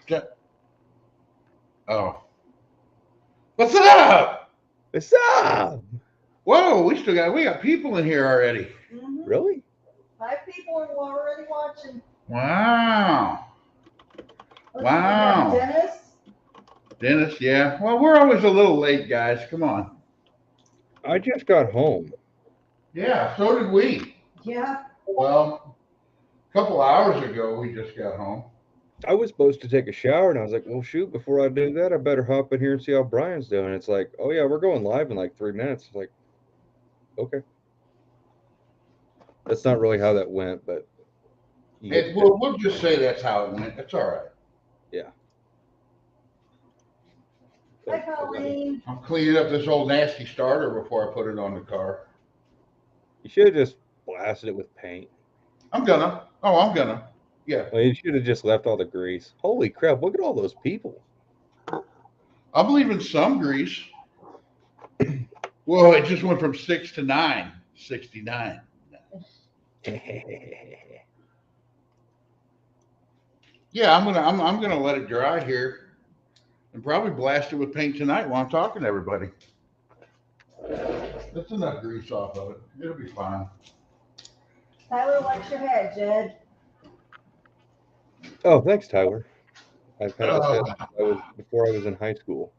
Ja- Oh, what's up? What's up? Whoa, we got people in here already. Really? 5 people are already watching. Wow, Let's see, we got wow. Dennis. Dennis, yeah. Well, we're always a little late, guys. Come on. I just got home. Yeah, so did we. Yeah. Well, a couple hours ago, we just got home. I was supposed to take a shower, and I was like, well, shoot, before I do that, I better hop in here and see how Brian's doing. It's like, oh, yeah, we're going live in like 3 minutes. It's like, okay. That's not really how that went, but you get It, the we'll just say that's how it went. That's all right. yeah. Hi, Thanks, everybody. Colleen. I'm cleaning up this old nasty starter before I put it on the car. You should have just blasted it with paint. I'm gonna. Oh, I'm gonna. Yeah. Well, you should have just left all the grease. Holy crap, look at all those people. I believe in some grease. Well, it just went from 6 to 9. 69. Yeah, I'm gonna let it dry here and probably blast it with paint tonight while I'm talking to everybody. That's enough grease off of it. It'll be fine. Tyler likes your head, Jed. Oh, thanks, Tyler. I've had this hat Oh, since before I was in high school.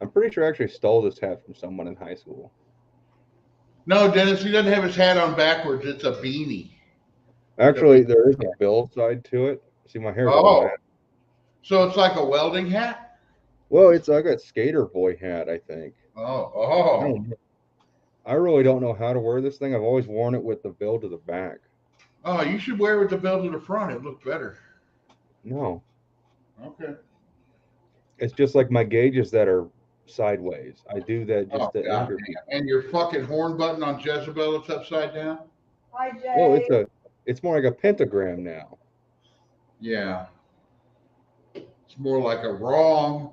I'm pretty sure I actually stole this hat from someone in high school. no, Dennis, he doesn't have his hat on backwards. It's a beanie. It's a Actually, beanie there is a hat. bill side to it. See, my hair's all Oh, mad. so it's like a welding hat? Well, it's like a skater boy hat, I think. Oh, I oh, don't know. I really don't know how to wear this thing. I've always worn it with the bill to the back. oh, you should wear it with the belt to the front. It looks better. No, Okay. it's just like my gauges that are sideways. I do that Oh, just to god anger damn. people. And your fucking horn button on Jezebel, it's upside down? Hi, Well, Jay. it's more like a pentagram now. Yeah. It's more like a wrong,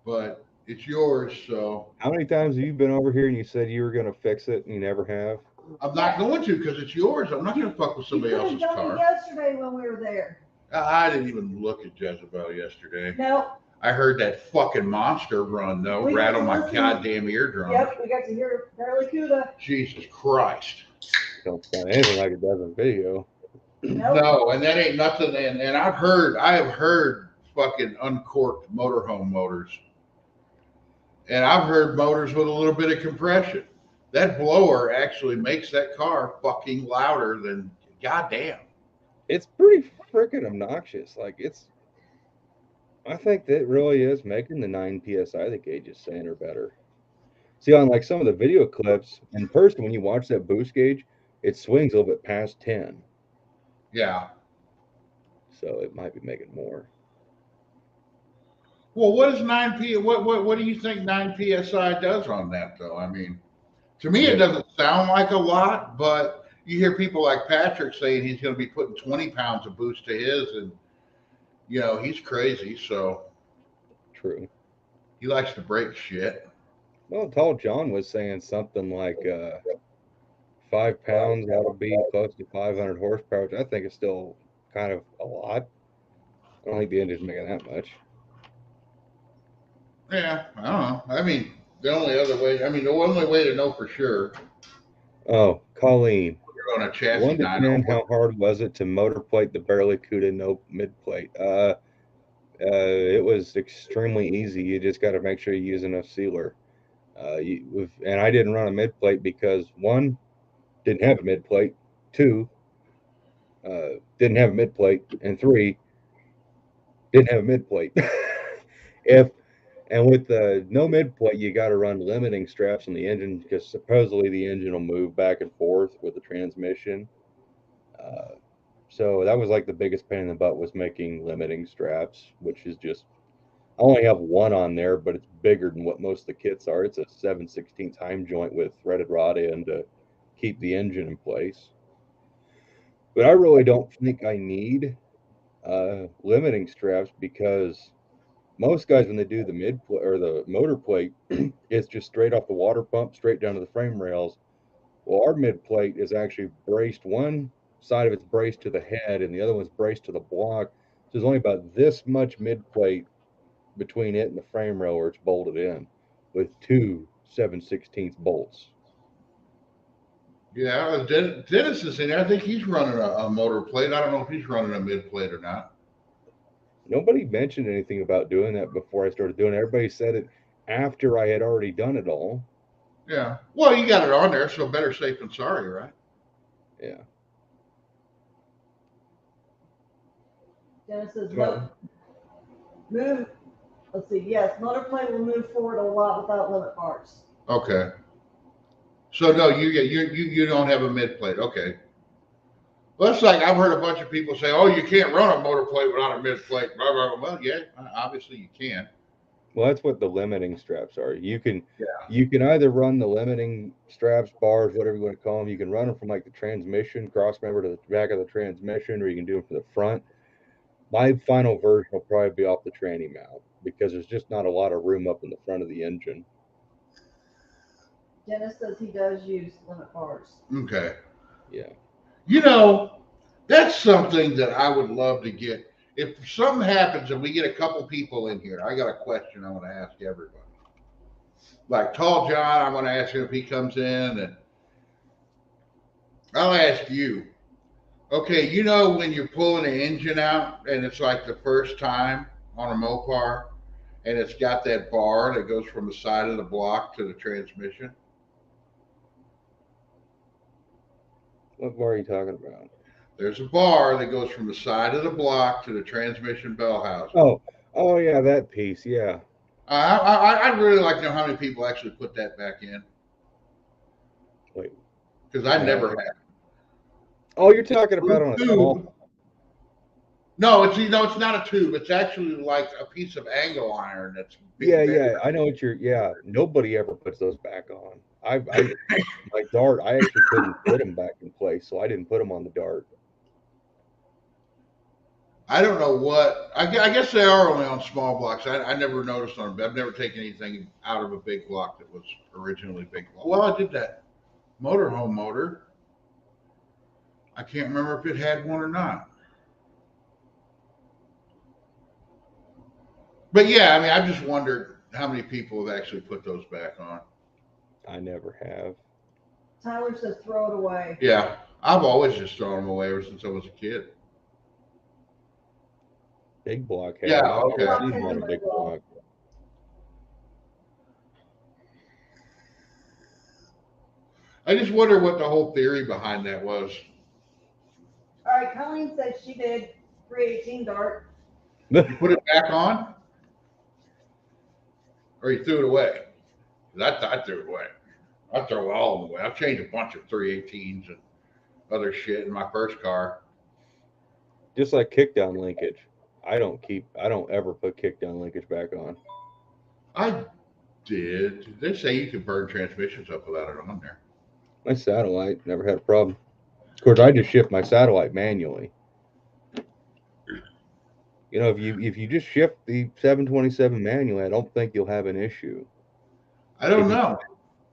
but it's yours, so How many times have you been over here and you said you were going to fix it and you never have? I'm not going to because it's yours. I'm not going to fuck with You somebody could have else's done it car. yesterday when we were there. I didn't even look at Jezebel yesterday. No. I heard that fucking monster run, though, We got rattle to my listen. goddamn eardrum. Yep, we got to hear Barracuda. Jesus Christ. Don't sound anything like it does in video. Nope. No, and that ain't nothing. And I have heard fucking uncorked motorhome motors. And I've heard motors with a little bit of compression. That blower actually makes that car fucking louder than goddamn. It's pretty freaking obnoxious. Like I think that really is making the 9 psi the gauge is saying or better. See, on like some of the video clips in person, when you watch that boost gauge, it swings a little bit past 10, Yeah. so it might be making more. Well, what is 9 p? What do you think 9 psi does on that though? I mean, to me it Yeah, doesn't sound like a lot, but you hear people like Patrick saying he's going to be putting 20 pounds of boost to his, and he's crazy, so true. he likes to break shit. Well, Tall John was saying something like 5 pounds ought to be close to 500 horsepower, which I think is still kind of a lot. I don't think the engine's making that much. Yeah, I don't know. I mean, the only way to know for sure, Oh, Colleen, you're on a chassis 1 to dyno. 10, how hard was it to motor plate the Barracuda no mid plate? It was extremely easy. You just got to make sure you use enough sealer. And I didn't run a mid plate because one, didn't have a mid plate, two, didn't have a mid plate, and three, didn't have a mid plate. if and with the no mid plate, you got to run limiting straps on the engine because supposedly the engine will move back and forth with the transmission. Uh, so that was like the biggest pain in the butt was making limiting straps, which is just I only have one on there, but it's bigger than what most of the kits are. It's a 7/16 time joint with threaded rod end to keep the engine in place. But I really don't think I need limiting straps because most guys, when they do the mid or the motor plate, it's just straight off the water pump, straight down to the frame rails. Well, our mid plate is actually braced. One side of it's braced to the head, and the other one's braced to the block. there's only about this much mid plate between it and the frame rail where it's bolted in with two 7/16 bolts. Yeah, Dennis is in there. I think he's running a motor plate. I don't know if he's running a mid plate or not. Nobody mentioned anything about doing that before I started doing it. Everybody said it after I had already done it all. Yeah. Well, you got it on there, so better safe than sorry, right? Yeah. Dennis says, Well, move, let's see, yes, motor plate will move forward a lot without limit bars. Okay. So no, you don't have a mid plate. Okay. Well, it's like I've heard a bunch of people say, "Oh, you can't run a motor plate without a mid plate." Blah, blah, blah. Well, yeah, obviously you can. well, that's what the limiting straps are. Yeah. You can either run the limiting straps, bars, whatever you want to call them. You can run them from like the transmission cross member to the back of the transmission, or you can do them from the front. My final version will probably be off the tranny mount because there's just not a lot of room up in the front of the engine. Dennis says he does use limit bars. Okay. Yeah. You know, that's something that I would love to get. If something happens and we get a couple people in here, I got a question I want to ask everybody. Like Tall John, I want to ask him if he comes in, and I'll ask you. Okay, you know when you're pulling the engine out and it's like the first time on a Mopar, and it's got that bar that goes from the side of the block to the transmission? What bar are you talking about? There's a bar that goes from the side of the block to the transmission bell housing. Oh yeah, that piece. Yeah. I'd really like to know how many people actually put that back in. Wait. Because I never have. Oh, you're talking about on a small. Tube. No, it's not a tube. It's actually like a piece of angle iron that's big. Yeah. I know what you're. Yeah. Nobody ever puts those back on. My dart. I actually couldn't put them back in place, so I didn't put them on the dart. I don't know what. I guess they are only on small blocks. I never noticed on. I've never taken anything out of a big block that was originally big block. Well, I did that motorhome motor. I can't remember if it had one or not. But yeah, I mean, I just wondered how many people have actually put those back on. I never have. Tyler says throw it away. Yeah, I've always just thrown them away ever since I was a kid. Big block had. Yeah, I've okay. never seen one big block. I just wonder what the whole theory behind that was. All right, Colleen said she did 318 dart. You put it back on, or you threw it away? 'Cause I threw it away. I throw it all away. I've changed a bunch of 318s and other shit in my first car. Just like kickdown linkage. I don't ever put kickdown linkage back on. I did. They say you can burn transmissions up without it on there. My satellite never had a problem. Of course, I just shift my satellite manually. You know, if you just shift the 727 manually, I don't think you'll have an issue. I don't know.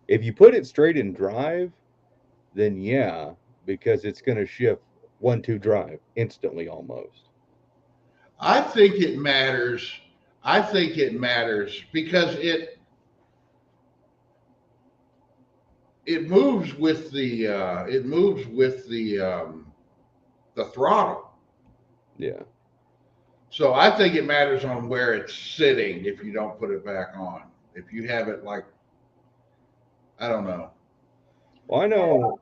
If you put it straight in drive, then yeah, because it's going to shift 1-2 drive instantly almost. I think it matters. I think it matters because it moves with the the throttle. Yeah. So I think it matters on where it's sitting if you don't put it back on. If you have it like, I don't know. Well, I know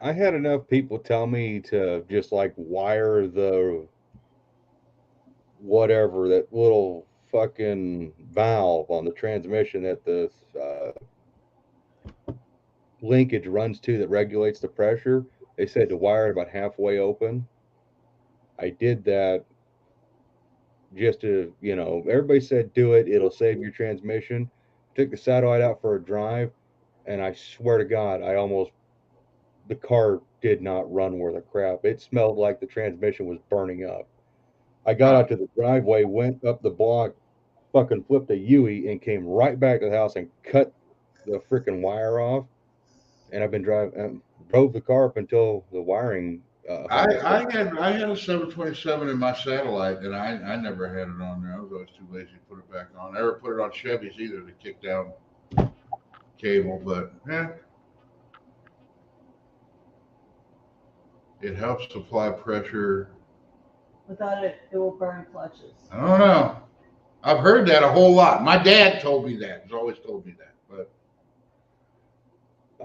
I had enough people tell me to just like wire the whatever, that little fucking valve on the transmission that the linkage runs to that regulates the pressure. They said to wire it about halfway open. I did that just to, everybody said do it, it'll save your transmission. Took the satellite out for a drive, and I swear to God, the car did not run worth a crap. It smelled like the transmission was burning up. I got out to the driveway, went up the block, fucking flipped a U-ey, and came right back to the house and cut the freaking wire off. And I've been drove the car up until the wiring I had a 727 in my satellite, and I never had it on there. I was always too lazy to put it back on. I never put it on Chevys either to kick down cable, but yeah, it helps apply pressure. Without it, it will burn clutches. I don't know. I've heard that a whole lot. My dad told me that. He's always told me that, but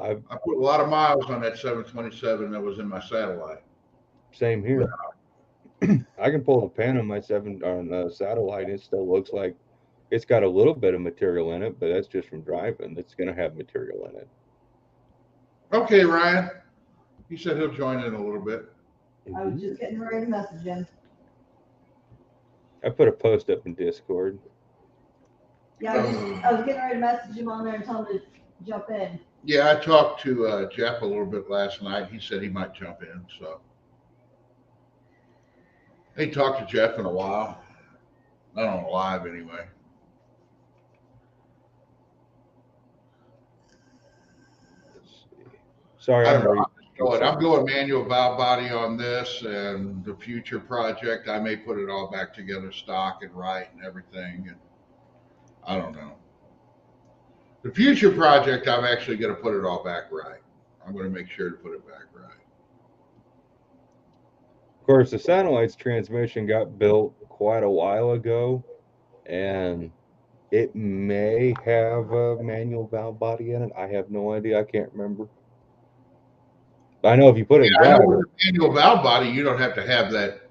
I put a lot of miles on that 727 that was in my satellite. Same here. I can pull the pin on my satellite. It still looks like it's got a little bit of material in it, but that's just from driving. It's going to have material in it. Okay, Ryan. He said he'll join in a little bit. I was just getting ready to message him. I put a post up in Discord. Yeah, I was getting ready to message him on there and tell him to jump in. Yeah, I talked to Jeff a little bit last night. He said he might jump in, so. I ain't talked to Jeff in a while. Not on live anyway. Sorry, I'm going manual valve body on this, and the future project, I may put it all back together stock and right and everything. And I don't know. The future project, I'm actually going to put it all back right. I'm going to make sure to put it back right. Of course, the satellite's transmission got built quite a while ago, and it may have a manual valve body in it. I have no idea. I can't remember. But I know if you put it in drive, with a manual valve body, you don't have to have that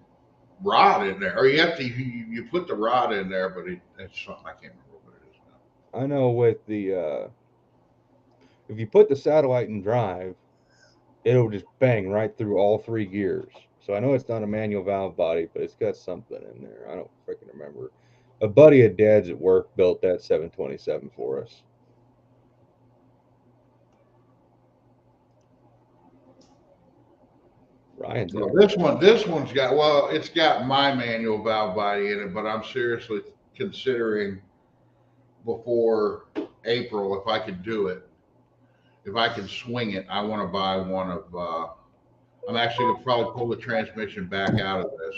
rod in there, or you have to. You put the rod in there, but that's something I can't remember what it is now. I know with the if you put the satellite in drive, it'll just bang right through all 3 gears. So I know it's not a manual valve body, but it's got something in there. I don't freaking remember. A buddy of Dad's at work built that 727 for us. Ryan's well, this one's got, it's got my manual valve body in it, but I'm seriously considering before April, if I could do it, if I can swing it, I want to buy one of, I'm actually going to probably pull the transmission back out of this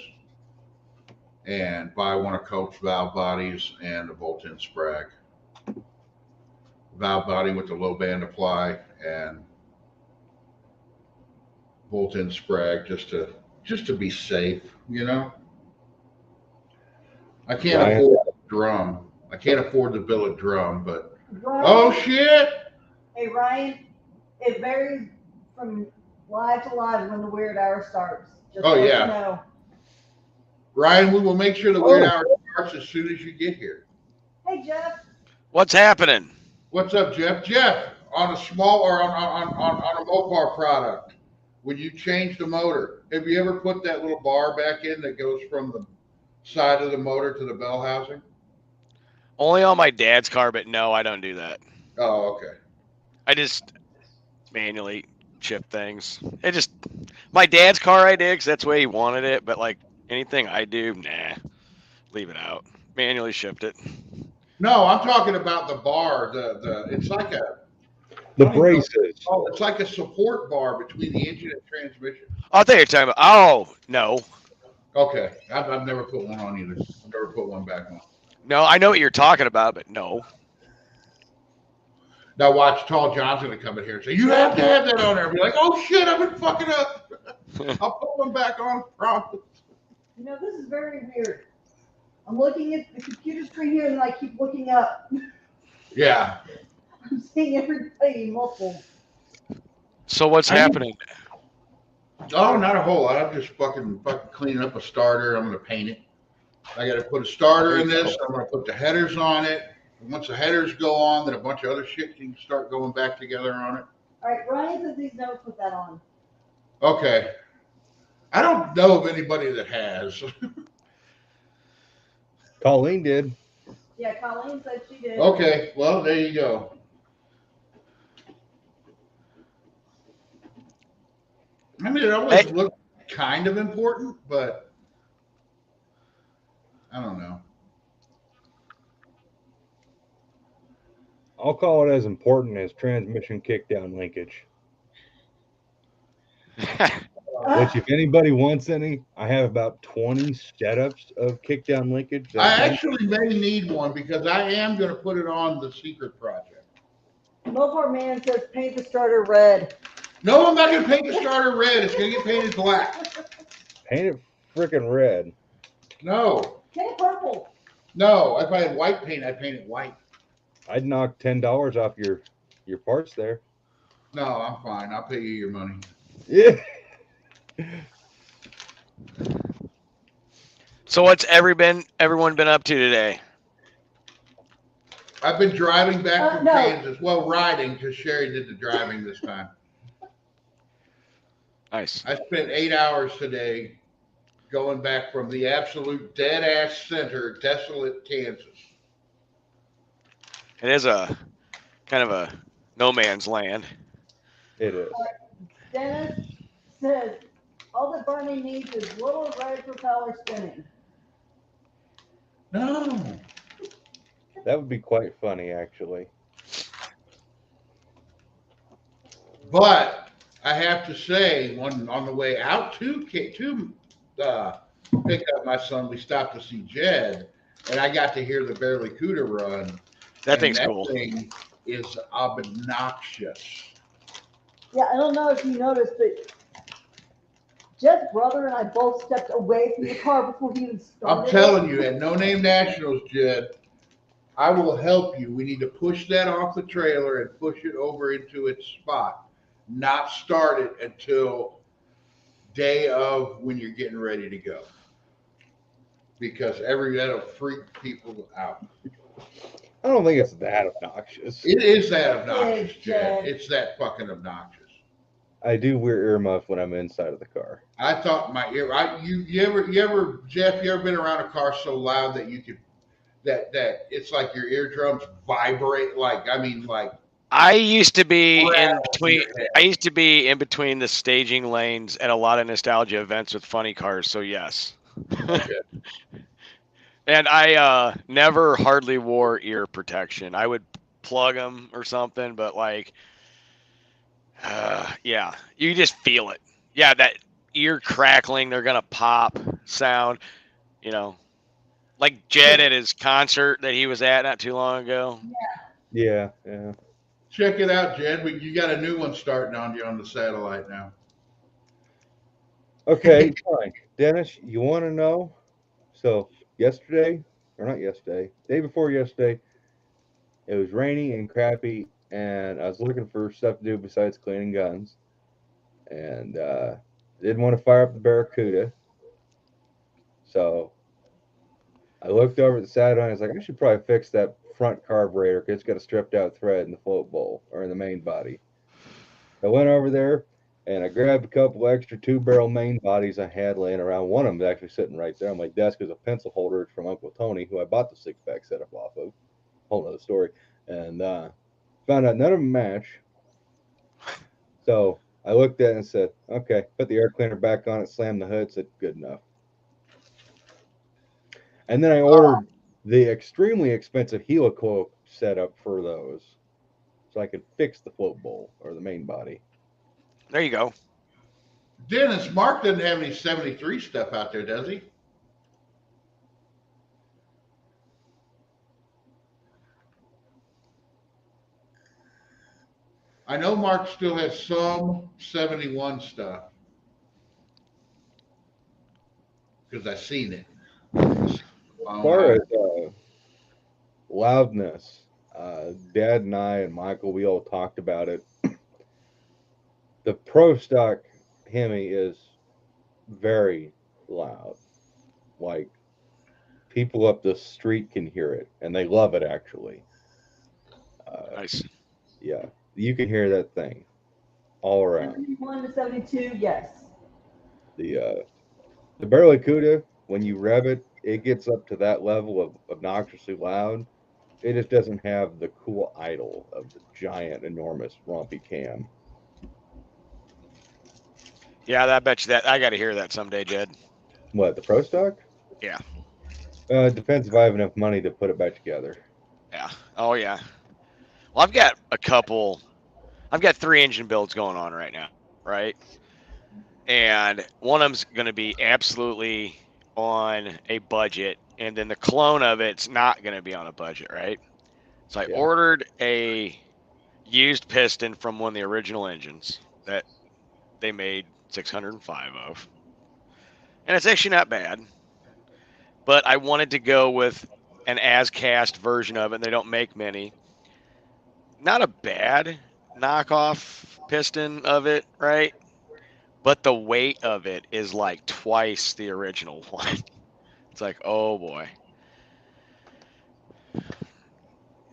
and buy one of Cope's valve bodies and a bolt-in Sprague. Valve body with the low band apply and bolt-in Sprague just to be safe, you know. I can't afford a drum. I can't afford the billet drum, but Ryan, oh shit! Hey Ryan, it varies from live to live when the weird hour starts. Just Oh, let yeah. you know. Ryan, we will make sure the weird hour starts as soon as you get here. Hey Jeff. What's happening? What's up, Jeff? Jeff, on a small or on a Mopar product, when you change the motor, have you ever put that little bar back in that goes from the side of the motor to the bell housing? Only on my dad's car, but no, I don't do that. Oh, okay. I just manually chip things. My dad's car I did because that's the way he wanted it, but like anything I do, nah, leave it out. Manually shipped it. No, I'm talking about the bar. It's like the braces. Oh, it's like a support bar between the engine and transmission. Oh, I thought you were talking about. Oh no. Okay, I've never put one on either. I've never put one back on. No, I know what you're talking about, but no. Now watch, Tall John's gonna come in here and say, "You have to have that on there." And be like, "Oh shit, I've been fucking up." I'll put one back on. Promise. You know, this is very weird. I'm looking at the computer screen here, and then I keep looking up. Yeah. I'm seeing everybody multiple. So what's happening? Oh, not a whole lot. I'm just fucking cleaning up a starter. I'm gonna paint it. I gotta put a starter in this. I'm gonna put the headers on it. And once the headers go on, then a bunch of other shit can start going back together on it. All right, Ryan says he's never put that on. Okay. I don't know of anybody that has. Colleen did. Yeah, Colleen said she did. Okay, well, there you go. I mean, it always looked kind of important, but I don't know. I'll call it as important as transmission kickdown linkage. Which, if anybody wants any, I have about 20 setups of kickdown linkage. I actually may need one because I am going to put it on the secret project. Mopar Man says paint the starter red. No, I'm not going to paint the starter red. It's going to get painted black. Paint it freaking red. No, Paint it purple. no. If I had white paint, I'd paint it white. I'd knock $10 off your parts there. No, I'm fine. I'll pay you your money. Yeah. So what's everyone been up to today? I've been driving back from No. Kansas. Well, riding because Sherry did the driving this time. Nice. I spent 8 hours today going back from the absolute dead ass center, desolate Kansas. It is a kind of a no man's land. It is. Dennis says all that Barney needs is little red propeller spinning. No. That would be quite funny, actually. But I have to say, on the way out to pick up my son, we stopped to see Jed, and I got to hear the Barely Cuda run. That thing's cool. That thing is obnoxious. Yeah, I don't know if you noticed, but Jed's brother and I both stepped away from the car before he even started. I'm telling you, at No Name Nationals, Jed, I will help you. We need to push that off the trailer and push it over into its spot. Not start it until day of when you're getting ready to go. Because that'll freak people out. I don't think it's that obnoxious. It is that obnoxious, It is, Jed. Jed. It's that fucking obnoxious. I do wear earmuffs when I'm inside of the car. I thought my ear. You ever, Jeff? You ever been around a car so loud that you could that it's like your eardrums vibrate? Like I used to be in rattle between. your head. I used to be in between the staging lanes at a lot of nostalgia events with funny cars. So yes, Okay. and I never hardly wore ear protection. I would plug them or something, but yeah, you just feel it. Yeah, that ear crackling, they're gonna pop sound. You know, like Jed at his concert that he was at not too long ago. Yeah. Check it out, Jed. You got a new one starting on you on the satellite now. Okay, fine. Dennis, you want to know? So yesterday, or not yesterday, day before yesterday, it was rainy and crappy, and I was looking for stuff to do besides cleaning guns, and didn't want to fire up the Barracuda. So I looked over at the saddle and I was like, I should probably fix that front carburetor because it's got a stripped out thread in the float bowl or in the main body. I went over there and I grabbed a couple extra 2-barrel main bodies I had laying around. One of them is actually sitting right there on my desk as a pencil holder. It's from Uncle Tony, who I bought the 6-pack setup off of. Whole other story. And found out none of them match. So I looked at it and said, okay, put the air cleaner back on it, slammed the hood, said, good enough. And then I ordered the extremely expensive helicoil setup for those so I could fix the float bowl or the main body. There you go. Dennis, Mark doesn't have any 73 stuff out there, does he? I know Mark still has some 71 stuff because I've seen it. As far as loudness, Dad and I and Michael, we all talked about it. The Pro Stock Hemi is very loud. Like, people up the street can hear it, and they love it, actually. Nice. Yeah, you can hear that thing all around. 71 to 72, yes. The Barracuda, when you rev it, it gets up to that level of obnoxiously loud. It just doesn't have the cool idle of the giant, enormous Rompy cam. Yeah, I bet you that. I got to hear that someday, Jed. What, the Pro Stock? Yeah. It depends if I have enough money to put it back together. Yeah. Oh, yeah. Well, I've got 3 engine builds going on right now, right? and one of them's going to be absolutely on a budget, and then the clone of it's not going to be on a budget, right? So I Yeah. ordered a used piston from one of the original engines that they made 605 of, and it's actually not bad. But I wanted to go with an as cast version of it. And they don't make many. Not a bad knockoff piston of it, right? But the weight of it is like twice the original one. It's like, oh boy.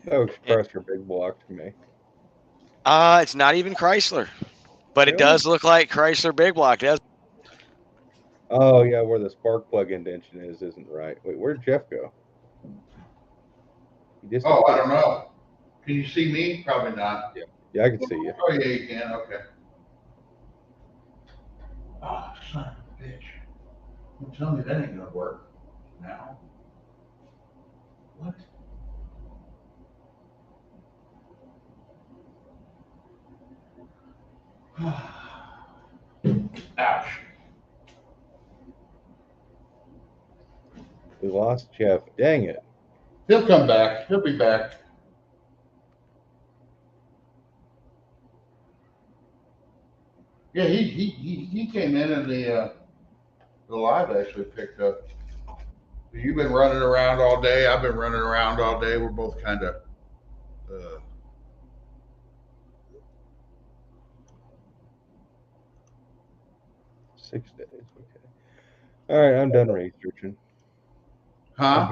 That looks Chrysler big block to me. It's not even Chrysler, but it Really? does look like Chrysler big block. It has, Oh yeah, where the spark plug indentation is isn't right. Wait, where'd Jeff go? He just Oh, I don't know. Can you see me? Probably not. Yeah, I can see you. Oh, yeah, you can. Okay. Oh, son of a bitch. Don't tell me that ain't gonna work now. What? Ouch. We lost Jeff. Dang it. He'll come back. He'll be back. Yeah, he came in and the live actually picked up. You've been running around all day. I've been running around all day. We're both kind of. 6 days. Okay. All right, I'm done researching. Huh?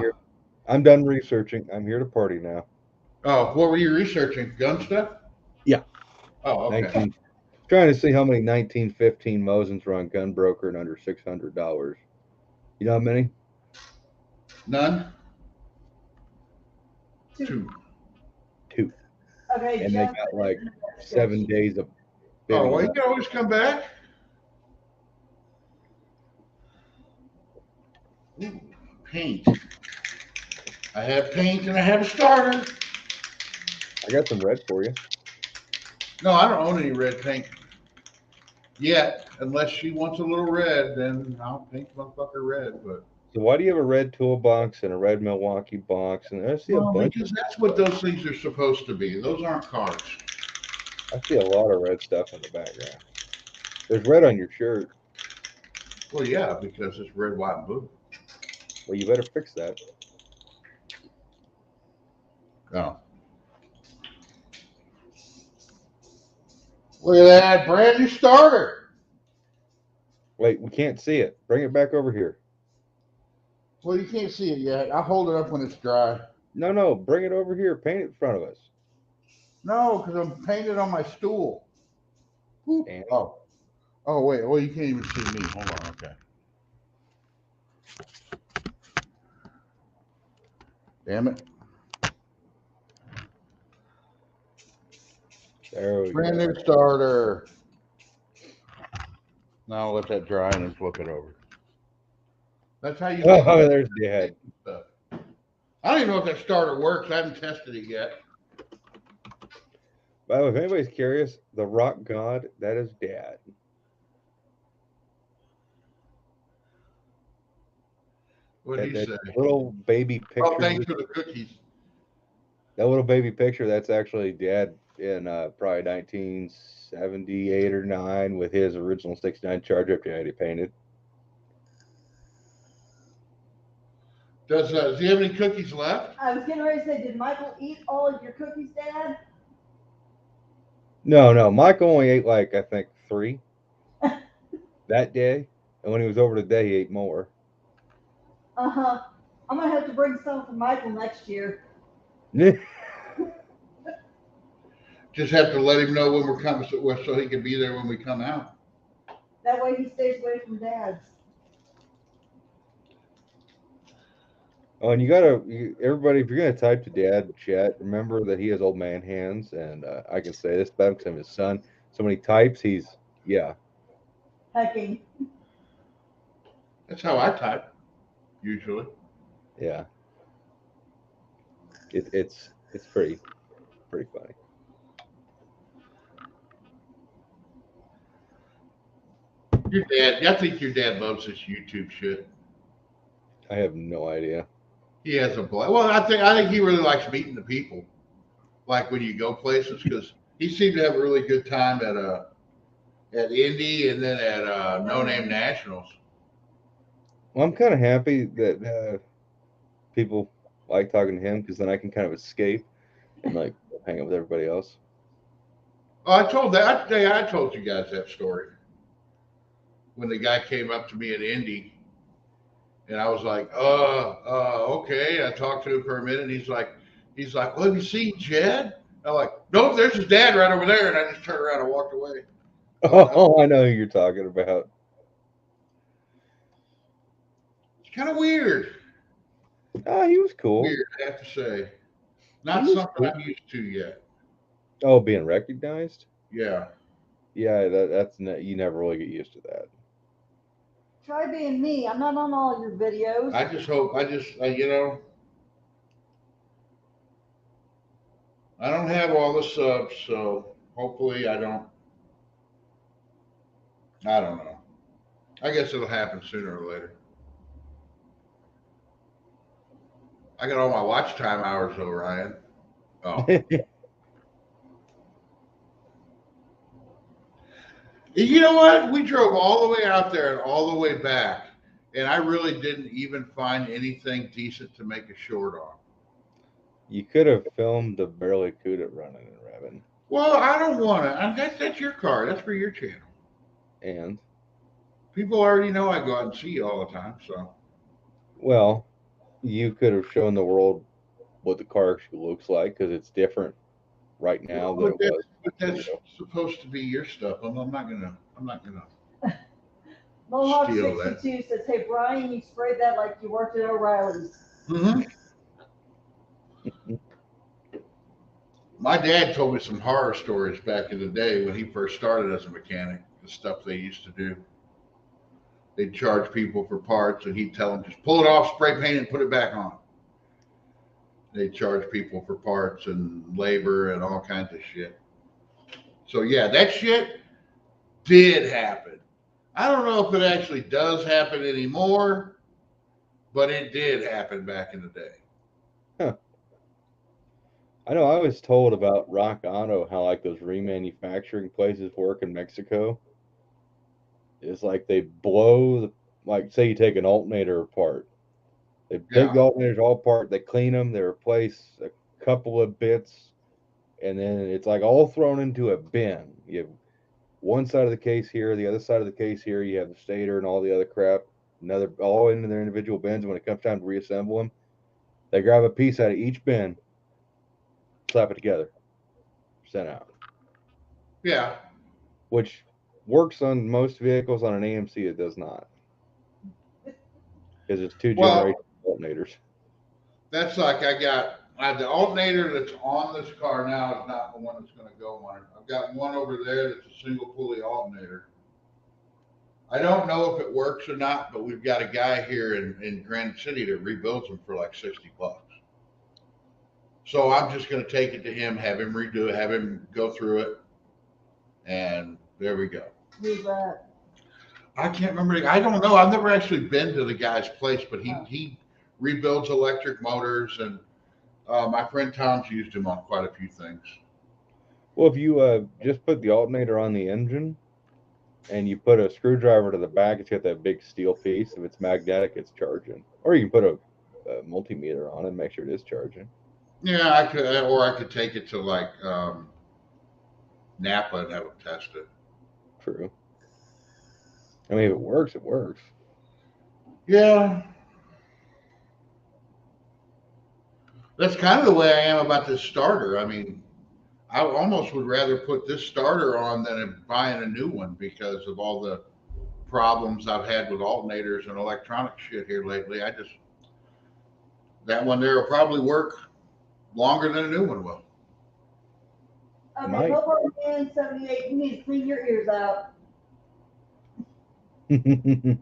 I'm done researching. I'm here to party now. Oh, what were you researching? Gun stuff? Yeah. Oh, okay. Trying to see how many 1915 Mosins were on Gunbroker and under $600. You know how many? None? Two. Two. Okay, And they Jeff, got like 7 days of Oh, bidding. well, you can always come back. Ooh, paint. I have paint and I have a starter. I got some red for you. No, I don't own any red paint yet. Unless she wants a little red, then I'll paint the motherfucker red. But So why do you have a red toolbox and a red Milwaukee box? And I see a bunch. because that's what those things are supposed to be. Those aren't cars. I see a lot of red stuff in the background. There's red on your shirt. Well, yeah, because it's red, white, and blue. Well, you better fix that. Oh. Look at that brand new starter. Wait, we can't see it. Bring it back over here. Well, you can't see it yet. I'll hold it up when it's dry. No, bring it over here. Paint it in front of us. No, because I'm painted on my stool. And Oh. Oh, wait. Well, you can't even see me. Hold on. Okay. Damn it. there we Brand go. new starter. Now I'll let that dry and then flip it over. That's how you. Oh, there's the head. Stuff. I don't even know if that starter works. I haven't tested it yet. By the way, if anybody's curious, the rock god, that is Dad. What did he say? Little baby picture. Oh, thanks for the cookies. That little baby picture, that's actually Dad in probably 1978 or 9 with his original 69 Charger up he painted. Does he have any cookies left? I was getting ready to say, did Michael eat all of your cookies, Dad? No, Michael only ate like, I think, 3 that day. And when he was over today, he ate more. Uh-huh. I'm going to have to bring some for Michael next year. Just have to let him know when we're coming so he can be there when we come out. That way he stays away from Dad's. Oh, and everybody, if you're gonna type to Dad in chat, remember that he has old man hands, and I can say this about him because I'm his son. So when he types, Hecking. That's how I type, usually. Yeah. It's pretty funny. Your dad, I think your dad loves this YouTube shit. I have no idea. He has a blast. Well, I think he really likes meeting the people, like when you go places, because he seemed to have a really good time at Indy and then at No Name Nationals. Well, I'm kind of happy that people like talking to him because then I can kind of escape and like hang out with everybody else. Oh, I told you guys that story when the guy came up to me at Indy, and I was like, okay. I talked to him for a minute, and he's like, well, have you seen Jed? I'm like, nope, there's his dad right over there, and I just turned around and walked away. Oh, I know who you're talking about. It's kind of weird. Oh, he was cool. Weird, I have to say. Not He was something cool. I'm used to yet. Oh, being recognized? Yeah. Yeah, you never really get used to that. Try being me. I'm not on all your videos. I just hope, you know, I don't have all the subs, so hopefully I don't know. I guess it'll happen sooner or later. I got all my watch time hours though, Ryan. Oh. You know what? We drove all the way out there and all the way back, and I really didn't even find anything decent to make a short on. You could have filmed the Barracuda running and revving. Well, I don't want to. That's your car. That's for your channel. And? People already know I go out and see you all the time, so. Well, you could have shown the world what the car actually looks like because it's different right now than it was. But that's supposed to be your stuff. I'm not gonna Mohawk steal that. 62 says, hey, Brian, you sprayed that like you worked at O'Reilly's. Mm-hmm. My dad told me some horror stories back in the day when he first started as a mechanic, the stuff they used to do. They'd charge people for parts, and he'd tell them, just pull it off, spray paint it, and put it back on. They'd charge people for parts and labor and all kinds of shit. So, yeah, that shit did happen. I don't know if it actually does happen anymore, but it did happen back in the day. Huh. I know I was told about Rock Auto, how like those remanufacturing places work in Mexico. It's like they blow, like say you take an alternator apart. They take the alternators all apart, they clean them, they replace a couple of bits, and then it's like all thrown into a bin. You have one side of the case here, the other side of the case here, you have the stator and all the other crap, all into their individual bins. And when it comes time to reassemble them, they grab a piece out of each bin, slap it together, sent out. Yeah. Which works on most vehicles. On an AMC, it does not. Because it's two generation alternators. That's like the alternator that's on this car now is not the one that's going to go on it. I've got one over there that's a single pulley alternator. I don't know if it works or not, but we've got a guy here in Granite City that rebuilds them for like $60. So I'm just going to take it to him, have him redo it, have him go through it, and there we go. Who's that? I can't remember. I don't know. I've never actually been to the guy's place, but he rebuilds electric motors, and my friend Tom's used him on quite a few things. Well, if you just put the alternator on the engine and you put a screwdriver to the back, it's got that big steel piece. If it's magnetic, it's charging. Or you can put a multimeter on it and make sure it is charging. Yeah, I could take it to like Napa and have them test it. True. I mean, if it works, it works. Yeah. That's kind of the way I am about this starter. I mean, I almost would rather put this starter on than buying a new one because of all the problems I've had with alternators and electronic shit here lately. That one there will probably work longer than a new one will. Okay, Mopar Man 78, you need to clean your ears out. When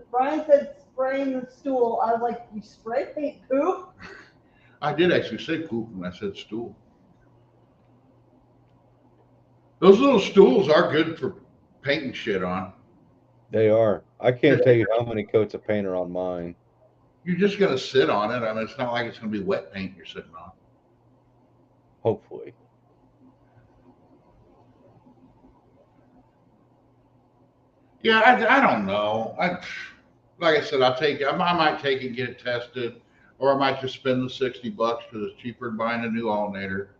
Brian said spraying the stool, I was like, you spray paint poop? I did actually say poop when I said stool. Those little stools are good for painting shit on. They are. I can't tell you how many coats of paint are on mine. You're just gonna sit on it. I mean, it's not like it's gonna be wet paint you're sitting on. Hopefully. Yeah, I don't know. Like I said, I might take it, get it tested, or I might just spend the $60 because it's cheaper than buying a new alternator.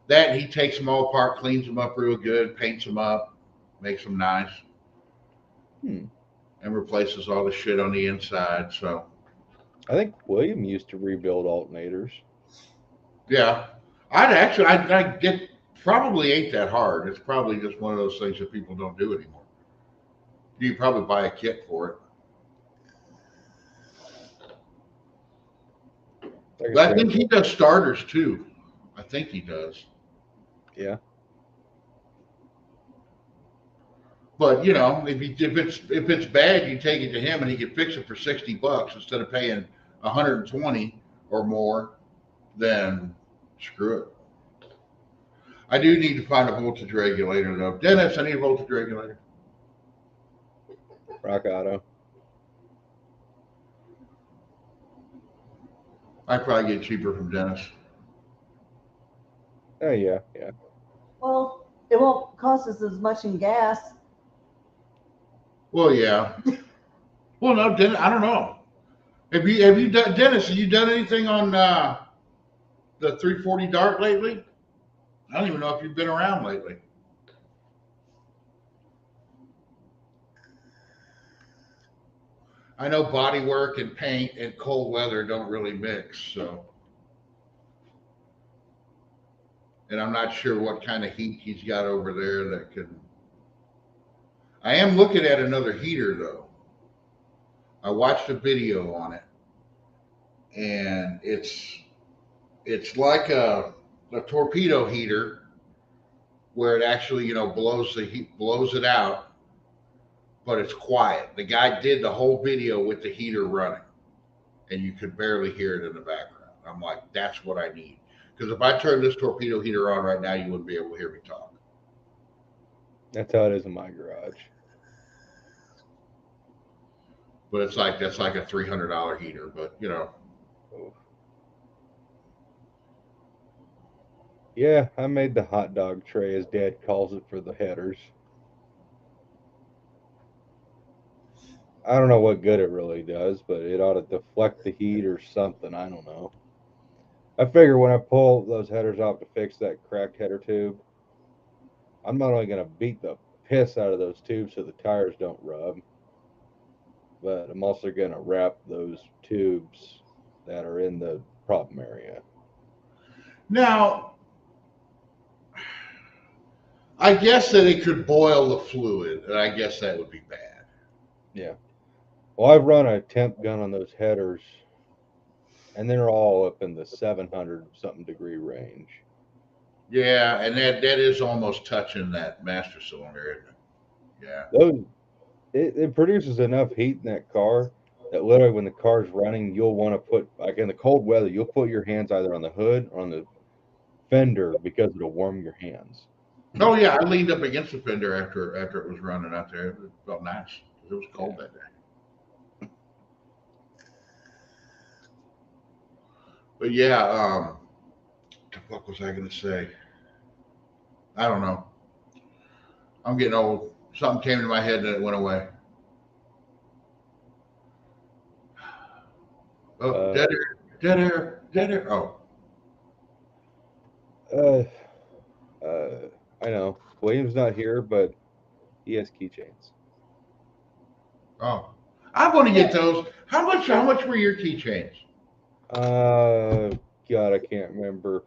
That he takes them all apart, cleans them up real good, paints them up, makes them nice, Hmm. and replaces all the shit on the inside. So I think William used to rebuild alternators. yeah, I get probably ain't that hard. It's probably just one of those things that people don't do anymore. You can probably buy a kit for it. Like But I said, think he does starters too. I think he does. yeah. But you know, if it's bad, you take it to him and he can fix it for $60 instead of paying 120 or more. Then screw it. I do need to find a voltage regulator though. Dennis, I need a voltage regulator. Rock Auto. I'd probably get cheaper from Dennis. Oh yeah. Well, it won't cost us as much in gas. Well, yeah. Well, no, Dennis, I don't know. Have you done Dennis? Have you done anything on the 340 Dart lately? I don't even know if you've been around lately. I know body work and paint and cold weather don't really mix, so. And I'm not sure what kind of heat he's got over there that can. I am looking at another heater though. I watched a video on it, and it's like a torpedo heater where it actually blows the heat, blows it out, but it's quiet. The guy did the whole video with the heater running, and you could barely hear it in the background. I'm like, that's what I need. Because if I turn this torpedo heater on right now, you wouldn't be able to hear me talk. That's how it is in my garage. But that's like a $300 heater. But Oh. Yeah, I made the hot dog tray, as Dad calls it, for the headers. I don't know what good it really does, but it ought to deflect the heat or something. I don't know. I figure when I pull those headers off to fix that cracked header tube, I'm not only going to beat the piss out of those tubes so the tires don't rub, but I'm also going to wrap those tubes that are in the problem area. now, I guess that it could boil the fluid, and I guess that would be bad. Yeah. Well, I've run a temp gun on those headers, and they're all up in the 700 something degree range. Yeah, and that is almost touching that master cylinder, isn't it? Yeah. Those it produces enough heat in that car that literally when the car's running, you'll want to put, like in the cold weather, you'll put your hands either on the hood or on the fender because it'll warm your hands. Oh yeah, I leaned up against the fender after it was running out there. It felt nice. It was cold that day. But yeah, what the fuck was I gonna say? I don't know. I'm getting old. Something came to my head and it went away. Oh, dead air, dead air, dead air. Oh, I know William's not here, but he has keychains. oh. I want to get those. How much were your keychains? God, I can't remember.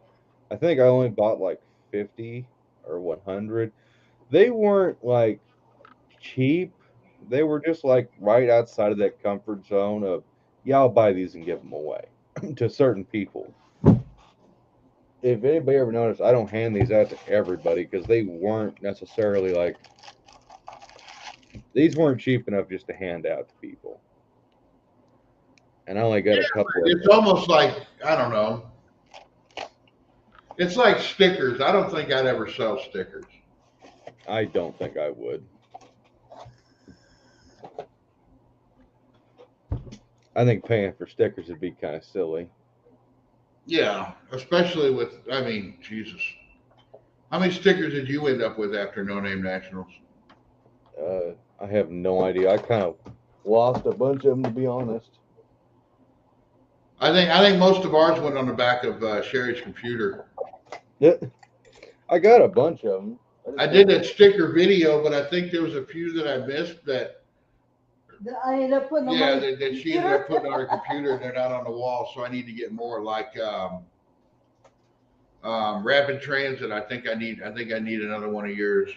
I think I only bought like 50 or 100. They weren't like cheap. They were just like right outside of that comfort zone of, yeah, I'll buy these and give them away to certain people. If anybody ever noticed, I don't hand these out to everybody because they weren't necessarily like, these weren't cheap enough just to hand out to people. And I only got a couple of It's almost like, I don't know. It's like stickers. I don't think I'd ever sell stickers. I don't think I would. I think paying for stickers would be kind of silly. Yeah, especially with, I mean, Jesus. How many stickers did you end up with after No Name Nationals? I have no idea. I kind of lost a bunch of them, to be honest. I think most of ours went on the back of Sherry's computer. Yeah, I got a bunch of them. I did that sticker video, but I think there was a few that I missed that, I ended up putting on yeah, my that she ended up putting on her computer and they're not on the wall. So I need to get more like Rapid Transit. I think I need another one of yours.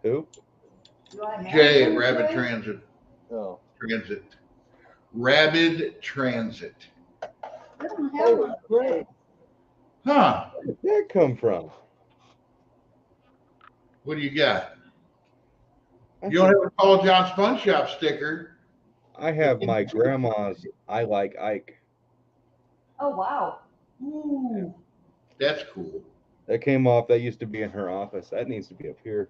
Who? Do I have Jay at one Rapid today? Transit. Oh, Rapid Transit. I don't have one today. Huh. where did that come from? What do you got? I You don't think have a Paul John Spun Shop sticker. I have my grandma's I Like Ike. Oh, wow. Ooh. That's cool. That came off. That used to be in her office. That needs to be up here.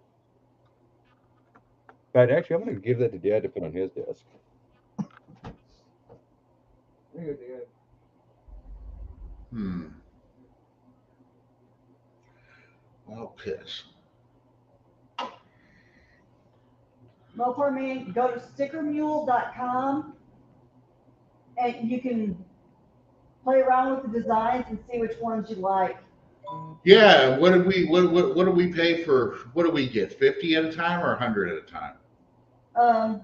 But actually, I'm going to give that to Dad to put on his desk. There you go, Dad. Well, piss. Mopar Man, go to stickermule.com and you can play around with the designs and see which ones you like. Yeah. What do we pay for? What do we get? 50 at a time or 100 at a time?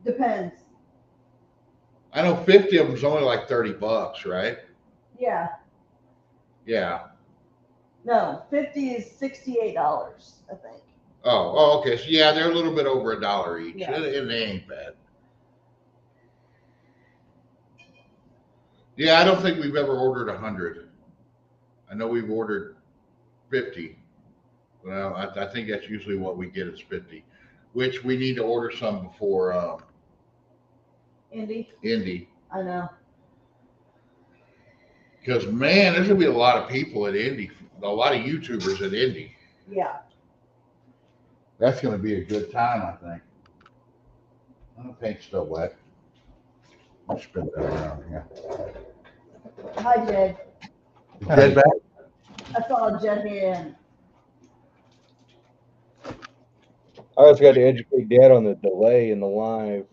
Depends. I know 50 of them is only like $30, right? Yeah. Yeah. No, 50 is $68, I think. Oh, okay. So yeah, they're a little bit over $1 each, Yeah. and they ain't bad. Yeah, I don't think we've ever ordered 100. I know we've ordered 50. Well, I think that's usually what we get is 50, which we need to order some before Indy, Indy. I know. Because man, there's gonna be a lot of people at Indy, a lot of YouTubers at Indy. Yeah. That's gonna be a good time, I think. Oh, the paint's still wet. I'll spin that around here. Hi, Jed. Dead back? I saw Jed in. I also got to educate Dad on the delay in the live.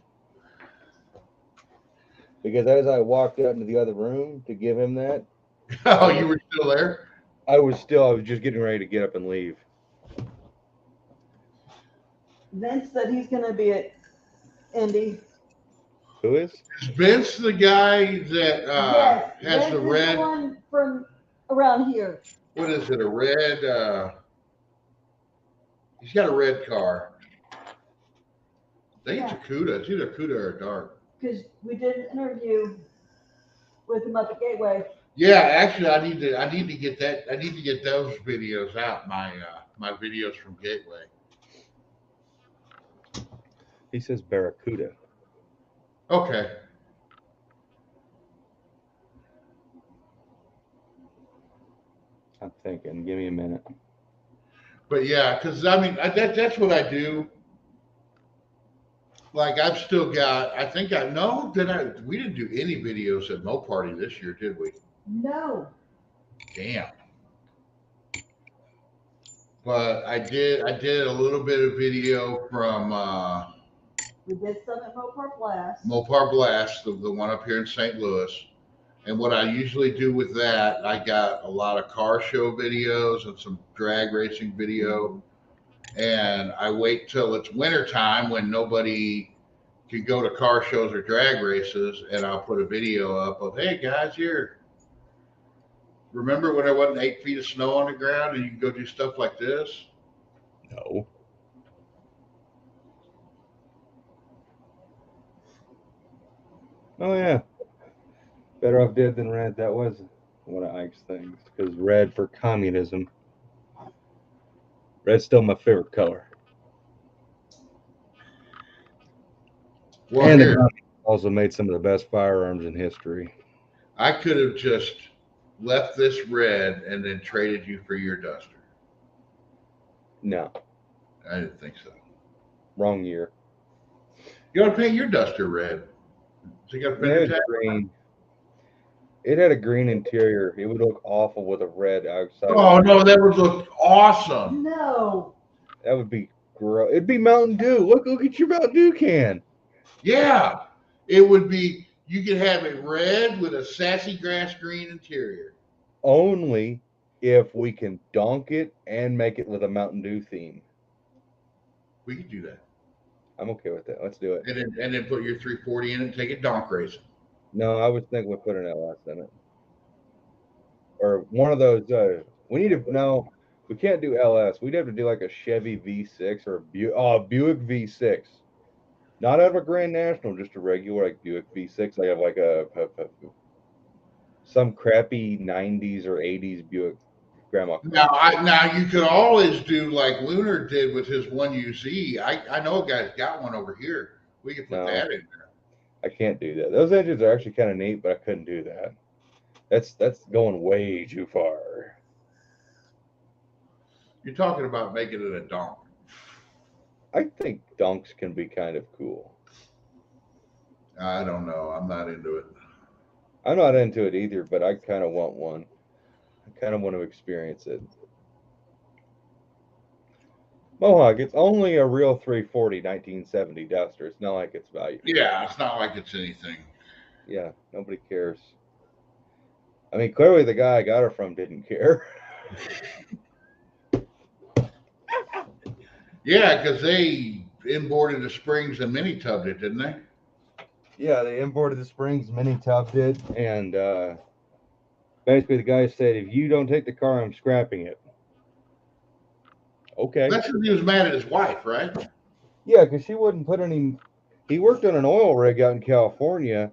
Because as I walked out into the other room to give him that, Oh, you were still there? I was just getting ready to get up and leave. Vince said he's going to be at Indy. Who is? Is Vince the guy that Yes, has Vince the is red? the one from around here. What is it? A red? He's got a red car. I think it's a Cuda. It's either a Cuda or a Dart. Because we did an interview with him up at Gateway. Yeah, actually, I need to get that. I need to get those videos out. My videos from Gateway. He says Barracuda. Okay. I'm thinking. Give me a minute. But yeah, because I mean that's what I do. Like I've still got. I think I know that we didn't do any videos at Mo Party this year, did we? No. Damn. But I did a little bit of video from We did some at Mopar Blast. Mopar Blast, the one up here in St. Louis. And what I usually do with that, I got a lot of car show videos and some drag racing video. And I wait till it's wintertime when nobody can go to car shows or drag races, and I'll put a video up of, hey guys, here. Remember when there wasn't 8 feet of snow on the ground and you can go do stuff like this? No. Oh yeah. Better off dead than red. That was one of Ike's things. Because red for communism. Red's still my favorite color. Well, And the here, communists also made some of the best firearms in history. I could have just left this red and then traded you for your Duster. No. I didn't think so. Wrong year. You ought to paint your Duster red. So you got a It fender had tag? green. It had a green interior. It would look awful with a red outside. Oh no, that would look awesome. No. That would be gross. It'd be Mountain Dew. Look at your Mountain Dew can. Yeah, it would be. You could have it red with a sassy grass green interior. Only if we can donk it and make it with a Mountain Dew theme. We could do that, I'm okay with that. Let's do it. and then put your 340 in it and take it donk racing. No, I was thinking we put an LS in it. Or one of those. We need to. No, we can't do LS. We'd have to do like a Chevy V6 or a Buick V6. Not out of a Grand National, just a regular like Buick V6. I have like some crappy 90s or 80s Buick grandma car. Now you could always do like Lunar did with his 1UZ. I know a guy's got one over here. We could put No. that in there. I can't do that. Those engines are actually kind of neat, but I couldn't do that. That's going way too far. You're talking about making it a donk. I think donks can be kind of cool. I don't know. I'm not into it. I'm not into it either, but I kind of want one. I kind of want to experience it. Mohawk, it's only a real 340 1970 Duster. It's not like it's valuable. Yeah, it's not like it's anything. Yeah, nobody cares. I mean, clearly the guy I got her from didn't care. Yeah, because they imported the springs and mini tubbed it, didn't they? Yeah, they imported the springs, mini tubbed it, and basically the guy said, if you don't take the car, I'm scrapping it. Okay. That's because he was mad at his wife, right? Yeah, because she wouldn't put any. He worked on an oil rig out in California,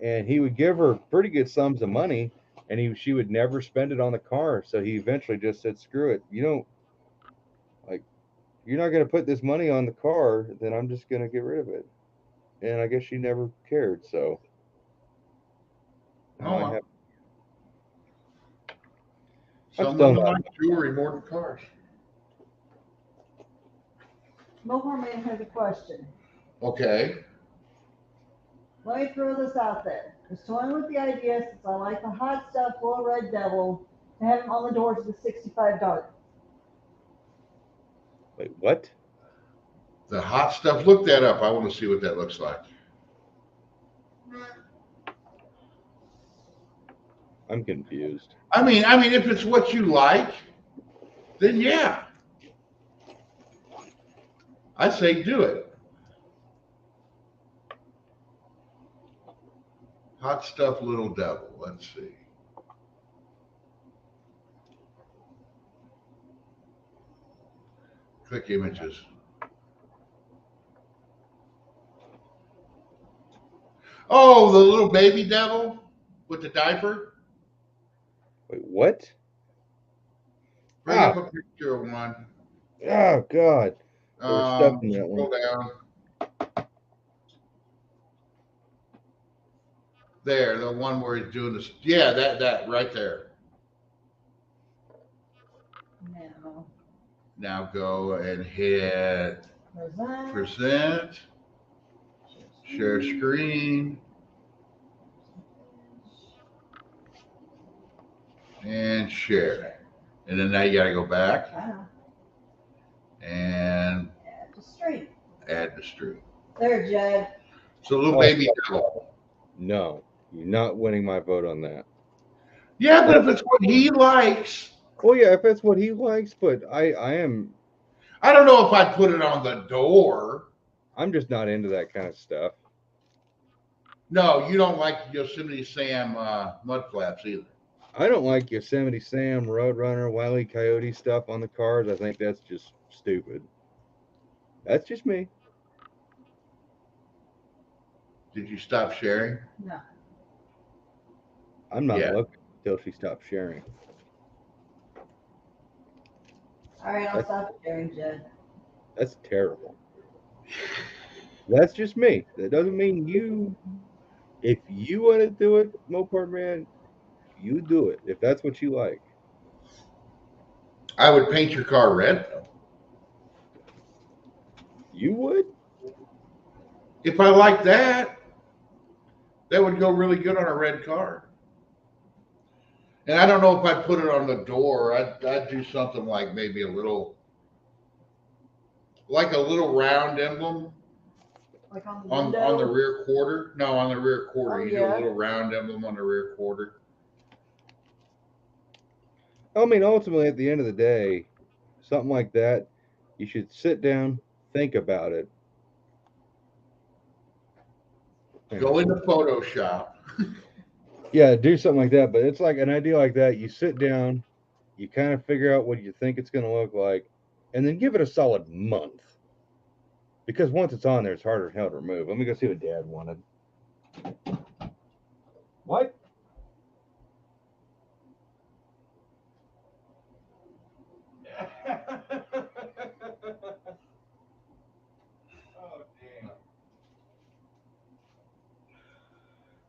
and he would give her pretty good sums of money, and she would never spend it on the car. So he eventually just said, "Screw it. You're not going to put this money on the car, then I'm just going to get rid of it." And I guess she never cared. So now I have. Some done women that. like jewelry more than cars. Mohawk Man has a question. Okay. Let me throw this out there. I was toying with the idea, since I like the hot stuff, Little Red Devil, to have him on the doors of the 65 Dart. Wait, what? The hot stuff. Look that up. I want to see what that looks like. I'm confused. I mean, if it's what you like, then yeah. I say do it. Hot stuff, Little Devil. Let's see. Click images. Oh, the little baby devil with the diaper. Wait, what? Bring up a picture of one. Oh God. We're stuck in that Scroll one. down. There, the one where he's doing this. Yeah, that right there. No. Now go and hit present, share screen, and share. And then now you got to go back and Add to stream. add the stream. There, Jed. So little baby devil. No, you're not winning my vote on that. Yeah, but if it's what he likes, Well, yeah, if that's what he likes, but I am. I don't know if I'd put it on the door. I'm just not into that kind of stuff. No, you don't like Yosemite Sam mud flaps either. I don't like Yosemite Sam, Roadrunner, Wile E. Coyote stuff on the cars. I think that's just stupid. That's just me. Did you stop sharing? No. I'm not Yeah. looking until she stops sharing. All right, I'll stop sharing, Jed. That's terrible. That's just me. That doesn't mean you. If you want to do it, Mopar Man, you do it. If that's what you like. I would paint your car red though. You would? If I like that. That would go really good on a red car. And I don't know if I'd put it on the door. I'd do something like maybe like a little round emblem Like on the on window. the rear quarter. No, on the rear quarter. Oh, You do yeah. a little round emblem on the rear quarter. I mean, ultimately, at the end of the day, something like that, you should sit down, think about it. Go into Photoshop. Yeah, do something like that. But it's like an idea like that. You sit down, you kind of figure out what you think it's going to look like, and then give it a solid month. Because once it's on there, it's harder than hell to remove. Let me go see what Dad wanted. What?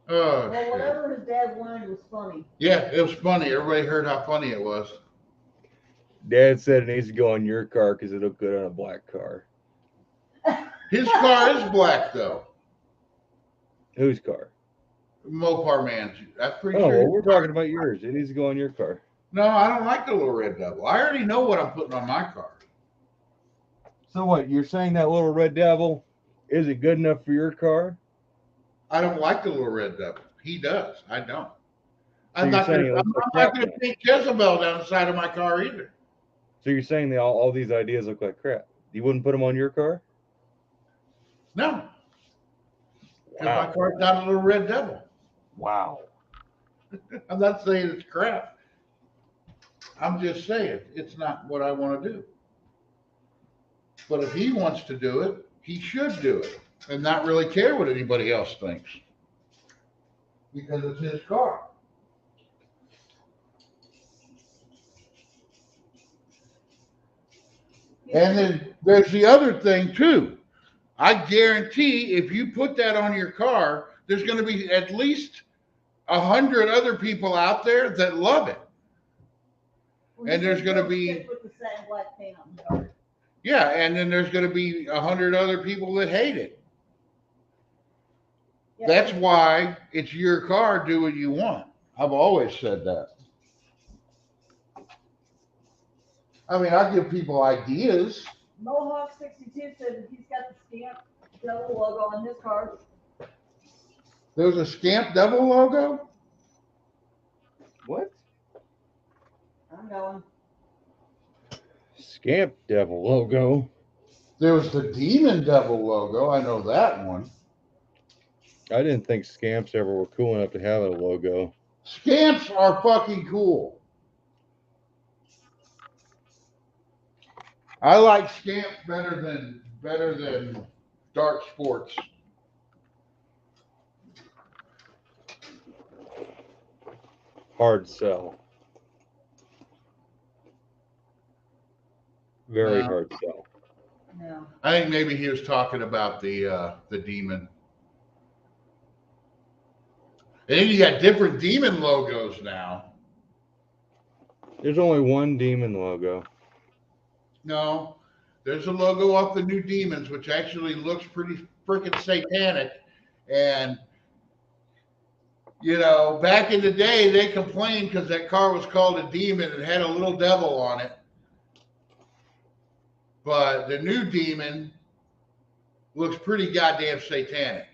Oh, Well, shit. whatever his dad wanted was funny. Yeah, it was funny. Everybody heard how funny it was. Dad said it needs to go on your car because it'll look good on a black car. His car is black, though. Whose car? Mopar Man's. I'm pretty Oh, sure. well, we're talking about yours. It needs to go on your car. No, I don't like the little red devil. I already know what I'm putting on my car. So what? You're saying that little red devil isn't good enough for your car? I don't like the little red devil. He does. I don't. So I'm you're not saying going it looks like to crap paint Jezebel down the side of my car either. So you're saying they all these ideas look like crap? You wouldn't put them on your car? No. Because my car's not a little red devil. Wow. I'm not saying it's crap. I'm just saying it's not what I want to do. But if he wants to do it, he should do it and not really care what anybody else thinks. Because it's his car. And then there's the other thing too. I guarantee if you put that on your car, there's going to be at least 100 other people out there that love it. And there's going to be, With the satin black paint on the car. yeah, and then there's going to be 100 other people that hate it. Yeah. That's why it's your car. Do what you want. I've always said that. I mean, I give people ideas. Mohawk 62 says that he's got the Scamp Devil logo on his car. There's a Scamp Devil logo. What? I'm going. Scamp Devil logo. There was the Demon Devil logo. I know that one. I didn't think scamps ever were cool enough to have a logo. Scamps are fucking cool. I like Scamps better than Dark Sports. Hard sell. Very No. hard sell. No. I think maybe he was talking about the Demon. And then you got different Demon logos now. There's only one demon logo. No, there's a logo off the new Demons, which actually looks pretty freaking satanic. And, you know, back in the day, they complained because that car was called a Demon and had a little devil on it. But the new Demon looks pretty goddamn satanic.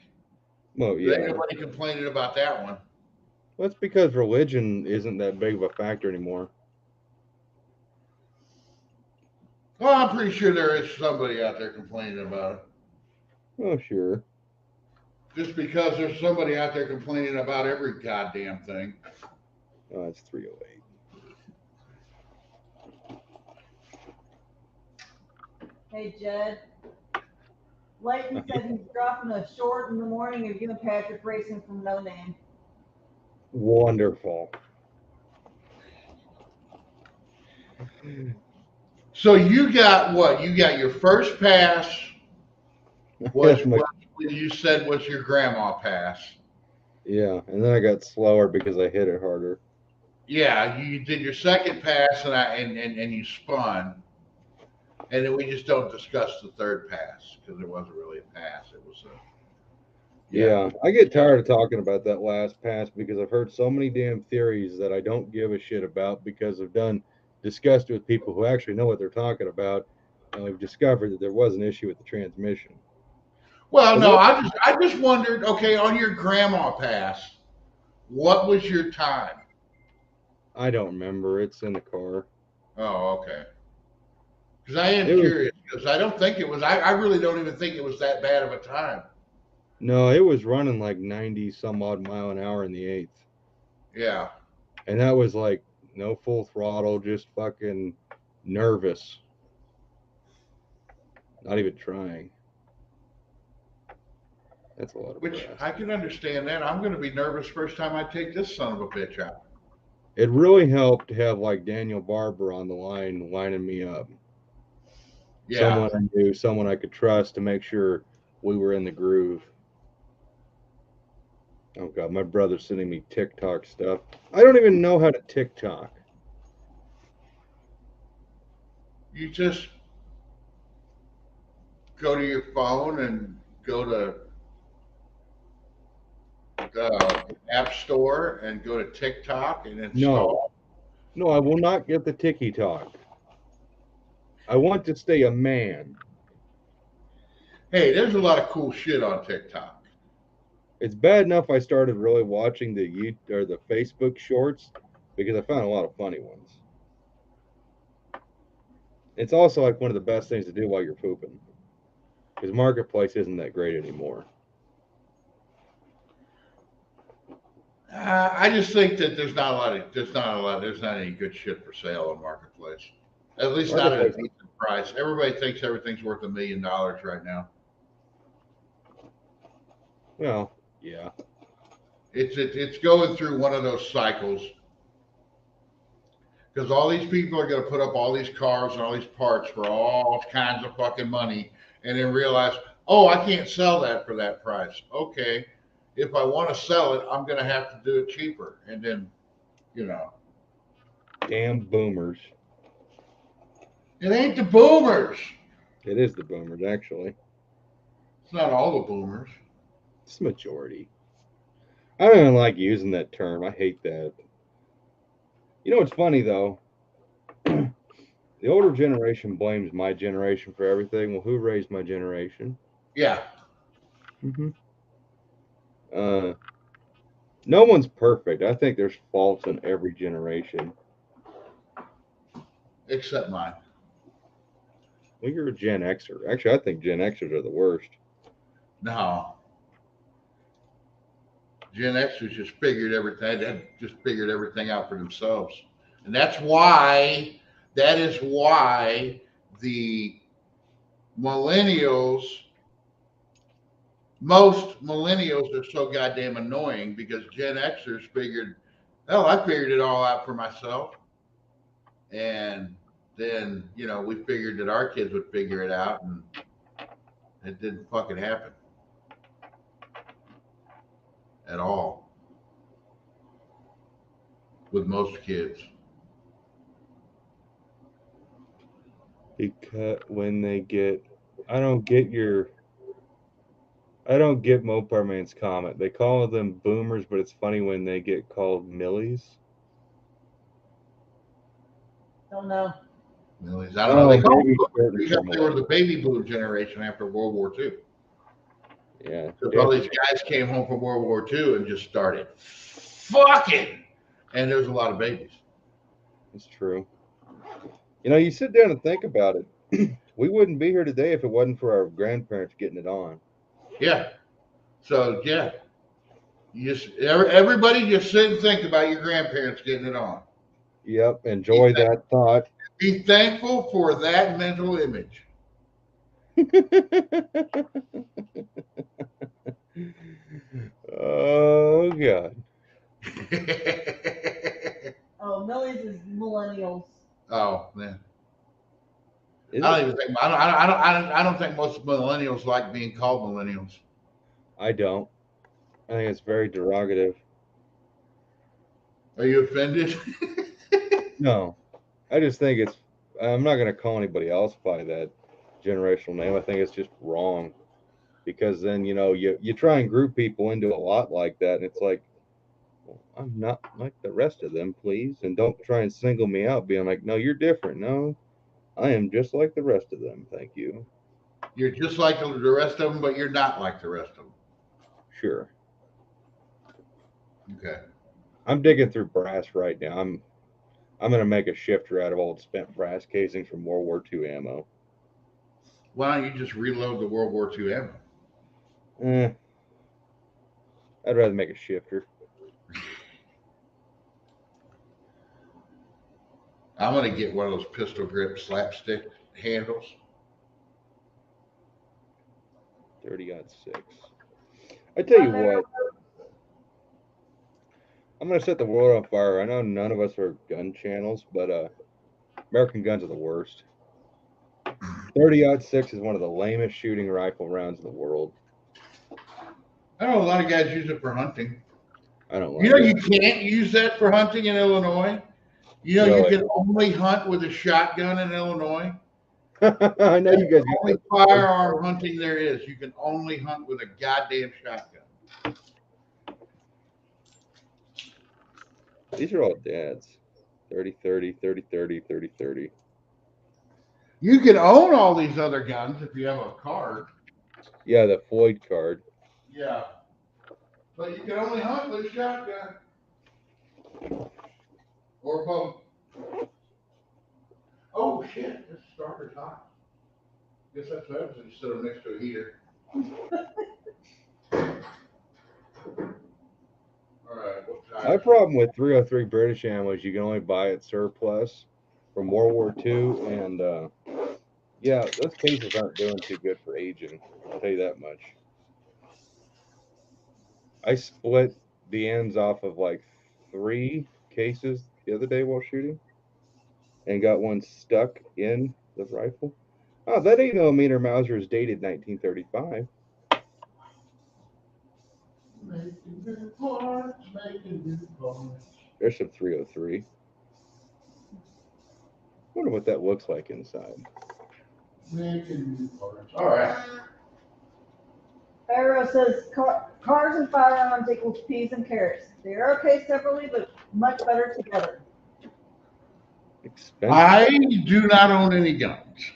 Well, Yeah. Ain't yeah. nobody complaining about that one. That's because religion isn't that big of a factor anymore. Well, I'm pretty sure there is somebody out there complaining about it. Oh, sure. Just because there's somebody out there complaining about every goddamn thing. Oh, that's 308. Hey, Jed. Layton said he's dropping a short in the morning of you and Patrick racing from No Name. Wonderful. So you got what? You got your first pass, That's my- what you said was your grandma pass. yeah, and then I got slower because I hit it harder. Yeah, you did your second pass and you spun. And then we just don't discuss the third pass because it wasn't really a pass. It was Yeah, I get tired of talking about that last pass because I've heard so many damn theories that I don't give a shit about because I've discussed with people who actually know what they're talking about, and we've discovered that there was an issue with the transmission. Well, Is no, that- I just wondered. Okay, on your grandma pass, what was your time? I don't remember. It's in the car. Oh, okay. Because I am It was curious. Because I don't think it was. I really don't even think it was that bad of a time. no, it was running like 90 some odd mile an hour in the eighth, Yeah. and that was like no full throttle, just fucking nervous, not even trying. That's a lot of Which brass. I can understand that. I'm going to be nervous first time I take this son of a bitch out. It really helped to have like Daniel Barber on the line lining me up. Yeah. Someone I knew, someone I could trust to make sure we were in the groove. Oh god, my brother's sending me TikTok stuff. I don't even know how to TikTok. You just go to your phone and go to App Store and go to TikTok and install. No, I will not get the TikTok. I want to stay a man. Hey, there's a lot of cool shit on TikTok. It's bad enough I started really watching the Facebook shorts because I found a lot of funny ones. It's also like one of the best things to do while you're pooping because Marketplace isn't that great anymore. I just think that there's not any good shit for sale on Marketplace. At least not at a Marketplace. decent price. Everybody thinks everything's worth $1 million right now. Well, yeah. It's going through one of those cycles because all these people are going to put up all these cars and all these parts for all kinds of fucking money, and then realize, oh, I can't sell that for that price. Okay, if I want to sell it, I'm going to have to do it cheaper, and then, you know, Damn boomers. it ain't the boomers. It is the boomers, actually. It's not all the boomers. It's the majority. I don't even like using that term. I hate that. You know what's funny, though? The older generation blames my generation for everything. Well, who raised my generation? Yeah, Mm-hmm. No one's perfect. I think there's faults in every generation. except mine. Well, you're a Gen Xer. Actually, I think Gen Xers are the worst. No, Gen Xers just figured everything. They just figured everything out for themselves, and that's why. That is why the millennials, most millennials are so goddamn annoying because Gen Xers figured, oh, I figured it all out for myself, and then we figured that our kids would figure it out, and it didn't fucking happen at all with most kids. Because when they get, I don't get Mopar Man's comment. They call them boomers, but it's funny when they get called millies. Don't know. Millies. I don't know. They call them maybe because they were the baby boom generation after World War II. Yeah. Because all these guys came home from World War II and just started fucking, and there's a lot of babies. It's true. You know, you sit down and think about it. We wouldn't be here today if it wasn't for our grandparents getting it on. Yeah. So yeah, everybody just sit and think about your grandparents getting it on. Yep. Enjoy that thought. Be thankful for that mental image. Oh God. Oh, Millie's is millennials. Oh man. Is I it? don't even think I don't think most millennials like being called millennials. I don't. I think it's very derogative. Are you offended? No. I just think I'm not going to call anybody else by that generational name. I think it's just wrong. because then you try and group people into a lot like that, and it's like, well, I'm not like the rest of them, please, and don't try and single me out, being like, no, you're different. No, I am just like the rest of them. Thank you. You're just like the rest of them, but you're not like the rest of them. Sure. Okay. I'm digging through brass right now. I'm gonna make a shifter out of old spent brass casings from World War II ammo. Why don't you just reload the World War II ammo? I'd rather make a shifter. I'm gonna get one of those pistol grip slapstick handles. 30-06. I tell you what, I'm gonna set the world on fire. I know none of us are gun channels, but American guns are the worst. 30-06 is one of the lamest shooting rifle rounds in the world. I know a lot of guys use it for hunting. I don't like You know, it. you can't use that for hunting in Illinois. You know, Really? you can only hunt with a shotgun in Illinois. I know you guys That's the got only that. firearm hunting there is. You can only hunt with a goddamn shotgun. These are all dads. 30-30, 30-30, 30-30. You can own all these other guns if you have a card. Yeah, the Floyd card. Yeah. But you can only hunt with a shotgun. Or both. Oh shit, this starter's hot. Guess that's what happens when you sit them next to a heater. Alright, what time? My problem with 303 British ammo is you can only buy it surplus from World War II, and yeah, those cases aren't doing too good for aging. I'll tell you that much. I split the ends off of like 3 cases the other day while shooting, and got one stuck in the rifle. Oh, that 8mm Mauser is dated 1935. Making new parts, making new parts. There's some 303. Wonder what that looks like inside. Making new parts. Alright. Pharaoh says cars and firearms equals peas and carrots. They are okay separately, but much better together. Expensive. I do not own any guns.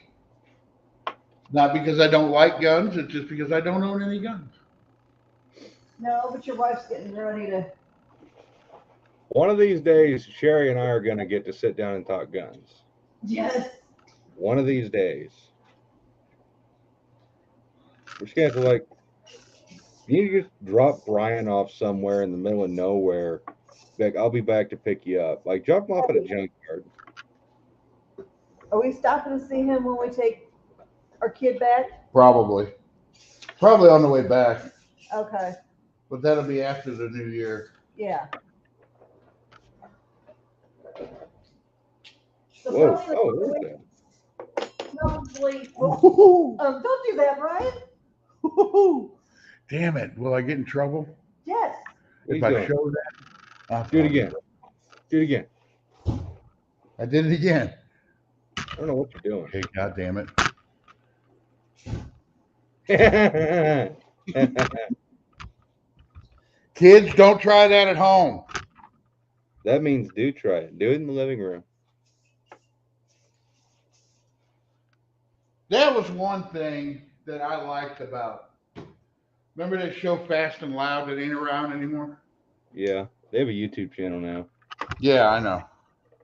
Not because I don't like guns, it's just because I don't own any guns. No, but your wife's getting ready to. One of these days, Sherry and I are going to get to sit down and talk guns. Yes. One of these days. We're just going to have to, like, you need to just drop Brian off somewhere in the middle of nowhere. Like, I'll be back to pick you up. Like, drop him off at a junkyard. Are we stopping to see him when we take our kid back? Probably. Probably on the way back. Okay. But that'll be after the new year. Yeah. So Whoa. probably, Oh, what is that? probably, Woo-hoo. don't do that, Brian. Woo-hoo. Damn it. Will I get in trouble Yes. What are if you I doing? show that? I'll Do it probably- again. Do it again. I did it again. I don't know what you're doing. Okay, God damn it. Kids, don't try that at home. That means do try it. Do it in the living room. That was one thing that I liked about. Remember that show Fast and Loud that ain't around anymore? Yeah. They have a YouTube channel now. Yeah, I know.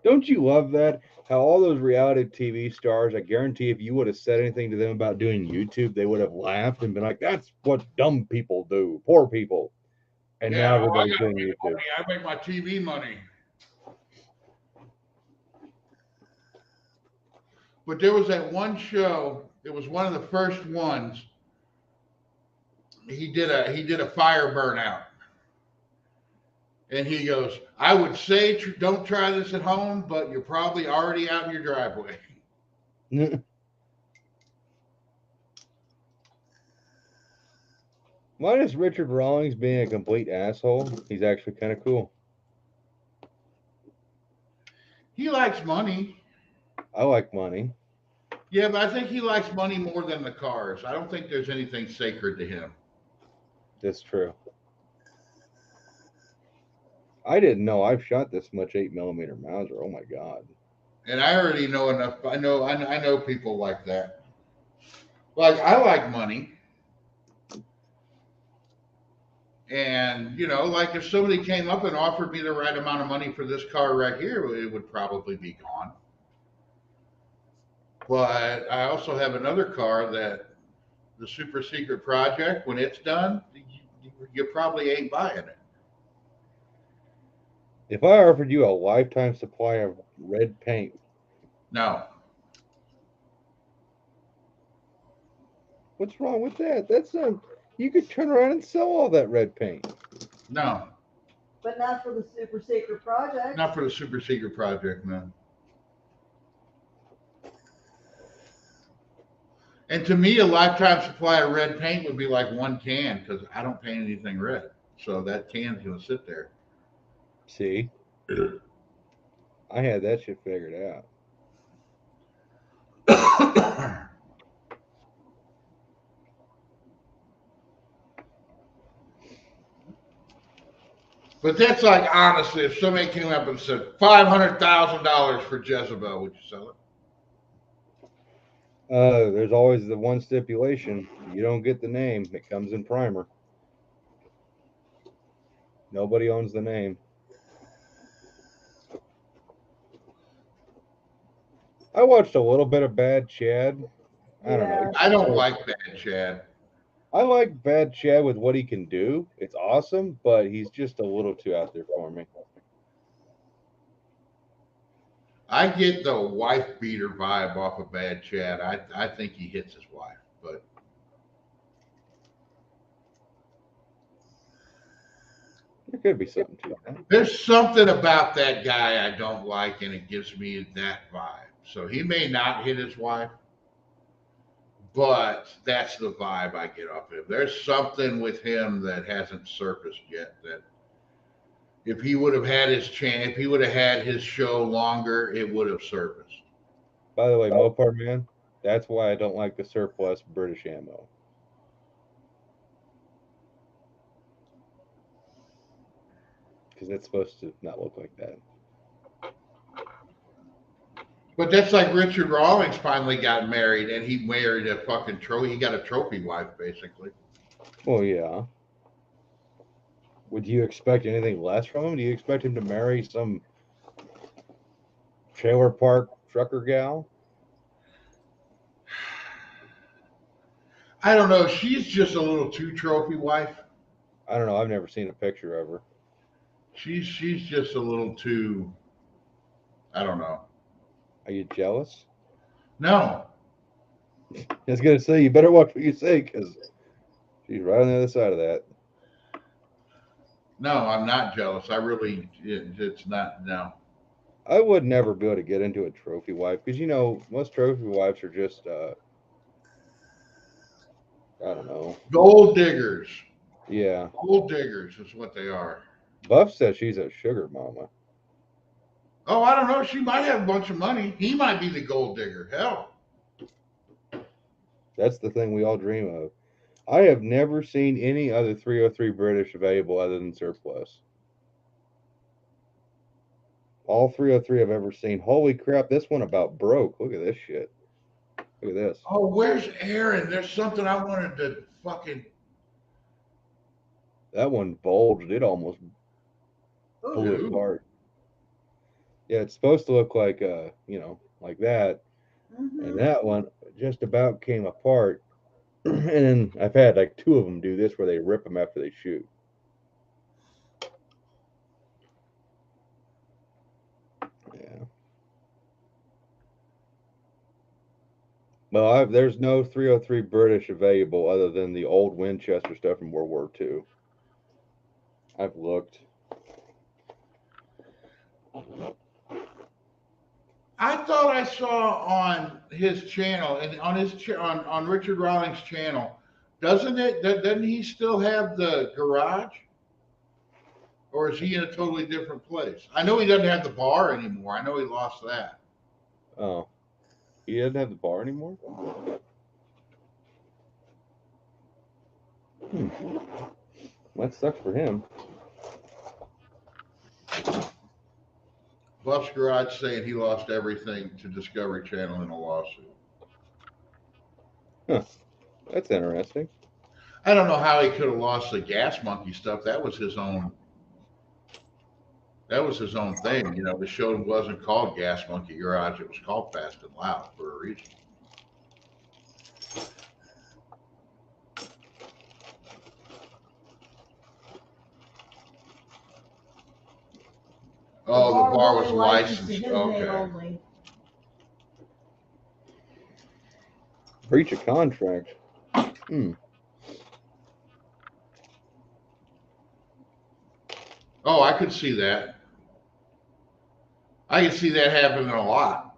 Don't you love that? How all those reality TV stars, I guarantee if you would have said anything to them about doing YouTube, they would have laughed and been like, that's what dumb people do, poor people. And now everybody's doing YouTube. I make my TV money. But there was that one show, it was one of the first ones. He did a fire burnout. And he goes, I would say don't try this at home, but you're probably already out in your driveway. Minus Richard Rawlings being a complete asshole, he's actually kind of cool. He likes money. I like money. Yeah, but I think he likes money more than the cars. I don't think there's anything sacred to him. That's true. I didn't know I've shot this much 8mm Mauser. Oh my god. And I already know enough. I know people like that. Like I like money. And like if somebody came up and offered me the right amount of money for this car right here, it would probably be gone. But I also have another car that the Super Secret Project, when it's done, you probably ain't buying it. If I offered you a lifetime supply of red paint, No, what's wrong with that? That's you could turn around and sell all that red paint. no, But not for the super secret project. not for the Super Secret Project, no. And to me, a lifetime supply of red paint would be like one can because I don't paint anything red. So that can's going to sit there. See? I had that shit figured out. But that's like, honestly, if somebody came up and said $500,000 for Jezebel, would you sell it? There's always the one stipulation. You don't get the name. It comes in primer. Nobody owns the name. I watched a little bit of Bad Chad. I don't know. I don't like Bad Chad. I like Bad Chad with what he can do. It's awesome, but he's just a little too out there for me. I get the wife beater vibe off of Bad Chad. I think he hits his wife, but There could be something to that. there's something about that guy I don't like, and it gives me that vibe. So he may not hit his wife, but that's the vibe I get off him. There's something with him that hasn't surfaced yet. That if he would have had his chance, if he would have had his show longer, it would have surfaced. By the way, Mopar Man, that's why I don't like the surplus British ammo. Because it's supposed to not look like that. But that's like Richard Rawlings finally got married, and he married a fucking trophy. He got a trophy wife, basically. Well, yeah. Would you expect anything less from him? Do you expect him to marry some trailer park trucker gal? I don't know. She's just a little too trophy wife. I don't know. I've never seen a picture of her. She's just a little too. I don't know. Are you jealous? No, I was gonna say you better watch what you say because she's right on the other side of that. no, I'm not jealous. I really, it's not. No. I would never be able to get into a trophy wife because most trophy wives are just I don't know. Gold diggers. Yeah. Gold diggers is what they are. Buff says she's a sugar mama. Oh, I don't know. She might have a bunch of money. He might be the gold digger. Hell. That's the thing we all dream of. I have never seen any other 303 British available other than surplus. All 303 I've ever seen. Holy crap, this one about broke. Look at this shit. Look at this. Oh, where's Aaron? There's something I wanted to fucking. That one bulged. It almost blew Ooh. apart. Yeah, it's supposed to look like like that. And that one just about came apart. And I've had like two of them do this where they rip them after they shoot. Yeah. Well, there's no 303 British available other than the old Winchester stuff from World War II. I've looked. I thought I saw on his channel and on his on Richard Rawlings' channel, doesn't he still have the garage? Or is he in a totally different place? I know he doesn't have the bar anymore. I know he lost that. Oh. He doesn't have the bar anymore? That sucks for him. Buff's Garage saying he lost everything to Discovery Channel in a lawsuit. That's interesting. I don't know how he could have lost the Gas Monkey stuff. That was his own. That was his own thing. You know, the show wasn't called Gas Monkey Garage. It was called Fast and Loud for a reason. Oh, the bar was licensed. to his name Okay. only. Breach of contract. Oh, I could see that. I could see that happening a lot.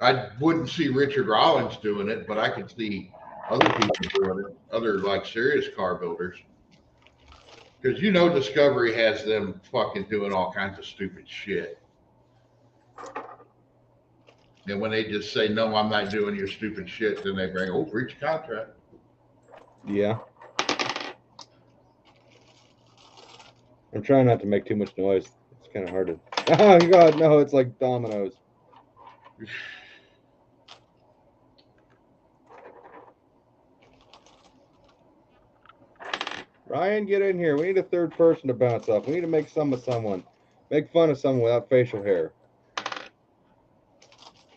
I wouldn't see Richard Rollins doing it, but I could see other people doing it, other like serious car builders. Because you know Discovery has them fucking doing all kinds of stupid shit. And when they just say, no, I'm not doing your stupid shit, then they bring, oh, breach of contract. Yeah. I'm trying not to make too much noise. It's kind of hard to. Oh, God, no, it's like dominoes. Ryan, get in here. We need a third person to bounce off. We need to make fun of someone. Make fun of someone without facial hair.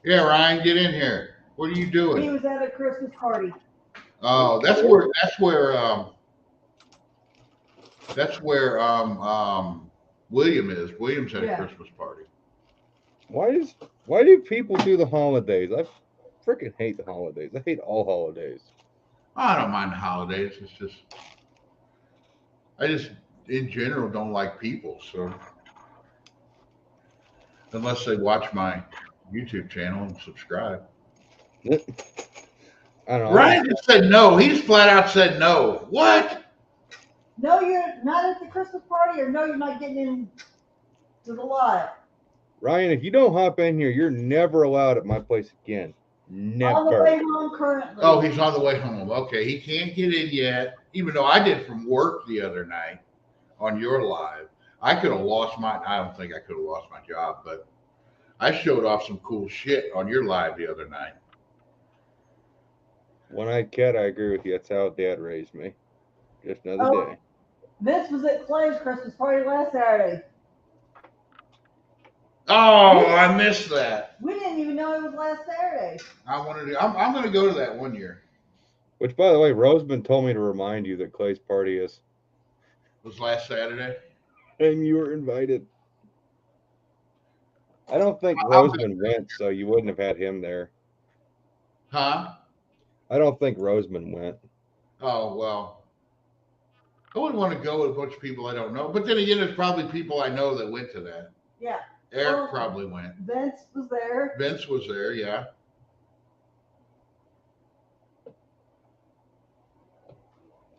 Yeah, Ryan, get in here. What are you He doing? was at a Christmas party. Oh, that's where William is. William's at a Yeah. Christmas party. Why do people do the holidays? I freaking hate the holidays. I hate all holidays. I don't mind the holidays. It's just, I just in general don't like people. So unless they watch my YouTube channel and subscribe. I don't know. Ryan just said no. He's flat out said no. What? No, you're not at the Christmas party, or no, you're not getting in to the lot. Ryan, if you don't hop in here, you're never allowed at my place again. Never. On the way home currently. Oh, he's on the way home. Okay, he can't get in yet. Even though I did from work the other night on your live, I could have lost my. I don't think I could have lost my job, but I showed off some cool shit on your live the other night. One-eyed cat, I agree with you. That's how Dad raised me. Just another Oh. day. Vince was at Clay's Christmas party last Saturday. Oh, I missed that. We didn't even know it was last Saturday. I wanted to. I'm going to go to that one year. Which, by the way, Roseman told me to remind you that Clay's party is. It was last Saturday. And you were invited. I don't think I'll- Roseman went, so you wouldn't have had him there. Huh? I don't think Roseman went. Oh, well. I wouldn't want to go with a bunch of people I don't know. But then again, there's probably people I know that went to that. Yeah. Eric Well- probably went. Vince was there. Vince was there, yeah.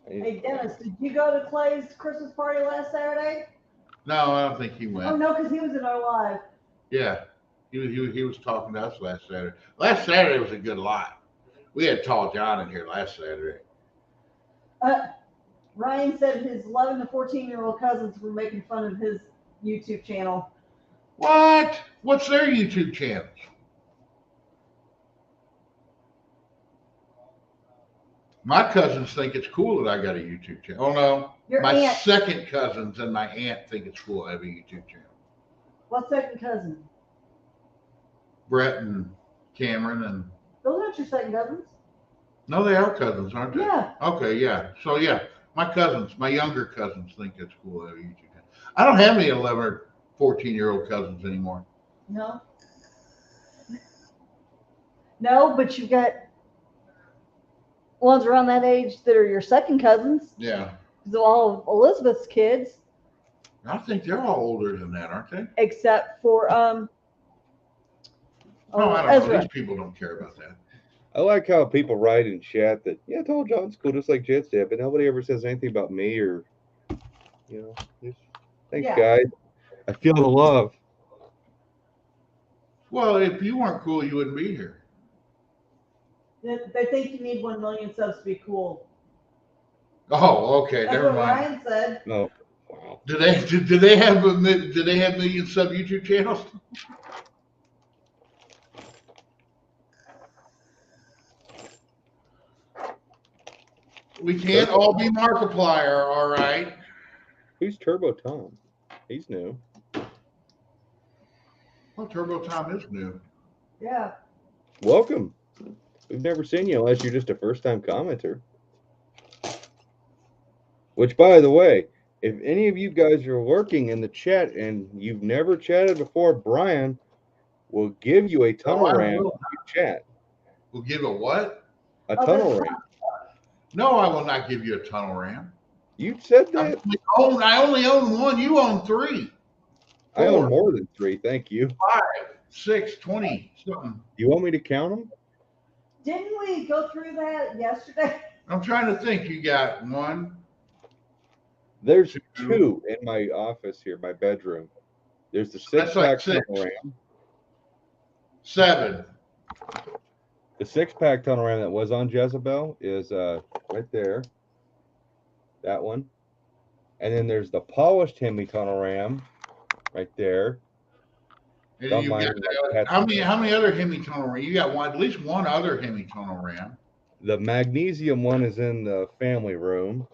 Hey, Dennis, did you go to Clay's Christmas party last Saturday? No, I don't think he went. Oh, no, because he was in our live. Yeah. He was talking to us last Saturday. Last Saturday was a good lot. We had Tall John in here last Saturday. Ryan said his 11 to 14-year-old cousins were making fun of his YouTube channel. What? What's their YouTube channels? My cousins think it's cool that I got a YouTube channel. Oh no, Your my aunt. second cousins and my aunt think it's cool I have a YouTube channel. What second cousin? Brett and Cameron and Those aren't your second cousins. no, they are cousins, aren't they? Yeah. Okay, yeah. So yeah, my cousins, my younger cousins think it's cool I have a YouTube channel. I don't have any 11 or 14-year-old cousins anymore. No. No, but you've got ones around that age that are your second cousins. Yeah. So all of Elizabeth's kids, I think they're all older than that, aren't they? except for Oh, I don't know. Ezra. These people don't care about that. I like how people write in chat that, yeah, Tall John's cool, just like Jet said, but nobody ever says anything about me or, just, thanks, Yeah. guys. I feel the love. Well, if you weren't cool, you wouldn't be here. They think you need 1 million subs to be cool. Oh, okay, That's never what mind. Ryan said. No. Wow. Do they have million sub YouTube channels? We can't all be Markiplier, all right? Who's Turbo Tom? He's new. Well, Turbo Tom is new. Yeah. Welcome. We've never seen you unless you're just a first-time commenter. Which, by the way, if any of you guys are lurking in the chat and you've never chatted before, Brian will give you a tunnel ram if you chat. We'll give a what? A Oh, tunnel that's ram. No, I will not give you a tunnel ram. You said that. I only own one. You own 3. I own 4, more than 3. Thank you. 5, 6, 20, something. You want me to count them? Didn't we go through that yesterday? I'm trying to think. You got 1. There's 2 in my office here, my bedroom. There's the 6-pack like 6. tunnel ram. 7. The 6-pack tunnel ram that was on Jezebel is right there. That one. And then there's the polished Hemi tunnel ram right there. And Don't you mind got, that. how many other Hemi tunnel ram? You got at least one other Hemi tunnel ram. The magnesium one is in the family room.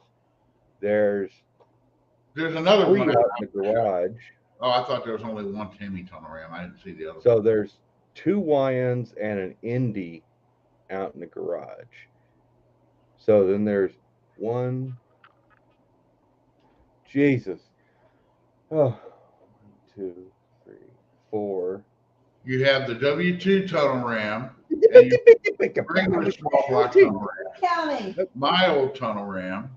There's another 3 one out in the garage. Oh, I thought there was only one Hemi tunnel ram. I didn't see the other. So there's 2 YNs and an Indy out in the garage. So then there's 1. Jesus. Oh, 1, 2, 3, 4. You have the W2 tunnel ram. And you bring the small block tunnel ram. Counting. My old tunnel ram.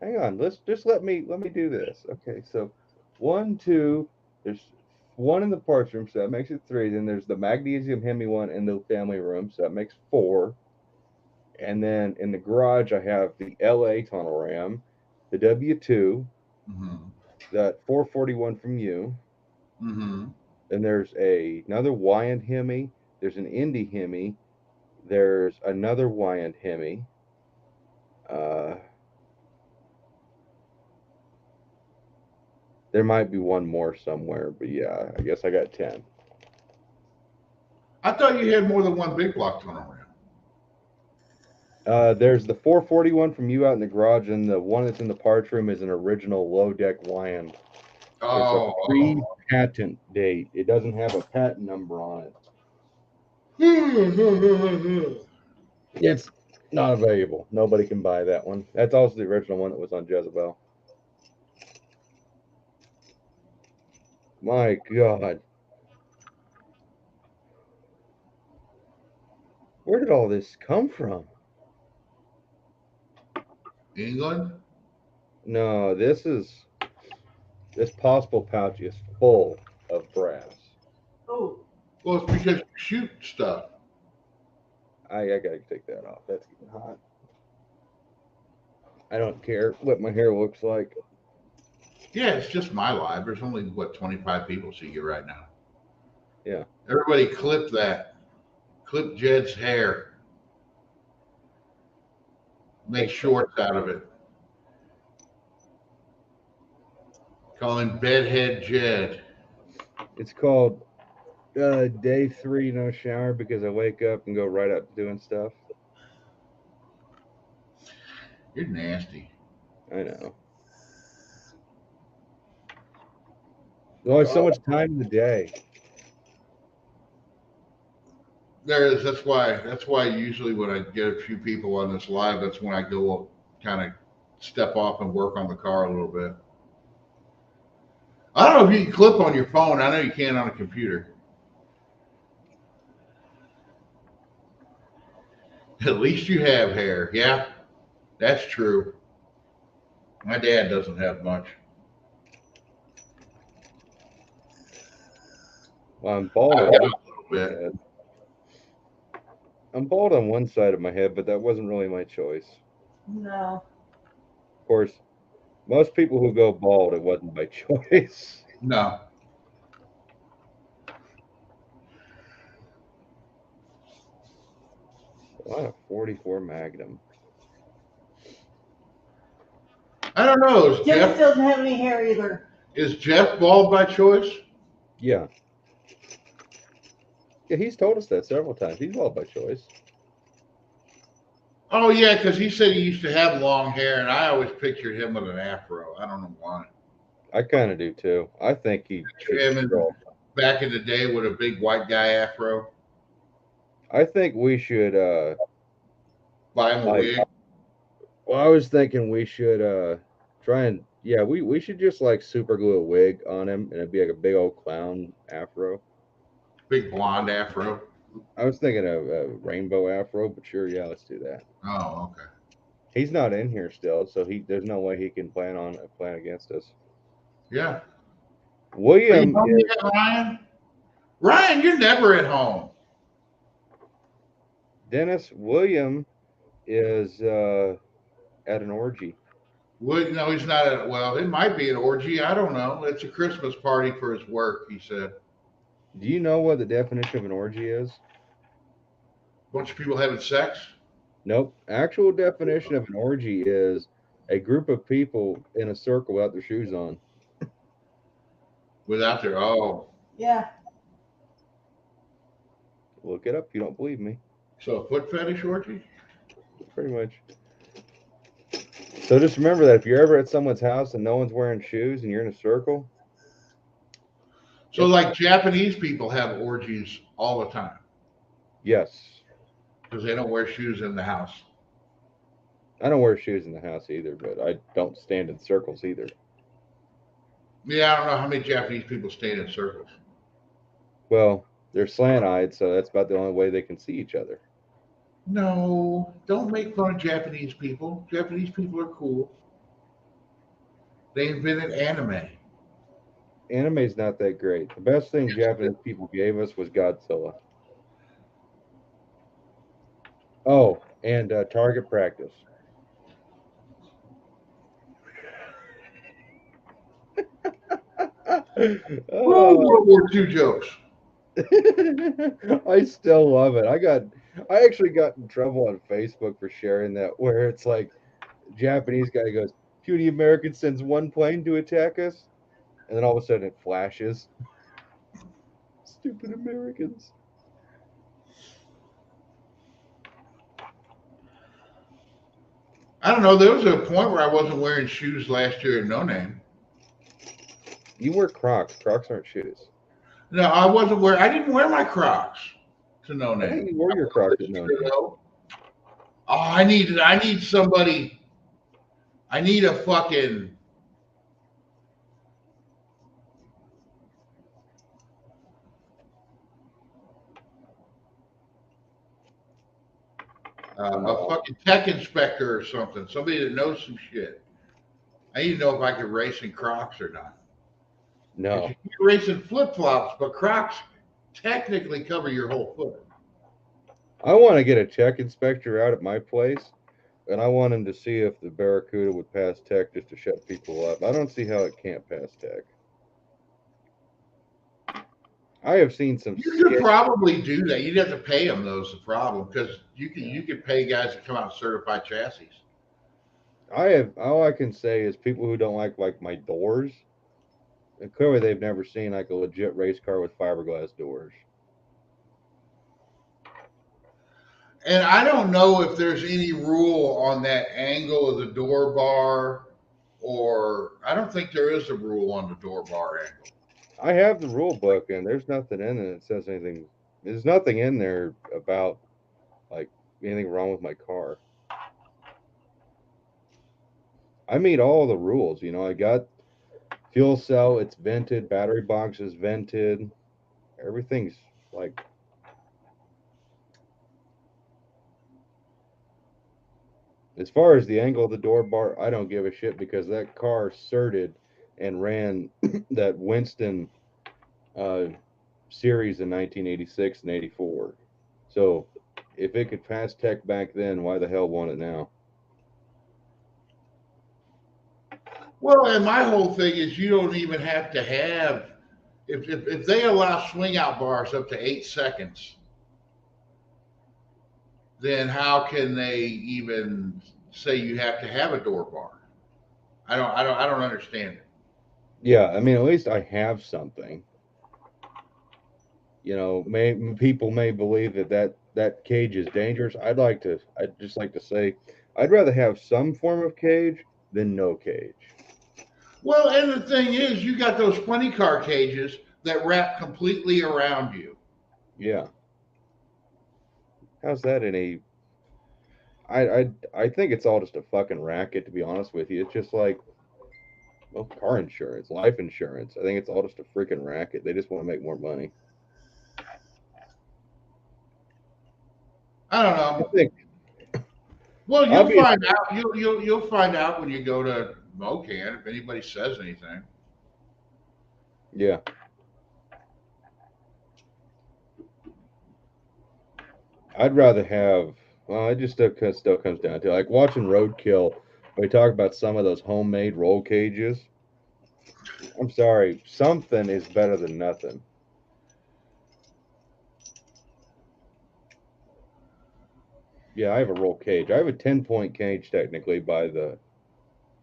Hang on. Let's just let me do this. Okay, so 1, 2. There's 1 in the parts room, so that makes it 3. Then there's the magnesium Hemi one in the family room, so that makes 4. And then in the garage, I have the LA tunnel ram, the W2, that 441 from you. Then there's another Wyand Hemi. There's an Indy Hemi. There's another Wyand Hemi. There might be 1 more somewhere, but yeah, I guess I got 10. I thought you had more than one big block tunnel ram. There's the 441 from you out in the garage, and the one that's in the parts room is an original low deck Wyand. Oh, It's a pre-patent date. It doesn't have a patent number on it. It's not available. Nobody can buy that one. That's also the original one that was on Jezebel. My God. Where did all this come from? England? No, this possible pouch is full of brass. Oh. Well, it's because you shoot stuff. I gotta take that off. That's getting hot. I don't care what my hair looks like. Yeah, it's just my live. There's only, 25 people see you right now. Yeah. Everybody clip that. Clip Jed's hair. Make shorts out of it. Call him Bedhead Jed. It's called day 3 no shower because I wake up and go right up doing stuff. You're nasty. I know. There's only so much time in the day. There is. That's why usually when I get a few people on this live, that's when I go kind of step off and work on the car a little bit. I don't know if you can clip on your phone. I know you can on a computer. At least you have hair. Yeah, that's true. My dad doesn't have much. Well, I'm bald I on got a one little bit. head. I'm bald on one side of my head, but that wasn't really my choice. No. Of course, most people who go bald, it wasn't by choice. No. What a 44 Magnum. I don't know. Dennis doesn't have any hair either. Is Jeff bald by choice? Yeah. Yeah, he's told us that several times. He's bald by choice. Oh yeah, because he said he used to have long hair, and I always pictured him with an afro. I don't know why. I kind of do too. I think he Him back in the day with a big white guy afro. I think we should Buy him a wig. Well, I was thinking we should try and we should just like super glue a wig on him and it'd be like a big old clown afro. Big blonde afro. I was thinking of a rainbow afro, but sure, yeah, let's do that. Oh, okay. He's not in here still, so there's no way he can plan against us. Yeah. William, Ryan? Ryan, you're never at home. Dennis, William is at an orgy. No, he's not at. Well, it might be an orgy. I don't know. It's a Christmas party for his work. He said. Do you know what the definition of an orgy is? Bunch of people having sex. Nope. Actual definition of an orgy is a group of people in a circle without their shoes on. Without their Yeah. Look it up. You don't believe me. So a foot fetish orgy? Pretty much. So just remember that if you're ever at someone's house and no one's wearing shoes and you're in a circle. So like Japanese people have orgies all the time. Yes. Because they don't wear shoes in the house. I don't wear shoes in the house either, but I don't stand in circles either. Yeah, I don't know how many Japanese people stand in circles. Well, they're slant-eyed, so that's about the only way they can see each other. No, don't make fun of Japanese people. Japanese people are cool. They invented anime. Anime's not that great. The best thing Japanese people gave us was Godzilla. Oh, and target practice. World War II jokes. I still love it. I actually got in trouble on Facebook for sharing that, where it's like Japanese guy goes, "Puny American sends one plane to attack us," and then all of a sudden it flashes. Stupid Americans. I don't know. There was a point where I wasn't wearing shoes last year at No Name. You wear Crocs. Crocs aren't shoes. No, I wasn't wearing. I didn't wear my Crocs to No I think Name. you wore your Crocs at No Name. Oh, I need somebody. I need a fucking. A fucking tech inspector or something. Somebody that knows some shit. I need to know if I can race in Crocs or not. No. You can race in flip flops, but Crocs technically cover your whole foot. I want to get a tech inspector out at my place, and I want him to see if the Barracuda would pass tech just to shut people up. I don't see how it can't pass tech. I have seen some. You could probably do that. You'd have to pay them, though, is the problem, because you could pay guys to come out and certify chassis. All I can say is people who don't like my doors, and clearly they've never seen like a legit race car with fiberglass doors. And I don't know if there's any rule on that angle of the door bar, or I don't think there is a rule on the door bar angle. I have the rule book, and there's nothing in it that says anything. There's nothing in there about like anything wrong with my car. I meet all the rules. I got fuel cell, it's vented, battery box is vented. Everything's like. As far as the angle of the door bar, I don't give a shit because that car certed and ran that Winston series in 1986 and 84. So if it could pass tech back then, why the hell won't it now? Well, and my whole thing is you don't even have to have, if they allow swing out bars up to 8 seconds, then how can they even say you have to have a door bar? I don't understand it. Yeah, I mean, at least I have something. You know, people may believe that cage is dangerous. I'd just like to say, I'd rather have some form of cage than no cage. Well, and the thing is, you got those funny car cages that wrap completely around you. Yeah. How's that any? I think it's all just a fucking racket, to be honest with you. It's just like, well, car insurance, life insurance. I think it's all just a freaking racket. They just want to make more money. I don't I know. think Well, you'll obviously, find out. You'll find out when you go to MoCan if anybody says anything. yeah. I'd rather have. Well, it just still comes down to like watching Roadkill. We talk about some of those homemade roll cages. I'm sorry, something is better than nothing. Yeah, I have a roll cage. I have a 10-point cage technically by the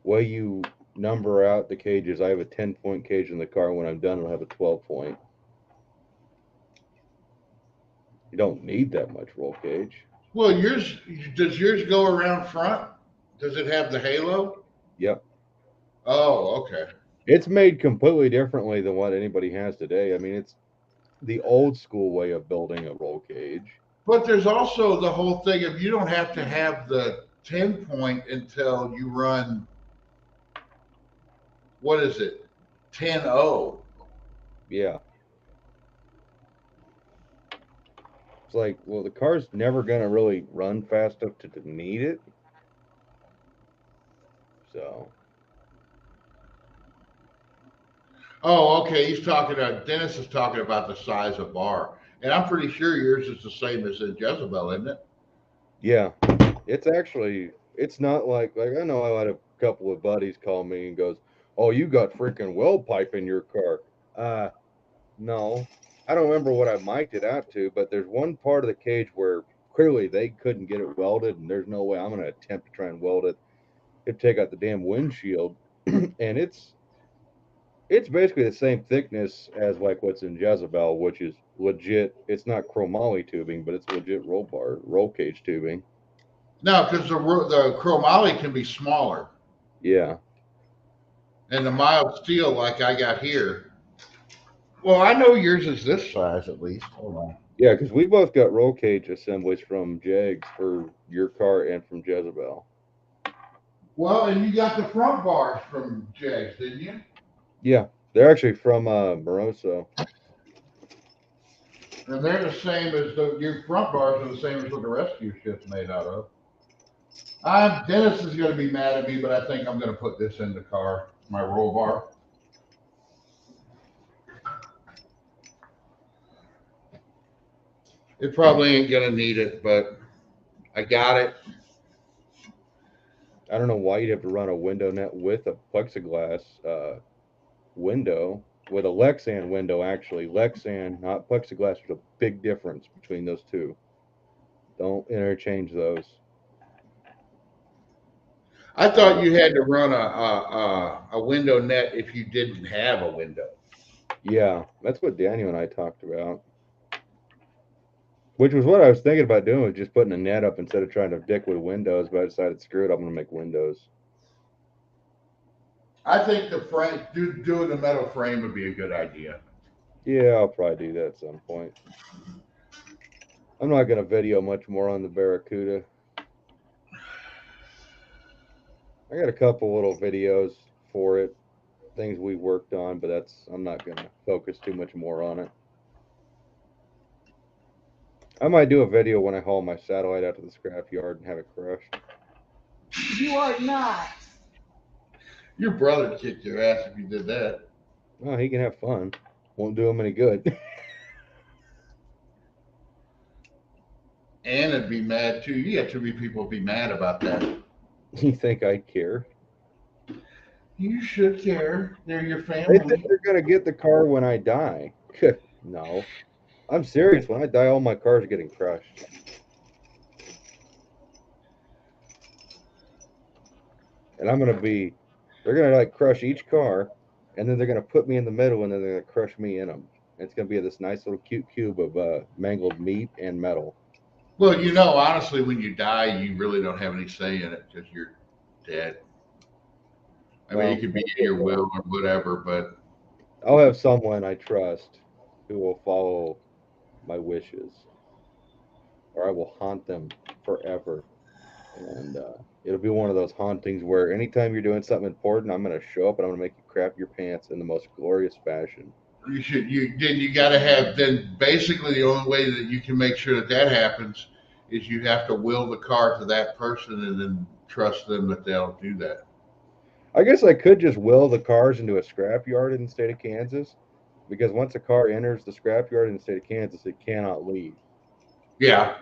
way you number out the cages. I have a 10-point cage in the car. When I'm done, I'll have a 12-point. You don't need that much roll cage. Well, does yours go around front? Does it have the halo? Yep. Oh, okay. It's made completely differently than what anybody has today. I mean, it's the old school way of building a roll cage. But there's also the whole thing of you don't have to have the 10-point until you run, what is it, 10-0. Yeah. It's like, well, the car's never going to really run fast enough to need it. So, Oh, okay. Dennis is talking about the size of bar. And I'm pretty sure yours is the same as in Jezebel, isn't it? yeah, it's not like I know I had a couple of buddies call me and goes, "Oh, you got freaking weld pipe in your car." No. I don't remember what I mic'd it out to, but there's one part of the cage where clearly they couldn't get it welded, and there's no way I'm going to attempt to try and weld it. It'd take out the damn windshield, and it's basically the same thickness as like what's in Jezebel, which is legit. It's not chromoly tubing, but it's legit roll cage tubing. No, because the chromoly can be smaller. Yeah. And the mild steel, like I got here. Well, I know yours is this size at least. Hold on. Yeah, because we both got roll cage assemblies from Jags for your car and from Jezebel. Well, and you got the front bars from Jags, didn't you? Yeah, they're actually from Moroso. And they're the same as your front bars are the same as what the rescue ship's made out of. Dennis is going to be mad at me, but I think I'm going to put this in the car, my roll bar. It probably ain't going to need it, but I got it. I don't know why you'd have to run a window net with a plexiglass window, with a Lexan window, actually. Lexan, not plexiglass. There's a big difference between those two. Don't interchange those. I thought you had to run a window net if you didn't have a window. Yeah, that's what Daniel and I talked about. Which was what I was thinking about doing, was just putting a net up instead of trying to dick with windows, but I decided, screw it, I'm going to make windows. I think the frame, doing the metal frame would be a good idea. Yeah, I'll probably do that at some point. I'm not going to video much more on the Barracuda. I got a couple little videos for it, things we worked on, but I'm not going to focus too much more on it. I might do a video when I haul my satellite out to the scrap yard and have it crushed. You are not. Your brother kicked your ass if you did that. Well, he can have fun. Won't do him any good. And it'd be mad too. You got too many people be mad about that. You think I care? You should care. They're your They family. think they're going to get the car when I die. No. I'm serious. When I die, all my cars are getting crushed. and they're gonna like crush each car, and then they're gonna put me in the middle, and then they're gonna crush me in them. It's gonna be this nice little cute cube of mangled meat and metal. Well, honestly, when you die, you really don't have any say in it because you're dead. I mean, Well, it could be in your will or whatever, but I'll have someone I trust who will follow my wishes, or I will haunt them forever. And it'll be one of those hauntings where anytime you're doing something important, I'm going to show up and I'm going to make you crap your pants in the most glorious fashion. you got to have, then basically the only way that you can make sure that that happens is you have to will the car to that person and then trust them that they'll do that. I guess I could just will the cars into a scrapyard in the state of Kansas, because once a car enters the scrapyard in the state of Kansas, it cannot leave. Yeah.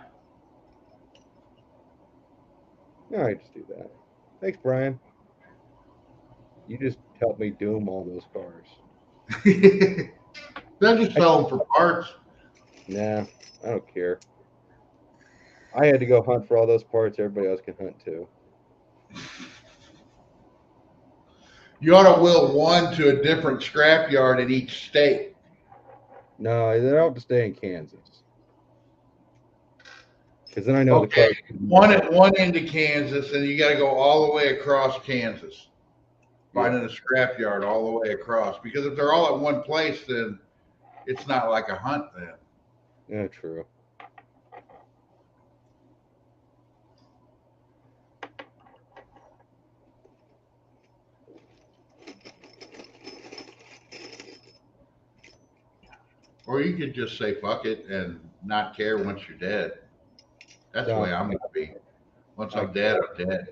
No, I just do that. Thanks, Brian. You just helped me doom all those cars. They'll just sell them for parts. Nah, I don't care. I had to go hunt for all those parts. Everybody else can hunt too. You ought to will one to a different scrapyard in each state. No, they don't have to stay in Kansas. Because then I know Okay, the car. one into Kansas, and you got to go all the way across Kansas, finding a scrapyard all the way across. Because if they're all at one place, then it's not like a hunt then. Yeah, true. Or you could just say fuck it and not care once you're dead. That's the way I'm gonna be. Once I'm dead, I'm dead.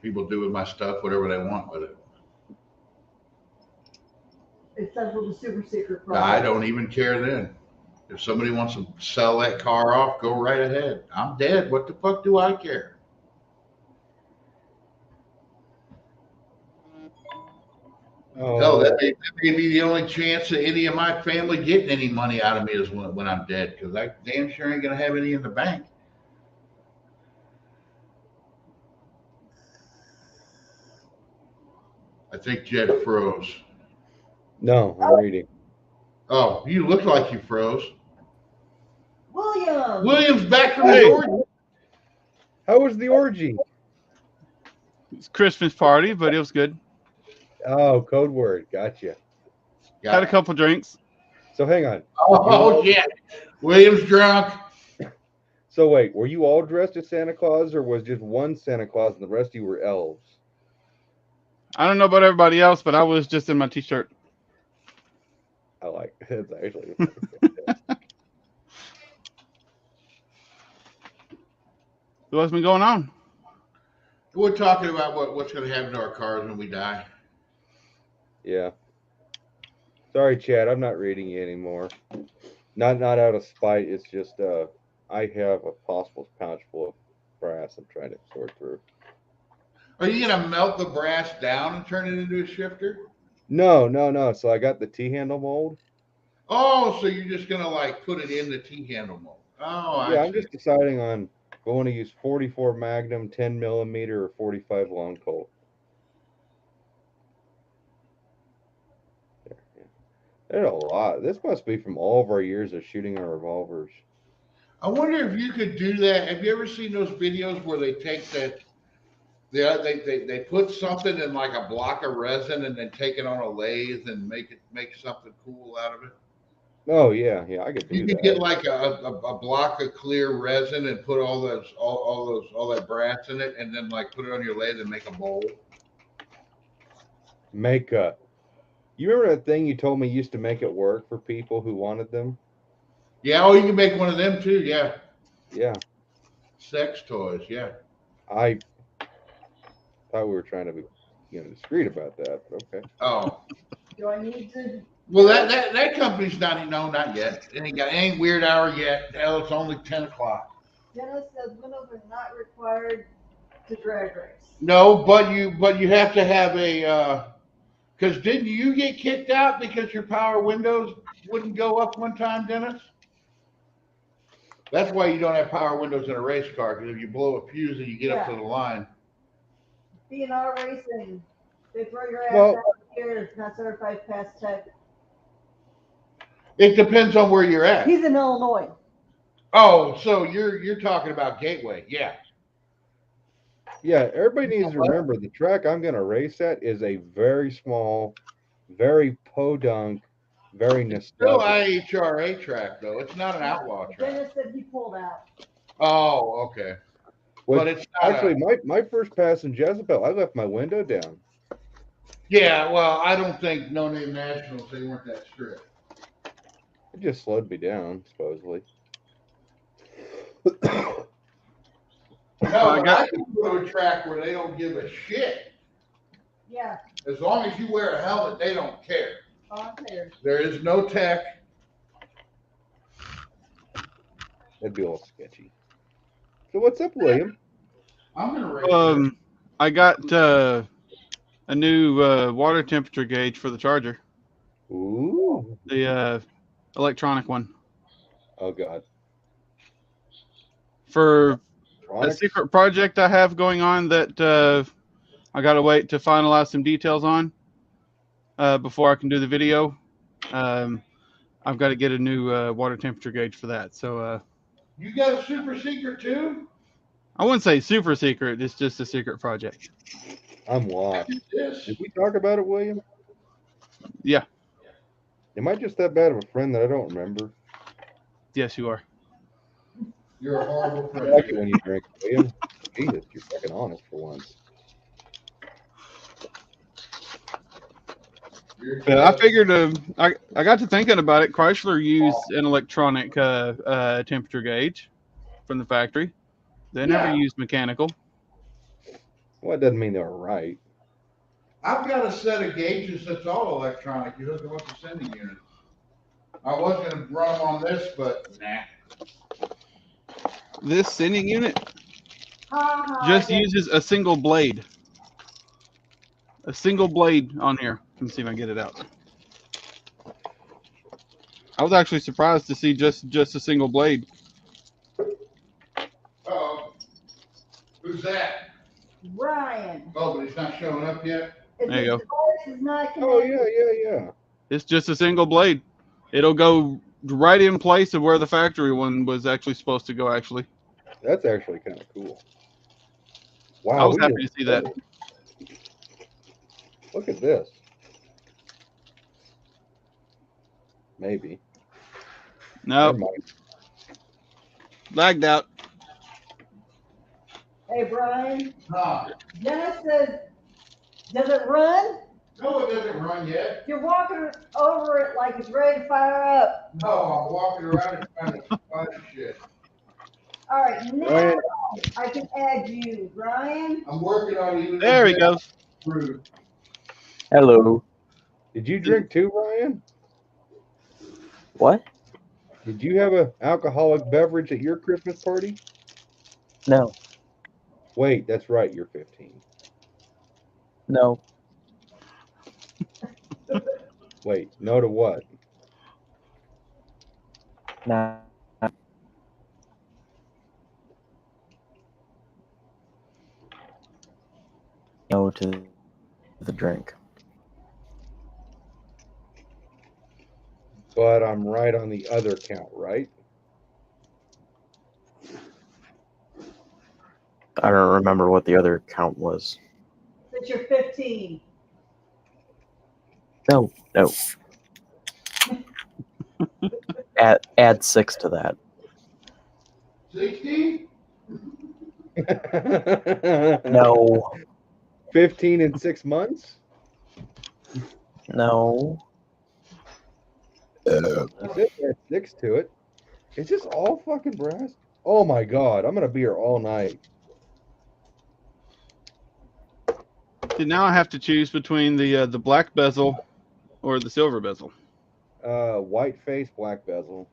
People do with my stuff whatever they want with it. Except for the super secret I product. don't even care then. If somebody wants to sell that car off, go right ahead. I'm dead. What the fuck do I care? Oh, Hell, that may be the only chance that any of my family getting any money out of me is when I'm dead, because I damn sure ain't gonna have any in the bank. I think Jed froze. no, I'm reading. Oh, you look like you froze. William! William's back from Hey. his origin. How was the orgy? It's Christmas party, but it was good. Oh, code word. Gotcha. Had a couple drinks. So hang on. Oh, yeah. William's drunk. So wait, were you all dressed as Santa Claus, or was just one Santa Claus and the rest of you were elves? I don't know about everybody else, but I was just in my t-shirt. I like it's actually. So what's been going on? We're talking about what's going to happen to our cars when we die. Yeah. Sorry, Chad. I'm not reading you anymore. Not out of spite. It's just I have a possible pouch full of brass I'm trying to sort through. Are you going to melt the brass down and turn it into a shifter? No. So I got the T-handle mold. Oh, so you're just going to like put it in the T-handle mold. Oh, Yeah, I I'm see. just deciding on going to use 44 Magnum, 10 millimeter, or 45 long Colt. There, yeah. There's a lot. This must be from all of our years of shooting our revolvers. I wonder if you could do that. Have you ever seen those videos where they take that? They put something in like a block of resin and then take it on a lathe and make something cool out of it. Oh yeah, I could do You could that. get like a block of clear resin and put all that brass in it, and then like put it on your lathe and make a bowl. Make a. You remember that thing you told me used to make it work for people who wanted them? Yeah, oh, you can make one of them too. Yeah, Yeah, sex toys. Yeah. I thought we were trying to be, discreet about that, but okay. Oh, Do I need to? well, that company's not yet. It ain't weird hour yet. Hell, it's only 10 o'clock. Dennis says windows are not required to drag race. No, but you have to have a. Because didn't you get kicked out because your power windows wouldn't go up one time, Dennis? That's why you don't have power windows in a race car, because if you blow a fuse and you get up to the line. B&R Racing. They throw your ass Well- out here. It's not certified past tech. It depends on where you're at. He's in Illinois. Oh, so you're talking about Gateway? Yeah. Yeah, everybody needs to remember the track I'm going to race at is a very small, very podunk, very Still nostalgic. IHRA track though. It's not an outlaw track. Dennis said he pulled out. Oh, okay. Which, But it's not actually, my first pass in Jezebel, I left my window down. Yeah, well, I don't think No Name Nationals, they weren't that strict. It just slowed me down, supposedly. No, I but got- I can go to a track where they don't give a shit. Yeah, As long as you wear a helmet, they don't care. volunteers. There is no tech. That'd be a little sketchy. So what's up, William? I'm gonna race. I got a new water temperature gauge for the charger, Ooh. the electronic one Oh, God. for a Electronics? secret project I have going on that I gotta wait to finalize some details on before I can do the video. I've got to get a new water temperature gauge for that. So You got a super secret too? I wouldn't say super secret. It's just a secret project. I'm lost. Yes. Did we talk about it, William? Yeah. Am I just that bad of a friend that I don't remember? Yes, you are. You're a horrible I like it friend. when you drink, William. Jesus, you're fucking honest for once. Yeah, I figured. I got to thinking about it. Chrysler used an electronic temperature gauge from the factory. They never Yeah. used mechanical. Well, it doesn't mean they were right. I've got a set of gauges that's all electronic. You hook them up to sending unit. I was gonna run them on this, but nah. This sending unit Ha ha. just Dennis. uses a single blade. A single blade on here. Let me see if I can get it out. I was actually surprised to see just a single blade. Uh-oh. Who's that? Ryan. Oh, but he's not showing up yet? If There you the go. device is not Oh, connected, yeah. It's just a single blade. It'll go right in place of where the factory one was actually supposed to go. Actually, That's actually kind of cool. Wow. I was we happy just- to see that. Look at this. Maybe. No, Never mind. lagged out. hey Brian, Huh. Dennis says, does it run? No, it doesn't run yet. You're walking over it like it's ready to fire up. No, I'm walking around and trying to find shit. All right, now Ryan. I can add you, Brian. I'm working on you. There he goes. Rude. Hello. Did you drink too, Ryan? What? Did you have an alcoholic beverage at your Christmas party? No. Wait, that's right. You're 15. No. Wait, no to what? Nah. No to the drink. But I'm right on the other count, right? I don't remember what the other count was. That you're 15. No. Add 6 to that. 60? No. 15 in 6 months? No. That's it. Add 6 to it. Is this all fucking brass? Oh my god, I'm gonna be here all night. See, now I have to choose between the black bezel or the silver bezel. White face, black bezel.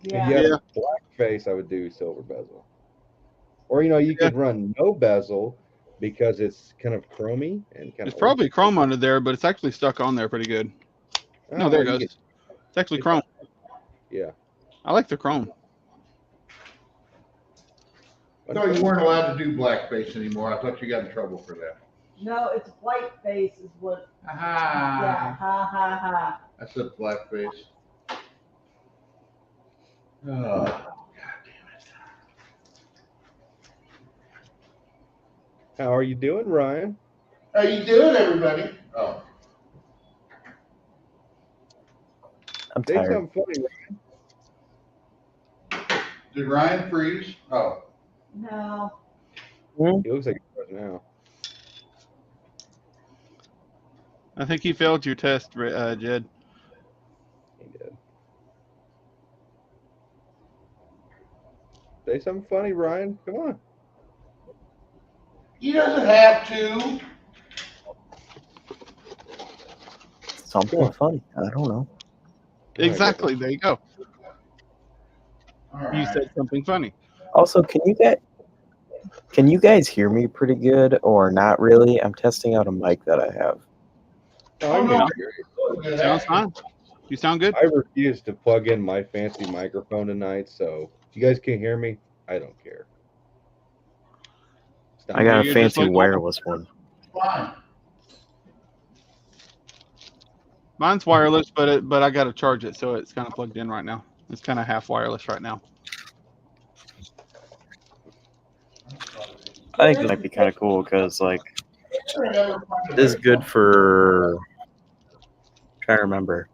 Yeah. If you have Yeah. a black face, I would do silver bezel. Or you could run no bezel because it's kind of chromy and kind It's of probably chrome under there, but it's actually stuck on there pretty good. No, there it goes. It's actually chrome. Yeah. I like the chrome. I thought you weren't allowed to do blackface anymore. I thought you got in trouble for that. No, it's whiteface is what, yeah, Aha. ha, ha, ha. I said blackface. Oh, God damn it. How are you doing, Ryan? How you doing, everybody? Oh. I'm Say tired. something funny. Did Ryan freeze? Oh. No, He looks like he does now. I think he failed your test, Jed. He did. Say something funny, Ryan. Come on. He doesn't have to. Something funny. I don't know. Go ahead, Exactly. There you go. All You right. said something funny. Also, can you guys hear me pretty good or not really? I'm testing out a mic that I have. Oh, I Oh, can no. hear you. Good, Sounds actually. fine. You sound good. I refuse to plug in my fancy microphone tonight, so if you guys can't hear me, I don't care. Stop. I got a You're just fancy like- wireless one. Fine. Mine's wireless, but I got to charge it, so it's kind of plugged in right now. It's kind of half wireless right now. I think it might be kind of cool because, like, this is good for. Trying to remember.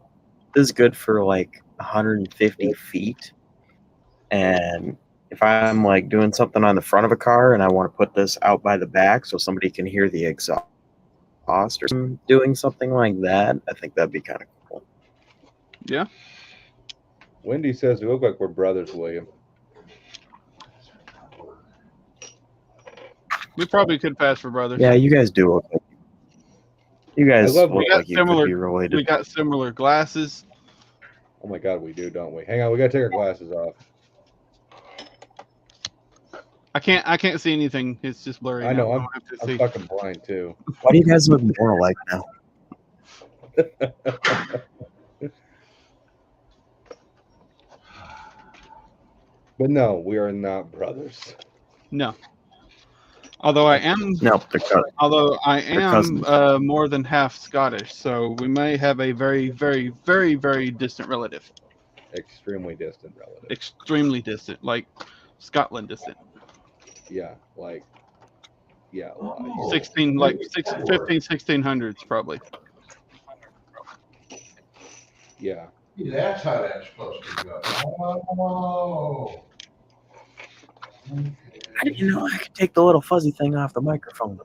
This is good for like 150 feet. And if I'm like doing something on the front of a car and I want to put this out by the back so somebody can hear the exhaust or doing something like that, I think that'd be kind of cool. Yeah. Wendy says we look like we're brothers, William. We probably could pass for brothers. Yeah, you guys do look like you guys I love- look We got like you similar- could be related. We got similar glasses. Oh my God, we do, don't we? Hang on, we gotta take our glasses off. I can't see anything. It's just blurry. I know, now. I don't have to I'm see. fucking blind too. Why do you guys look more alike now? But no, we are not brothers. No. Although I am, No, they're cut. although I am cousins. more than half Scottish, so we may have a very, very, very, very distant relative. Extremely distant relative. Extremely distant, like Scotland distant. Yeah, like, yeah. Oh. 16, like 1600s probably. Yeah. See, that's how that's supposed to go. Oh. I didn't know I could take the little fuzzy thing off the microphone.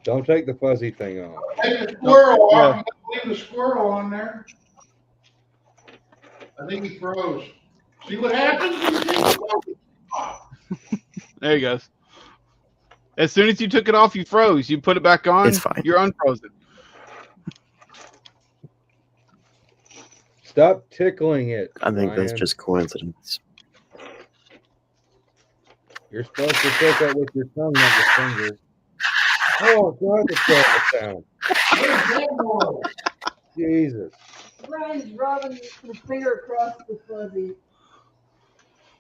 Don't take the fuzzy thing off. Take the squirrel Yeah. off. Leave the squirrel on there. I think he froze. See what happens when you take the fuzzy off? There he goes. As soon as you took it off, you froze. You put it back on, It's fine. you're unfrozen. Stop tickling it. I think that's Ryan. just coincidence. You're supposed to tick it with your tongue, not your fingers. Oh God, the sound. What is that noise? Jesus. Brian's rubbing his finger across the fuzzy.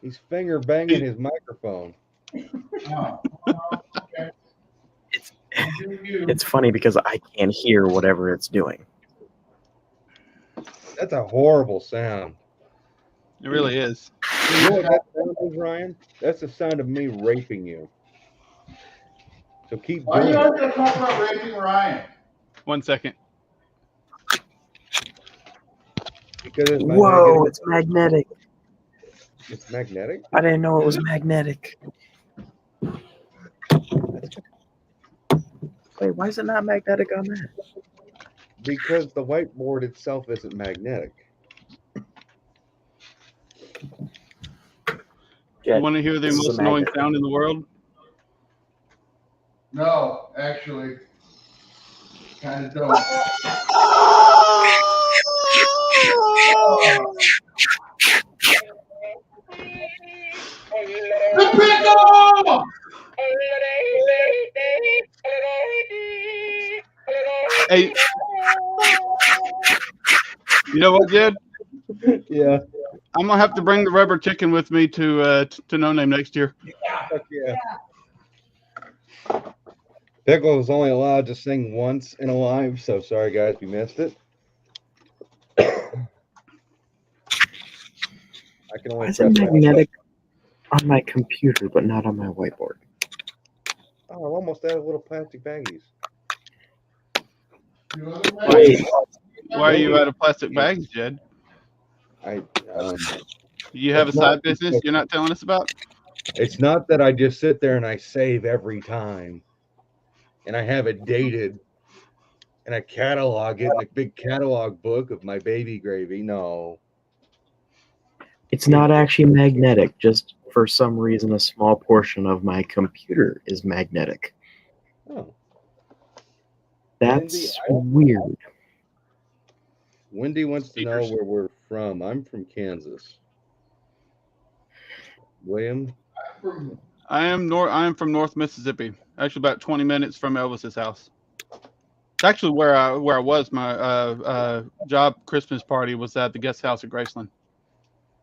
He's finger banging his microphone. Oh, okay. It's You. it's funny because I can't hear whatever it's doing. That's a horrible sound. It really is. You know what that sound is, Ryan? That's the sound of me raping you. So keep Why are doing you it. always gonna talk about raping Ryan? 1 second. Because it's Whoa, magnetic. it's magnetic. It's magnetic? I didn't know it was magnetic. Wait, why is it not magnetic on that? Because the whiteboard itself isn't magnetic. You Jed, want to hear the this is a most annoying magnet. sound in the world? No, actually, kind of don't. The pickle! Hey, you know what, Jed? Yeah. I'm gonna have to bring the rubber chicken with me to No Name next year. Fuck yeah. Pickle was only allowed to sing once in a live, so sorry guys, we missed it. I can Why only is it press that magnetic on my computer but not on my whiteboard? button. Oh, I'm almost out of little plastic baggies. Wait, Why are you out of plastic bags, Jed? I You have a It's not- side business you're not telling us about? It's not that I just sit there and I save every time, and I have it dated, and I catalog it in a big catalog book of my baby gravy. No, it's not actually magnetic. Just for some reason, a small portion of my computer is magnetic. oh, That's weird. Wendy wants to know where we're from. I'm from Kansas. William, I am from North Mississippi. Actually, about 20 minutes from Elvis's house. It's actually where I was. My job Christmas party was at the guest house at Graceland.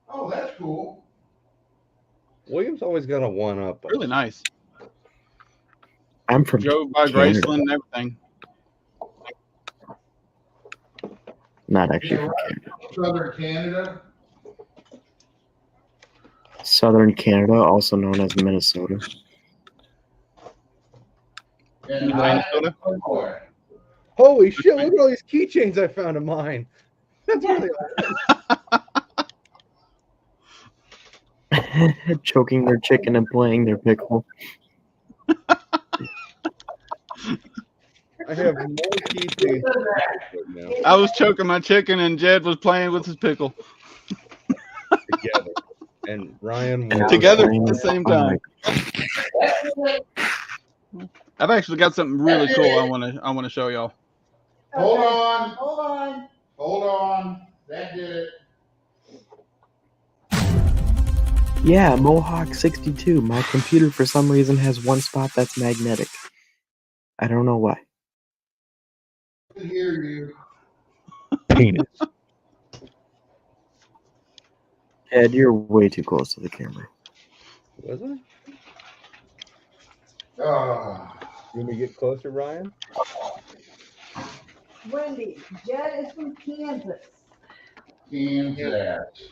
Oh, that's cool. William's always got a one up. Really nice. I'm from Drove by Canada. Graceland and everything. Not actually Yeah, from right. Canada. Southern Canada. Southern Canada, also known as Minnesota. And Minnesota? Illinois. Holy shit! Look at all these keychains I found of mine. That's really Choking their chicken and playing their pickle. I have more keychains right now I was choking my chicken and Jed was playing with his pickle. together, and Ryan And was Together playing at the with same my time. I've actually got something really cool I want to show y'all. Hold Okay, on. Hold on. Hold on. That did it. Yeah, Mohawk 62. My computer for some reason has one spot that's magnetic. I don't know why. I can hear you. penis. Ed, you're way too close to the camera. Was I? Ah, You want me to get closer, Ryan? Wendy, Jed is from Kansas. Kansas.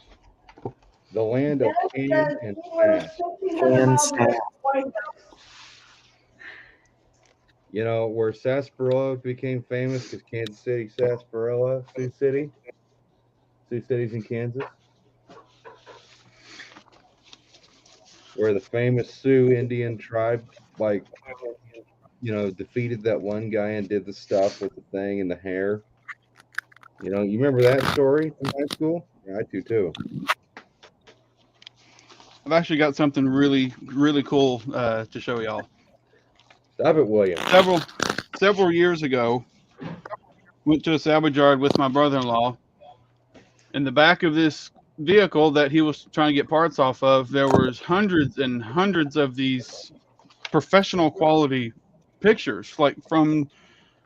The land of Jed can says and he lives sass. 1,500 miles away Kansas. from White House. You know where sarsaparilla became famous? Because Kansas City, sarsaparilla, Sioux City. Sioux City's in Kansas. Where the famous Sioux Indian tribe, like, defeated that one guy and did the stuff with the thing and the hair. You remember that story from high school? Yeah, I do too. I've actually got something really, really cool to show y'all. Stop it, William. Several years ago, went to a salvage yard with my brother-in-law. In the back of this vehicle that he was trying to get parts off of, there was hundreds and hundreds of these professional quality pictures, like from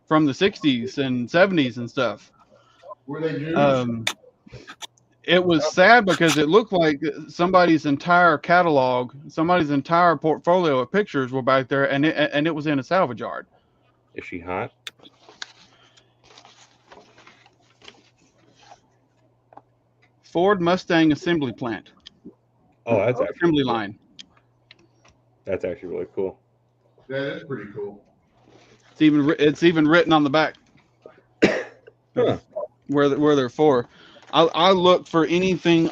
the 60s and 70s and stuff. Were they Jews? It was sad because it looked like somebody's entire catalog, somebody's entire portfolio of pictures were back there, and it was in a salvage yard. Is she hot? Ford Mustang assembly plant, Oh, that's assembly line. That's actually really cool. That is pretty cool. It's even written on the back Huh. where they're for. I looked for anything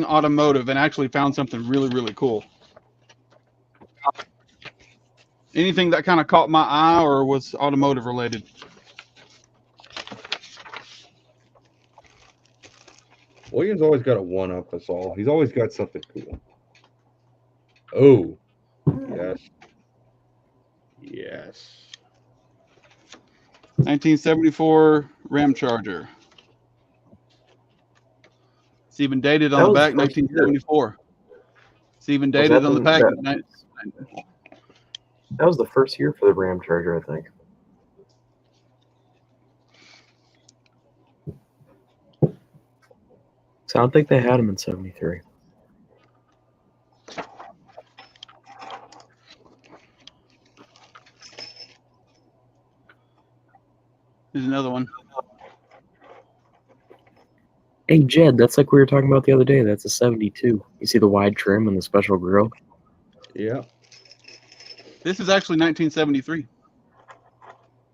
automotive and actually found something really, really cool. Anything that kind of caught my eye or was automotive related. William's always got to one up us all. He's always got something cool. Oh, yes. Yes. 1974 Ram Charger. It's even dated on That the was back, the first year. 1974. It's even Was dated that on the the- back. That was the first year for the Ram Charger, I think. So I don't think they had them in 73. Here's another one. Hey, Jed, that's like we were talking about the other day. That's a 72. You see the wide trim and the special grill? Yeah. This is actually 1973.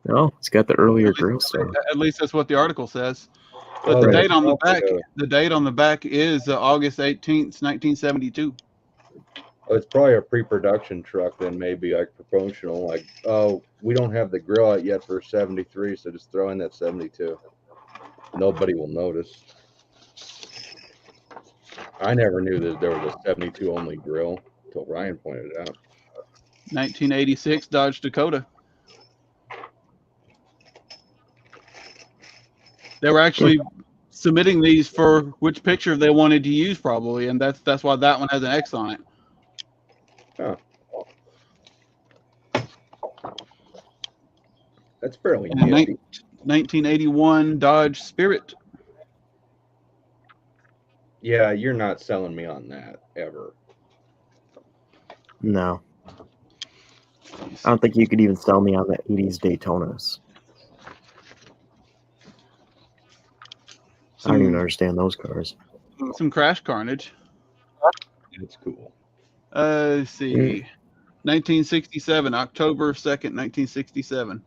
No, it's got the earlier grill stuff. At least that's what the article says. But Oh, the Right. date on the back, probably the date on the back is August 18th, 1972. it's probably a pre-production truck then, maybe like promotional. Like, oh, we don't have the grill out yet for 73, so just throw in that 72. Nobody will notice. I never knew that there was a 72 only grill until Ryan pointed it out. 1986 Dodge Dakota. They were actually submitting these for which picture they wanted to use, probably, and that's why that one has an X on it. That's fairly And nifty. 1981 Dodge Spirit. Yeah, you're not selling me on that ever. No. I don't think you could even sell me on the 80s Daytonas. I don't even understand those cars. Some Crash Carnage. It's cool. Let's see. 1967, October 2nd, 1967.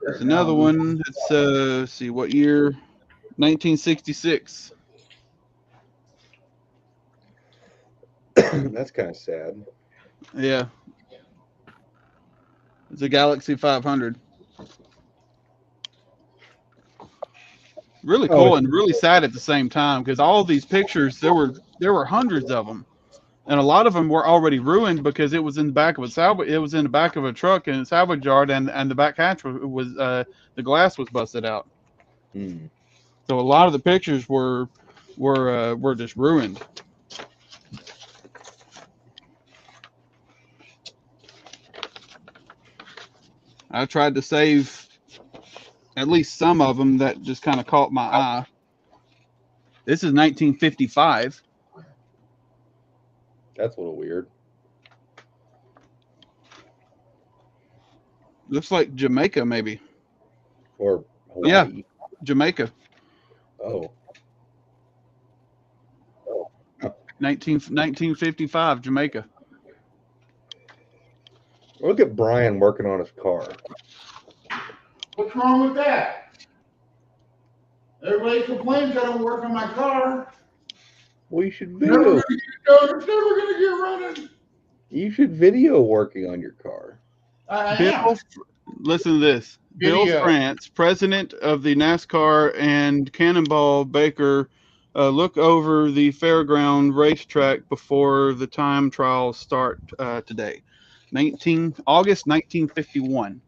There's another one. It's let's see, what year? 1966. That's kind of sad. Yeah. It's a Galaxy 500. Really cool and really sad at the same time, because all of these pictures, there were hundreds of them, and a lot of them were already ruined because it was in the back of a salvage. It was in the back of a truck in a salvage yard, and the back hatch was the glass was busted out. So a lot of the pictures were just ruined. I tried to save at least some of them that just kind of caught my eye. This is 1955. That's a little weird. Looks like Jamaica, maybe. Or Hawaii. Yeah. Jamaica. Oh. 1955, Jamaica. Look at Brian working on his car. What's wrong with that? Everybody complains I don't work on my car. Well, you should Never video. gonna get done. It's never gonna get running. You should video working on your car. I am. Bill, listen to this. Bill Video. France, president of the NASCAR and Cannonball Baker, look over the fairground racetrack before the time trials start today. August 1951.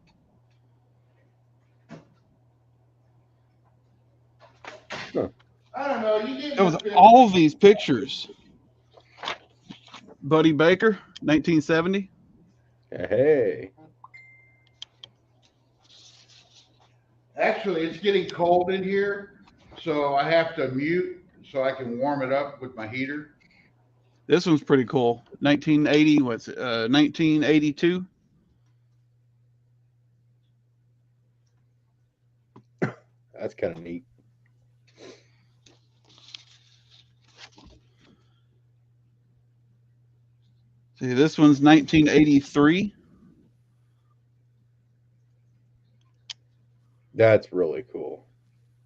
I don't know. You didn't. There was all these pictures. Buddy Baker, 1970. Hey. Actually, it's getting cold in here, so I have to mute so I can warm it up with my heater. This one's pretty cool. 1980. What's it? 1982. That's kind of neat. See, this one's 1983. That's really cool.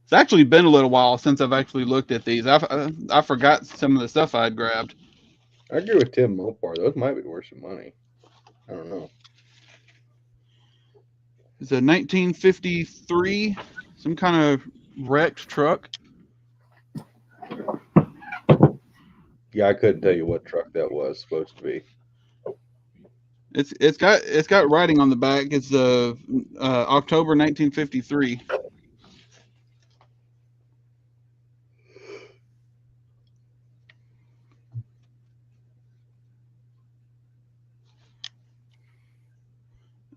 It's actually been a little while since I've actually looked at these. I forgot some of the stuff I'd grabbed. I agree with Tim Mopar. Those might be worth some money. I don't know. It's a 1953, some kind of wrecked truck. Yeah, I couldn't tell you what truck that was supposed to be. It's got writing on the back. It's October 1953.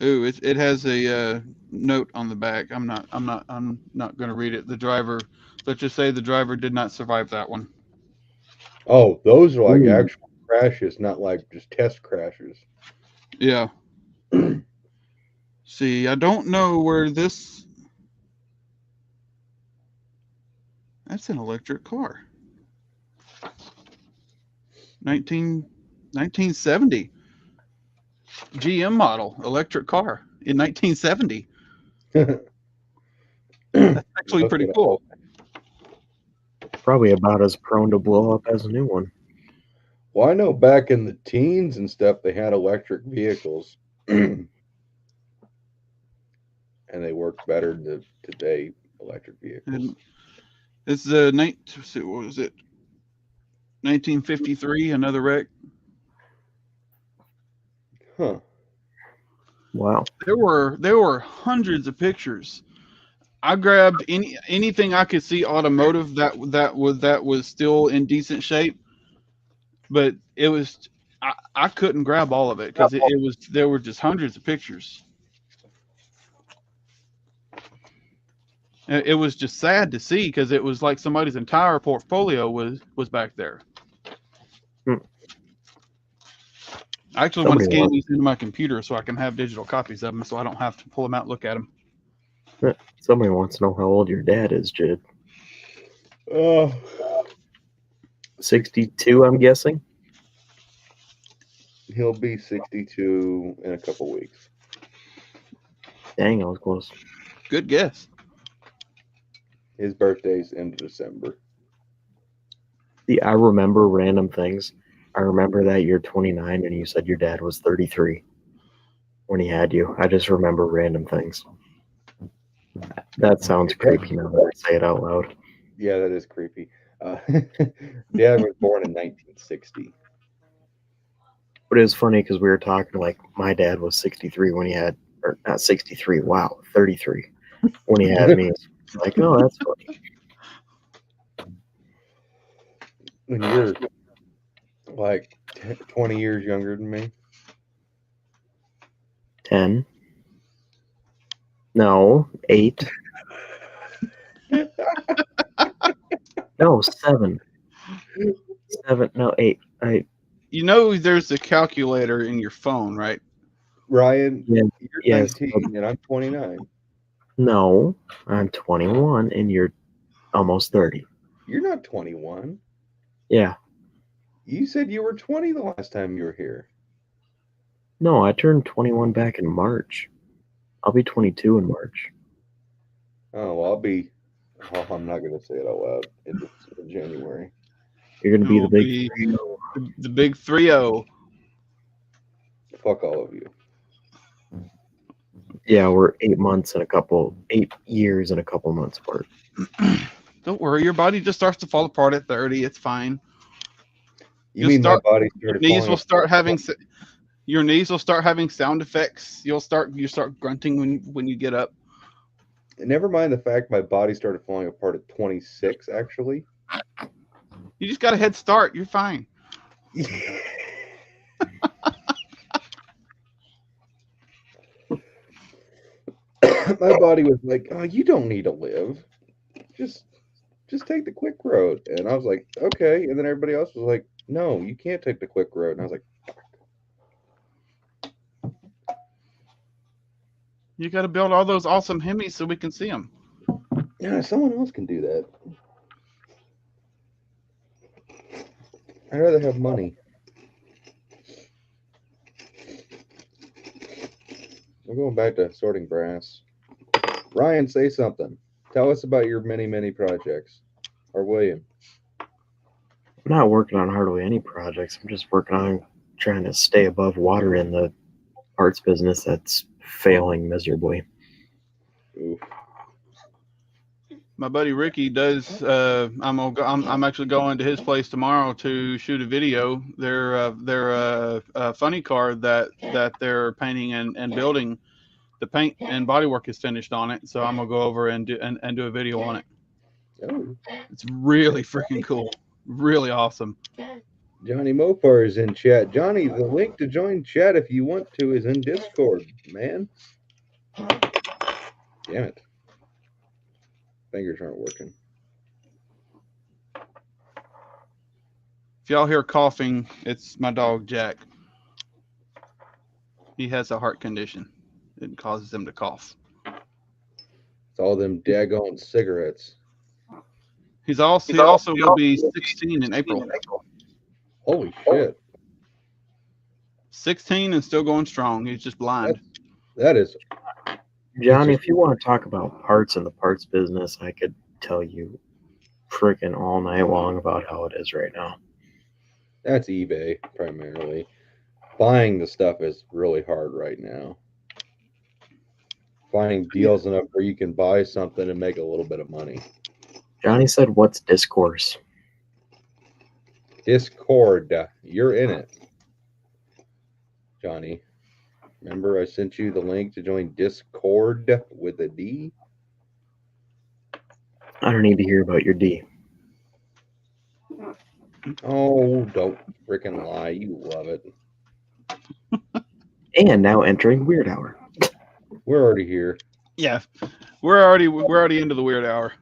Ooh, it has a note on the back. I'm not going to read it. The driver, let's just say the driver did not survive that one. Oh, those are like Ooh. actual crashes, not like just test crashes. Yeah. see. I don't know where this. That's an electric car. 1970 GM model electric car in 1970. That's actually Look pretty it up. cool. Probably about as prone to blow up as a new one. Well, I know back in the teens and stuff, they had electric vehicles, and they worked better than today. Electric vehicles. And it's the what was it? 1953, another wreck. Huh. Wow. There were hundreds of pictures. I grabbed anything I could see automotive that was still in decent shape, but it was I couldn't grab all of it because there were just hundreds of pictures. It was just sad to see because it was like somebody's entire portfolio was back there. Hmm. I actually want to Somebody scan wants- these into my computer so I can have digital copies of them, so I don't have to pull them out and look at them. Somebody wants to know how old your dad is, Jid. 62, I'm guessing. He'll be 62 in a couple weeks. Dang, I was close. Good guess. His birthday's in December. See, I remember random things. I remember that you're 29 and you said your dad was 33 when he had you. I just remember random things. That sounds creepy now that I say it out loud. Yeah, that is creepy. Dad was born in 1960. But it was funny because we were talking like my dad was 63 when he had, or not 63, wow, 33 when he had me. Like, oh, that's funny. When you're like 20 years younger than me. 10. No, 8. No, 7. 7, no, 8. You know, there's a calculator in your phone, right? Ryan, Yeah, you're yes. 19 and I'm 29. No, I'm 21 and you're almost 30. You're not 21. Yeah. You said you were 20 the last time you were here. No, I turned 21 back in March. I'll be 22 in March. Oh, well, I'm not going to say it out loud. It's in January. You're going to be You'll the big be 3-0. the big 3-0. Fuck all of you. Yeah, we're 8 years and a couple months apart. Don't worry, your body just starts to fall apart at 30. It's fine. You You'll mean start- my body Your started knees falling will start apart? having your knees will start having sound effects. You start grunting when you get up. Never mind the fact my body started falling apart at 26, actually. You just got a head start. You're fine. My body was like, "Oh, you don't need to live. Just take the quick road." And I was like, "Okay." And then everybody else was like, "No, you can't take the quick road." And I was like, You got to build all those awesome Hemis so we can see them. "Yeah, someone else can do that. I'd rather have money." We're going back to sorting brass. Ryan, say something. Tell us about your many, many projects. Or William. I'm not working on hardly any projects. I'm just working on trying to stay above water in the parts business that's failing miserably. Oof. My buddy Ricky does. I'm actually going to his place tomorrow to shoot a video. They're a funny car that they're painting and building. The paint and bodywork is finished on it, so I'm gonna go over and do a video on it. Oh, It's really freaking cool, really awesome. Johnny Mopar is in chat. Johnny, the link to join chat if you want to is in Discord, man. Damn it. Fingers aren't working. If y'all hear coughing, it's my dog Jack. He has a heart condition. it causes them to cough. It's all them daggone cigarettes. He also will be 16 in April. Holy shit. 16 and still going strong. He's just blind. That is Johnny, if you want to talk about parts in the parts business, I could tell you freaking all night long about how it is right now. That's eBay primarily. Buying the stuff is really hard right now. Finding deals enough where you can buy something and make a little bit of money. Johnny said, "What's discourse?" Discord, you're in it, Johnny. Remember, I sent you the link to join Discord with a D. I don't need to hear about your D. Oh, don't freaking lie. You love it. And now entering Weird Hour. We're already here. Yeah, we're already into the weird hour.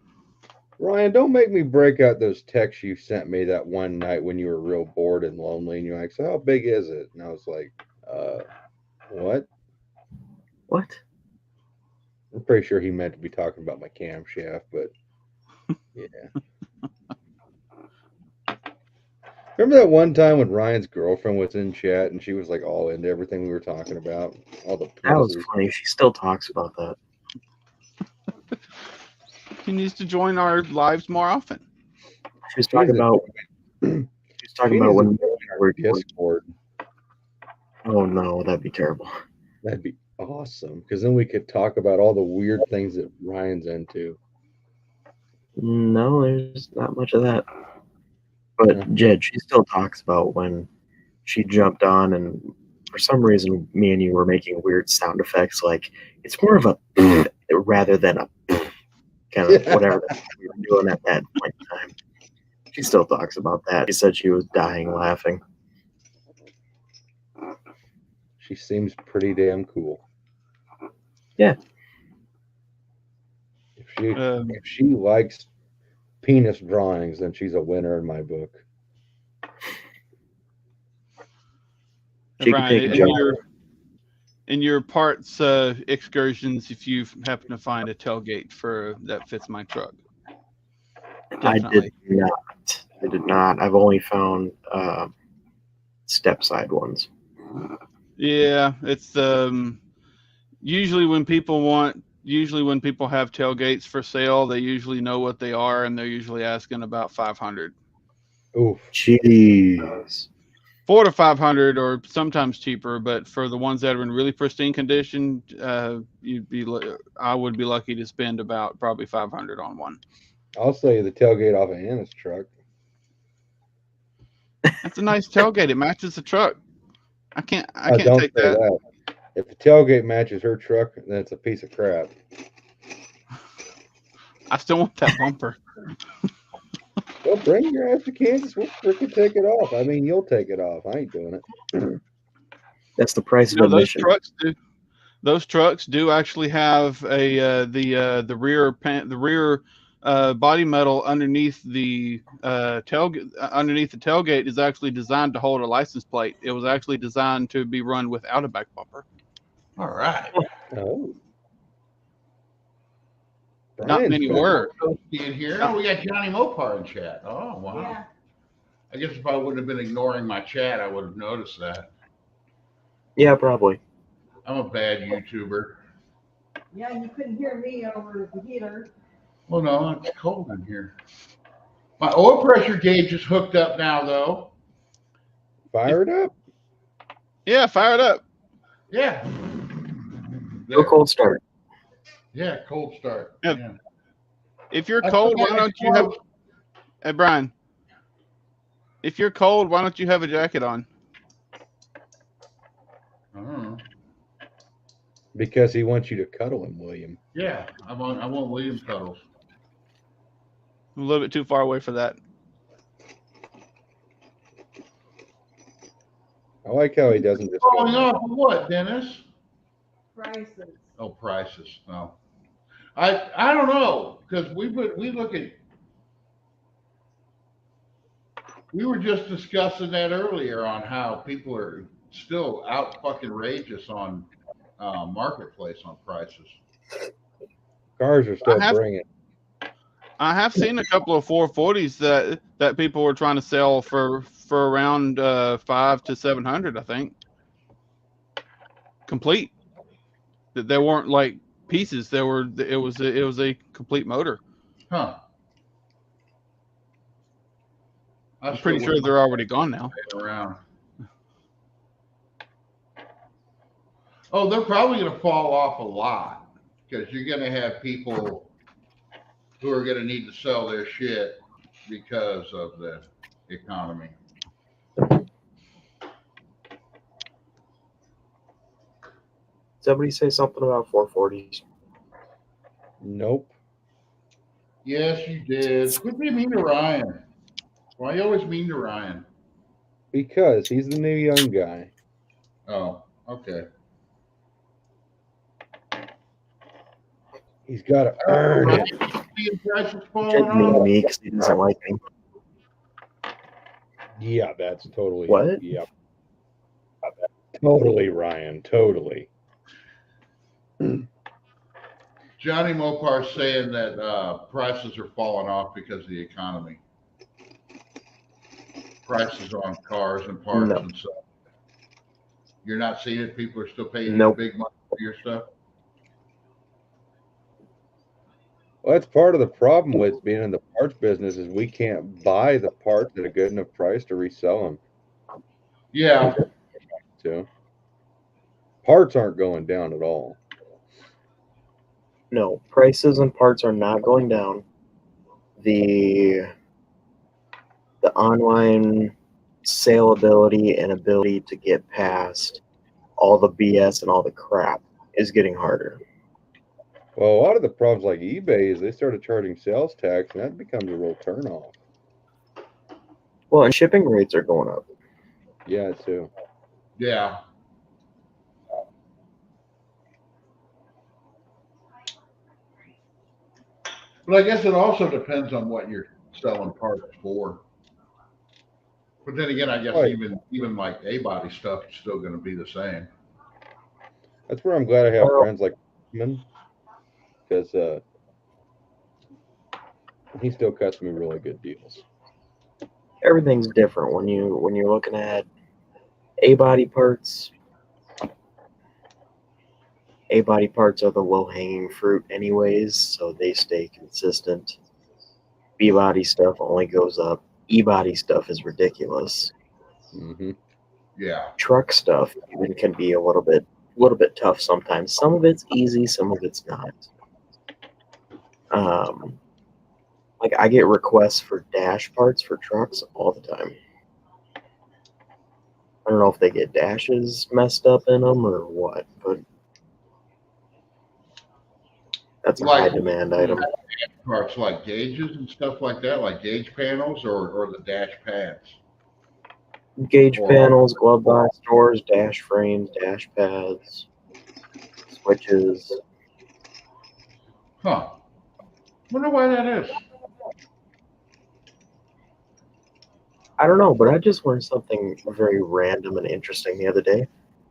Ryan, don't make me break out those texts you sent me that one night when you were real bored and lonely, and you're like, "So how big is it?" And I was like, what? What? I'm pretty sure he meant to be talking about my camshaft, but yeah. Remember that one time when Ryan's girlfriend was in chat and she was like all into everything we were talking about? All the That was poses. funny. She still talks about that. He needs to join our lives more often. She was talking about. She was talking about when our Discord. Oh no, that'd be terrible. That'd be awesome because then we could talk about all the weird things that Ryan's into. No, there's not much of that. But Jed, she still talks about when she jumped on and for some reason me and you were making weird sound effects. Like it's more of a rather than a kind of whatever we were doing at that point in time. She still talks about that. She said she was dying laughing. She seems pretty damn cool. Yeah. If she likes penis drawings, then she's a winner in my book. She can Brian, take a job. in your parts excursions, if you happen to find a tailgate that fits my truck. Definitely. I did not. I've only found step side ones. Yeah, it's usually when people have tailgates for sale, they usually know what they are, and they're usually asking about $500. Oof. Jeez. 400 to 500, or sometimes cheaper. But for the ones that are in really pristine condition, I would be lucky to spend about probably $500 on one. I'll sell you the tailgate off of Anna's truck. That's a nice tailgate. It matches the truck. I can't Don't take say that. If the tailgate matches her truck, then it's a piece of crap. I still want that bumper. Well, bring your ass to Kansas. We'll freaking take it off. I mean, you'll take it off. I ain't doing it. That's the price of Those admission. trucks do actually have the rear body metal underneath the tailgate is actually designed to hold a license plate. It was actually designed to be run without a back bumper. All right. Oh. Not many were. In here. Oh, we got Johnny Mopar in chat. Oh, wow. Yeah. I guess if I wouldn't have been ignoring my chat, I would have noticed that. Yeah, probably. I'm a bad YouTuber. Yeah, you couldn't hear me over the heater. Well, no, it's cold in here. My oil pressure gauge is hooked up now, though. Fire it up. Yeah, fire it up. Yeah. No cold start. Yeah, cold start. Yeah. Yeah. If you're cold, why don't you have? Hey, Brian. If you're cold, why don't you have a jacket on? I don't know. Because he wants you to cuddle him, William. Yeah, I want William cuddles. I'm a little bit too far away for that. I like how he doesn't just Falling off of what, Dennis? Prices. Oh, prices. No, I don't know, because we look at. We were just discussing that earlier on how people are still out fucking rageous on marketplace on prices. Cars are still I have- bringing. I have seen a couple of 440s that people were trying to sell for around 500 to 700, I think. Complete. That they weren't like pieces. It was a complete motor. Huh. I'm pretty sure they're already gone now. Around. Oh, they're probably going to fall off a lot because you're going to have people who are going to need to sell their shit because of the economy. Somebody say something about 440s. Nope. Yes, you did. Quit being mean to Ryan. Why you always mean to Ryan? Because he's the new young guy. Oh, okay. He's got to earn it. Seeing prices falling Just mean to off. me because he doesn't like me. Yeah, that's totally. What? Yep. Totally, Ryan. Totally. Johnny Mopar's saying that prices are falling off because of the economy. Prices on cars and parts No. and stuff. You're not seeing it? People are still paying Nope. big money for your stuff? Well, that's part of the problem with being in the parts business is we can't buy the parts at a good enough price to resell them. Yeah. So parts aren't going down at all. No, prices and parts are not going down. The online saleability and ability to get past all the BS and all the crap is getting harder. Well, a lot of the problems like eBay is they started charging sales tax, and that becomes a real turnoff. Well, and shipping rates are going up. Yeah, too. Yeah. But I guess it also depends on what you're selling parts for. But then again, I guess Right. even like A-body stuff is still going to be the same. That's where I'm glad I have Well- friends like him, because he still cuts me really good deals. Everything's different when you're looking at A-body parts. A-body parts are the low-hanging fruit anyways, so they stay consistent. B-body stuff only goes up. E-body stuff is ridiculous. Mm-hmm. Yeah. Truck stuff even can be a little bit tough sometimes. Some of it's easy, some of it's not. Like I get requests for dash parts for trucks all the time. I don't know if they get dashes messed up in them or what, but that's a Like- high demand item. Parts like gauges and stuff like that, like gauge panels or the dash pads. Gauge Or- panels, glove box doors, dash frames, dash pads, switches. Huh. Wonder why that is. I don't know, but I just learned something very random and interesting the other day.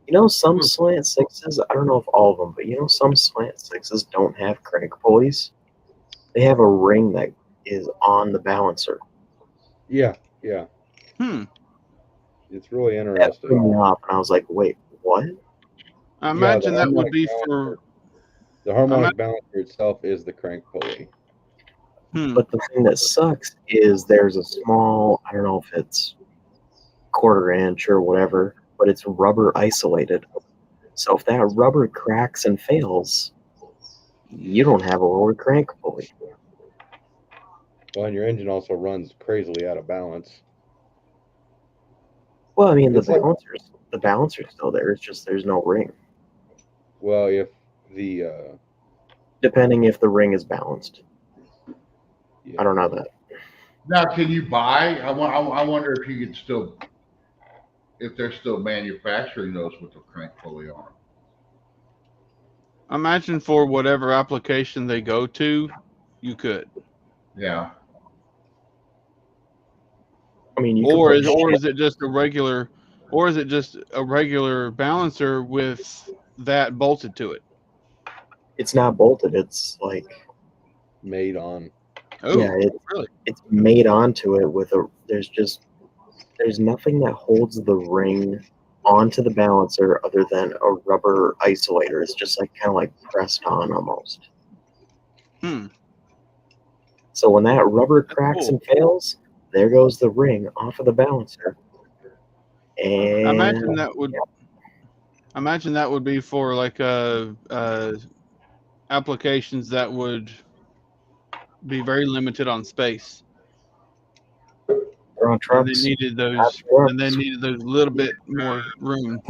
You know, some slant sixes, I don't know if all of them, but you know, some slant sixes don't have crank pulleys. They have a ring that is on the balancer. Yeah. It's really That interesting. threw me off, and I was like, wait, what? I imagine the that would harmonic be balancer- for. The harmonic balancer itself is the crank pulley. But the thing that sucks is there's a small, I don't know if it's quarter inch or whatever, but it's rubber isolated. So if that rubber cracks and fails, you don't have a lower crank pulley. Well, and your engine also runs crazily out of balance. Well, I mean, It's like- the balancer's still there. It's just there's no ring. Well, if the Depending if the ring is balanced. yeah. I don't know that. Now, can you buy? I wonder if you could still, if they're still manufacturing those with the crank pulley on them. Imagine for whatever application they go to, you could. Yeah. I mean, you Or can put is it just a regular balancer with that bolted to it? It's not bolted. It's like Made on. Oh, yeah, really? it's made onto it with a. There's nothing that holds the ring onto the balancer other than a rubber isolator. It's just like kind of like pressed on almost. Hmm. So when that rubber That's cracks cool. and fails, there goes the ring off of the balancer. And I imagine that would be for like applications that would be very limited on space, they're on and trucks. they needed those. That's trucks. And they needed those little bit more room.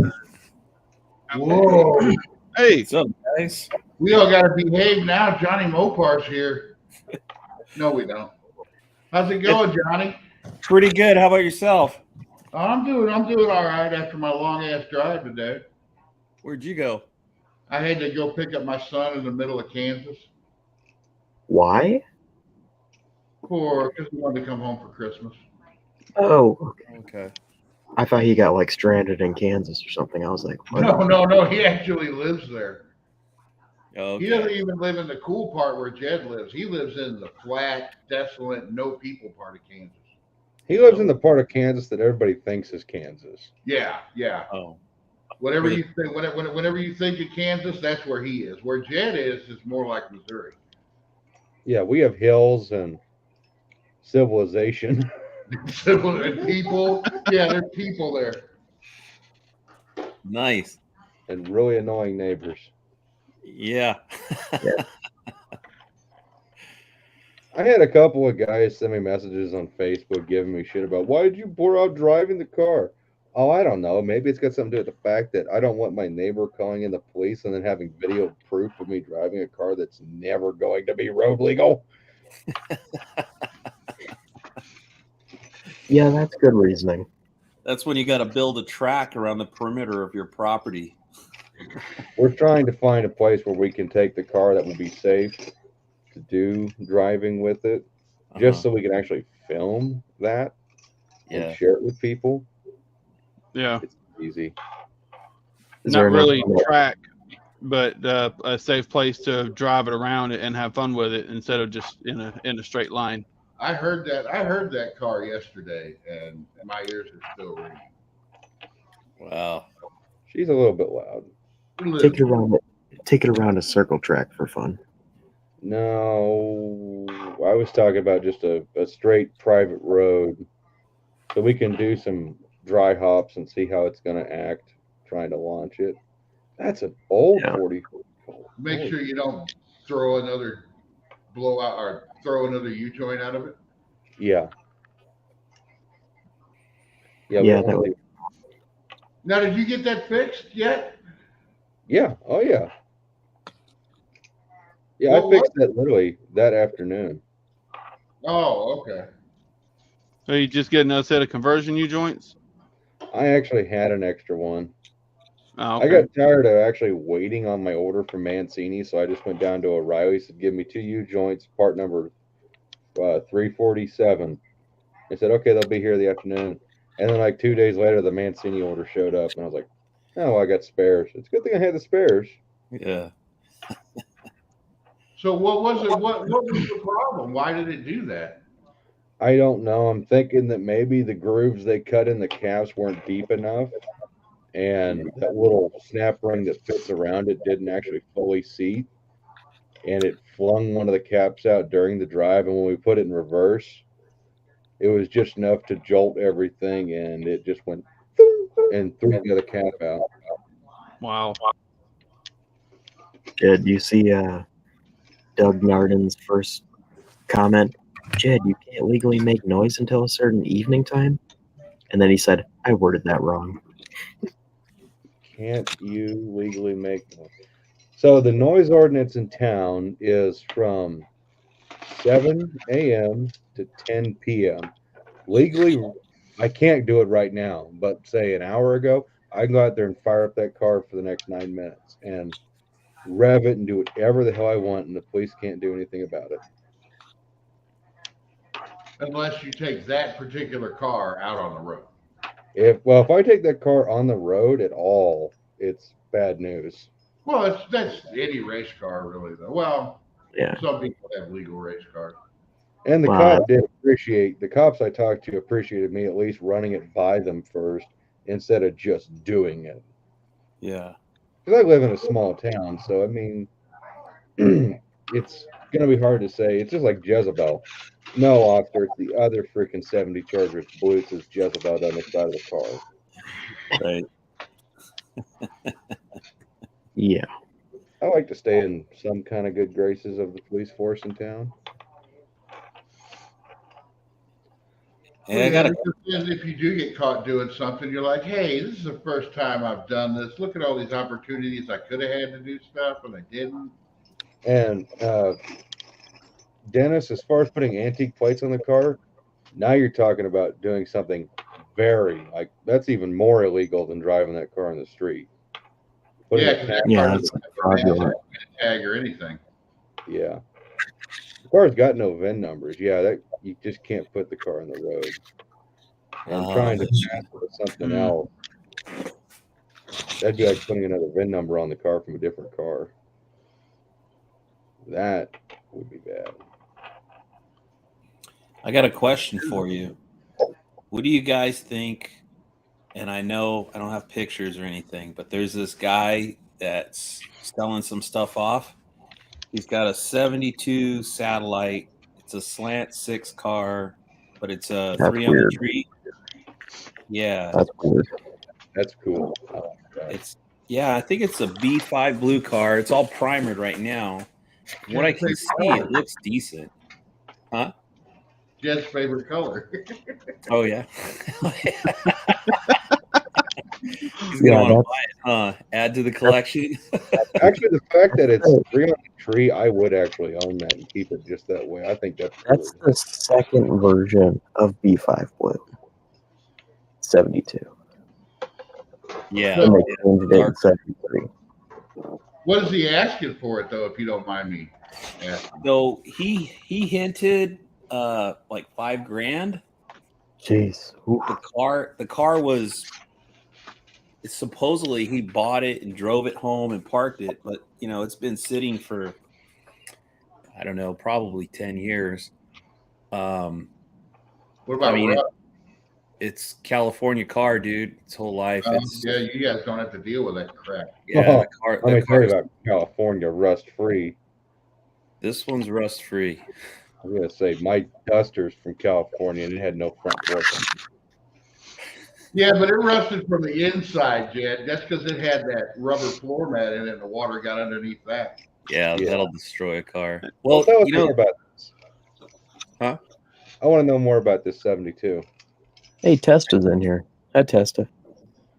Whoa. Hey, What's up, guys? We all got to behave now. Johnny Mopar's here. No, we don't. How's it going, Johnny? Pretty good. How about yourself? I'm doing all right after my long ass drive today. Where'd you go? I had to go pick up my son in the middle of Kansas Why? because he wanted to come home for Christmas. Oh, Okay. I thought he got like stranded in Kansas or something. I was like, what? No. He actually lives there. Okay. He doesn't even live in the cool part where Jed lives. He lives in the flat, desolate, no people part of Kansas. He lives in the part of Kansas that everybody thinks is Kansas. Yeah. Oh. Whatever you think, whenever you think of Kansas, that's where he is. Where Jed is more like Missouri. Yeah, we have hills and civilization. Civil and people, yeah, there's people there. Nice. And really annoying neighbors. Yeah. I had a couple of guys send me messages on Facebook giving me shit about why did you bore out driving the car? Oh, I don't know. Maybe it's got something to do with the fact that I don't want my neighbor calling in the police and then having video proof of me driving a car that's never going to be road legal. Yeah, that's good reasoning. That's when you got to build a track around the perimeter of your property. We're trying to find a place where we can take the car that will be safe to do driving with it, just so we can actually film that and Yeah. share it with people. yeah, It's easy. Is not there really enough- track, but a safe place to drive it around it and have fun with it instead of just in a straight line. I heard that car yesterday, and my ears are still ringing. Wow. She's a little bit loud. Take it around a circle track for fun. No, I was talking about just a straight private road so we can do some dry hops and see how it's going to act trying to launch it. That's an old Yeah. 40. Make sure you don't throw another blowout or throw another U-joint out of it. Yeah. Yeah, we that wanna would- do- Now, did you get that fixed yet? Yeah. Oh, yeah. Yeah, Well, I fixed that literally that afternoon. Oh, okay. So you just get another set of conversion U joints. I actually had an extra one. Oh, I okay. got tired of actually waiting on my order from Mancini, so I just went down to O'Reilly's to give me 2 U joints, part number 347. They said, okay, they'll be here the afternoon. And then like 2 days later, the Mancini order showed up, and I was like, oh, well, I got spares. It's a good thing I had the spares. Yeah. So what was it? What was the problem? Why did it do that? I don't know. I'm thinking that maybe the grooves they cut in the caps weren't deep enough, and that little snap ring that fits around it didn't actually fully seat, and it flung one of the caps out during the drive. And when we put it in reverse, it was just enough to jolt everything, and it just went and threw the other cap out. Wow. Did you see Doug Narden's first comment? Jed, you can't legally make noise until a certain evening time. And then he said, I worded that wrong. Can't you legally make noise? So the noise ordinance in town is from 7 a.m. to 10 p.m. Legally, I can't do it right now, but say an hour ago, I can go out there and fire up that car for the next 9 minutes and rev it and do whatever the hell I want, and the police can't do anything about it. Unless you take that particular car out on the road. If I take that car on the road at all, it's bad news. Well, that's any race car, really, though. Well, Yeah. some people have legal race cars. And the Wow. cop did appreciate, the cops I talked to appreciated me at least running it by them first instead of just doing it. Yeah. Because I live in a small town, so I mean, it's going to be hard to say. It's just like Jezebel. No, officer, it's the other freaking 70 Charger. It's blue. It says Jezebel on the side of the car. Right. Yeah. I like to stay in some kind of good graces of the police force in town. Hey, I got a because then if you do get caught doing something, you're like, hey, this is the first time I've done this. Look at all these opportunities I could have had to do stuff and I didn't. And Dennis, as far as putting antique plates on the car, now you're talking about doing something very, like, that's even more illegal than driving that car on the street. Putting Yeah, a because tag- that Yeah, car it's doesn't like have a fraudulent. tag or anything. yeah. The car's got no VIN numbers. Yeah, that you just can't put the car on the road. And I'm trying to pass it with something else. That'd be like putting another VIN number on the car from a different car. That would be bad. I got a question for you. What do you guys think? And I know I don't have pictures or anything, but there's this guy that's selling some stuff off. He's got a 72 satellite. It's a slant 6 car, but it's a That's 3 on the weird. tree. Yeah, That's weird. That's cool. I like that. I think it's a B5 blue car. It's all primered right now. From what I can see, it looks decent. Jed's favorite color. Oh yeah. He's Yeah, gonna want to that's- buy it, huh? Add to the collection. Actually, the fact that it's 3 on the tree, I would actually own that and keep it just that way. I think that's cool. That's the second version of B5 Blue. 72. Yeah. And they changed it in Dark. 73. What is he asking for it, though, if you don't mind me asking? So he hinted like $5,000. Jeez. Oof. The car was supposedly he bought it and drove it home and parked it, but you know, it's been sitting for I don't know, probably 10 years. What about I mean, Russ? it's California car, dude. Its whole life. It's Yeah, you guys don't have to deal with that crap. yeah, the car. Let me The tell you car about California rust free. this one's rust free. I'm gonna say my Duster's from California and it had no front fork. Yeah, but it rusted from the inside, Jed. That's because it had that rubber floor mat in it and the water got underneath that. Yeah, Yeah. that'll destroy a car. Well, Well, tell us you know, more about this. Huh? I want to know more about this 72. Hey, Testa's in here. Hi, Testa.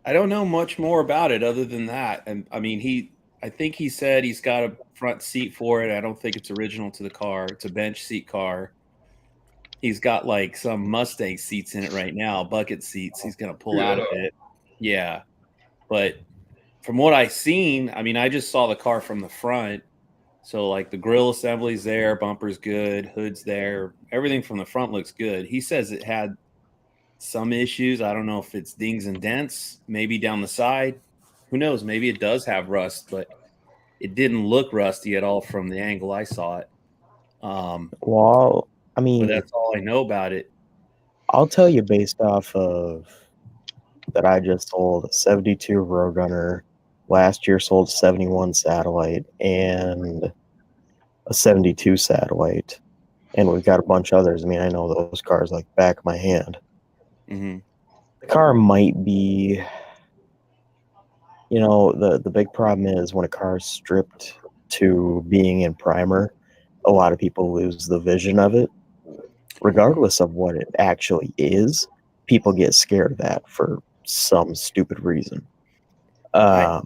I don't know much more about it other than that. And I mean, I think he said he's got a front seat for it. I don't think it's original to the car. It's a bench seat car. He's got like some Mustang seats in it right now, bucket seats. He's going to pull out of it. Yeah. But from what I've seen, I mean, I just saw the car from the front. So like the grill assembly's there, bumper's good, hood's there. Everything from the front looks good. He says it had some issues. I don't know if it's dings and dents, maybe down the side. Who knows? Maybe it does have rust, but it didn't look rusty at all from the angle I saw it. Well, I But mean, that's all I know about it. I'll tell you based off of that I just sold a 72 Roadrunner. Last year sold a 71 Satellite and a 72 Satellite. And we've got a bunch of others. I mean, I know those cars like back of my hand. Mm-hmm. The car might be, you know, the big problem is when a car is stripped to being in primer, a lot of people lose the vision of it. Regardless of what it actually is, people get scared of that for some stupid reason. I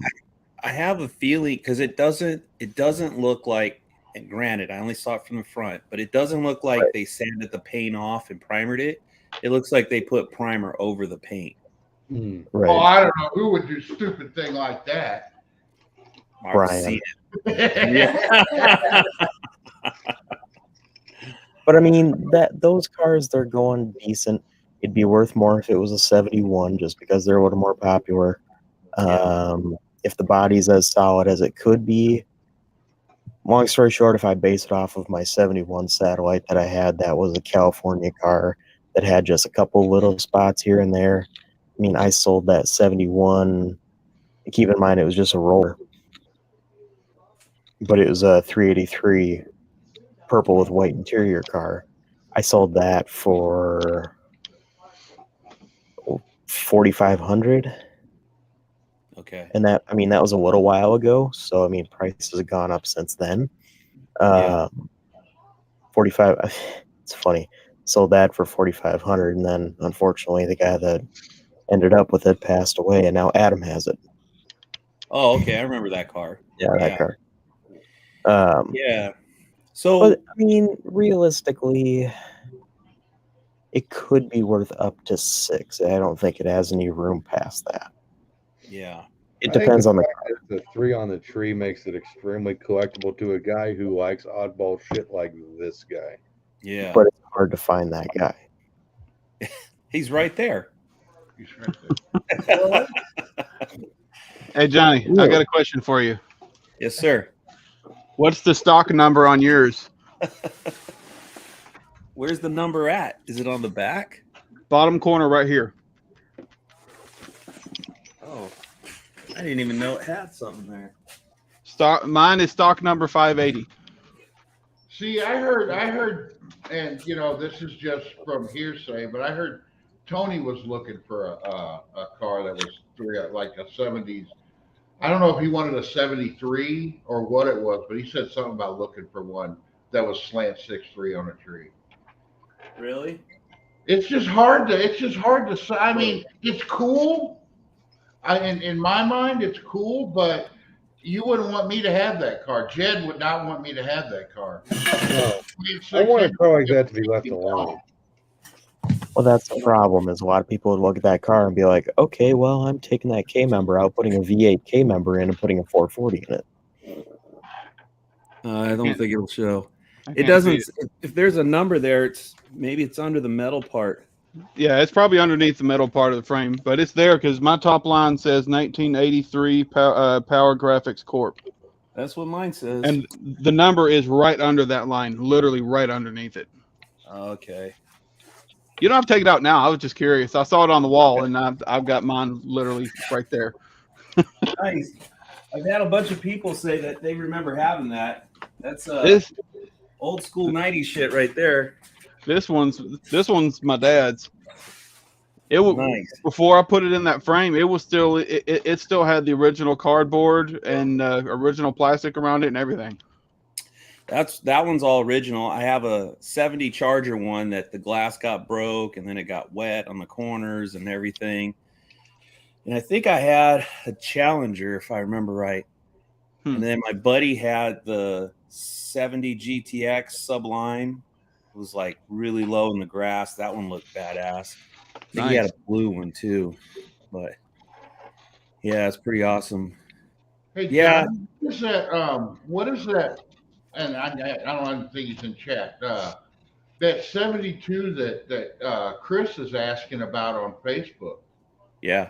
have a feeling because it doesn't look like, and granted, I only saw it from the front, but it doesn't look like they sanded the paint off and primered it. It looks like they put primer over the paint. Hmm. Oh, Right. I don't know who would do stupid thing like that. I've Brian. seen Yeah. it. But I mean, those cars, they're going decent. It'd be worth more if it was a 71 just because they're a little more popular. if the body's as solid as it could be. Long story short, if I base it off of my 71 Satellite that I had, that was a California car that had just a couple little spots here and there. I mean, I sold that 71. Keep in mind, it was just a roller, but it was a 383 purple with white interior car. I sold that for 4,500. Okay. And that, I mean, that was a little while ago. So, I mean, prices have gone up since then. Yeah. 45, it's funny. Sold that for 4,500. And then, unfortunately, the guy that ended up with it passed away. And now Adam has it. Oh, okay. I remember that car. Yeah, that Yeah. car. Yeah. So, But, I mean, realistically, it could be worth up to 6. I don't think it has any room past that. yeah. It I think depends on the fact that the 3 on the tree makes it extremely collectible to a guy who likes oddball shit like this guy. Yeah. But it's hard to find that guy. He's right there. He's right there. Hey, Johnny, I got a question for you. Yes, sir. What's the stock number on yours? Where's the number at? Is it on the back? Bottom corner right here. Oh, I didn't even know it had something there. Mine is stock number 580. See, I heard, and you know, this is just from hearsay, but I heard Tony was looking for a car that was like a 70s. I don't know if he wanted a 73 or what it was, but he said something about looking for one that was slant 6.3 on a tree. Really? It's just hard to say. I mean, it's cool. In my mind, it's cool, but you wouldn't want me to have that car. Jed would not want me to have that car. No, I want a car like that to be left alone. Well, that's the problem. Is a lot of people would look at that car and be like, "Okay, well, I'm taking that K member out, putting a V8 K member in, and putting a 440 in it." I don't think it'll show. I It can't doesn't. see If there's a number there, it's maybe it's under the metal part. Yeah, it's probably underneath the metal part of the frame, but it's there because my top line says 1983 Power Graphics Corp. That's what mine says. And the number is right under that line, literally right underneath it. Okay. You don't have to take it out now. I was just curious. I saw it on the wall, and I've got mine literally right there. Nice. I've had a bunch of people say that they remember having that. That's This old school 90s shit right there. this one's my dad's. It was Nice. before I put it in that frame. It was still it still had the original cardboard and original plastic around it and everything. That one's all original. I have a 70 Charger one that the glass got broke and then it got wet on the corners and everything. And I think I had a Challenger, if I remember right. And then my buddy had the 70 GTX Sublime. It was like really low in the grass. That one looked badass. I think he had a blue one too. But yeah, it's pretty awesome. Hey, Yeah. John, what is that? What is that? And I don't think he's in chat. That 72 that Chris is asking about on Facebook. Yeah.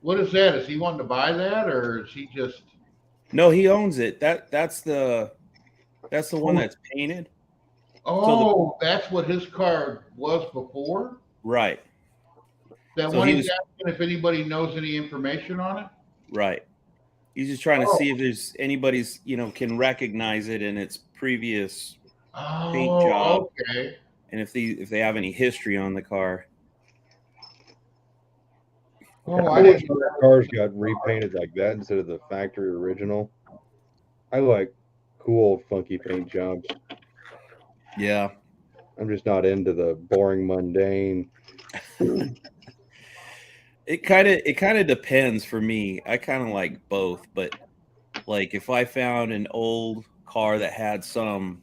What is that? Is he wanting to buy that, or is he just? No, he owns it. That's the one that's painted. Oh, that's what his car was before. Right. That So one he he's was- asking if anybody knows any information on it. Right. He's just trying to see if there's anybody's, can recognize it in its previous paint job, Okay. and if they have any history on the car. Oh, I I wish didn't. more cars got repainted like that instead of the factory original. I like cool, funky paint jobs. Yeah. I'm just not into the boring, mundane. It kind of depends for me. I kind of like both, but like if I found an old car that had some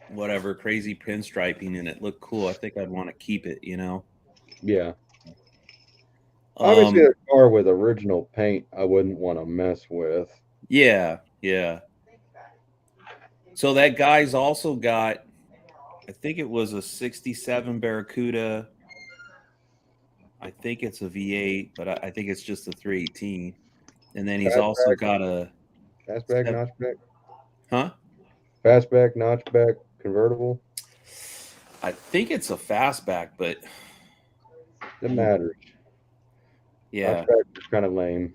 whatever crazy pinstriping and it looked cool, I think I'd want to keep it, Yeah. Obviously, Um, a car with original paint, I wouldn't want to mess with. yeah. So that guy's also got, I think it was a 67 Barracuda. I think it's a V8, but I think it's just a 318. and then he's Fastback. also got a Fastback, notchback, huh? fastback, notchback, convertible. I think it's a fastback, but It matters. yeah, Notchback is kind of lame.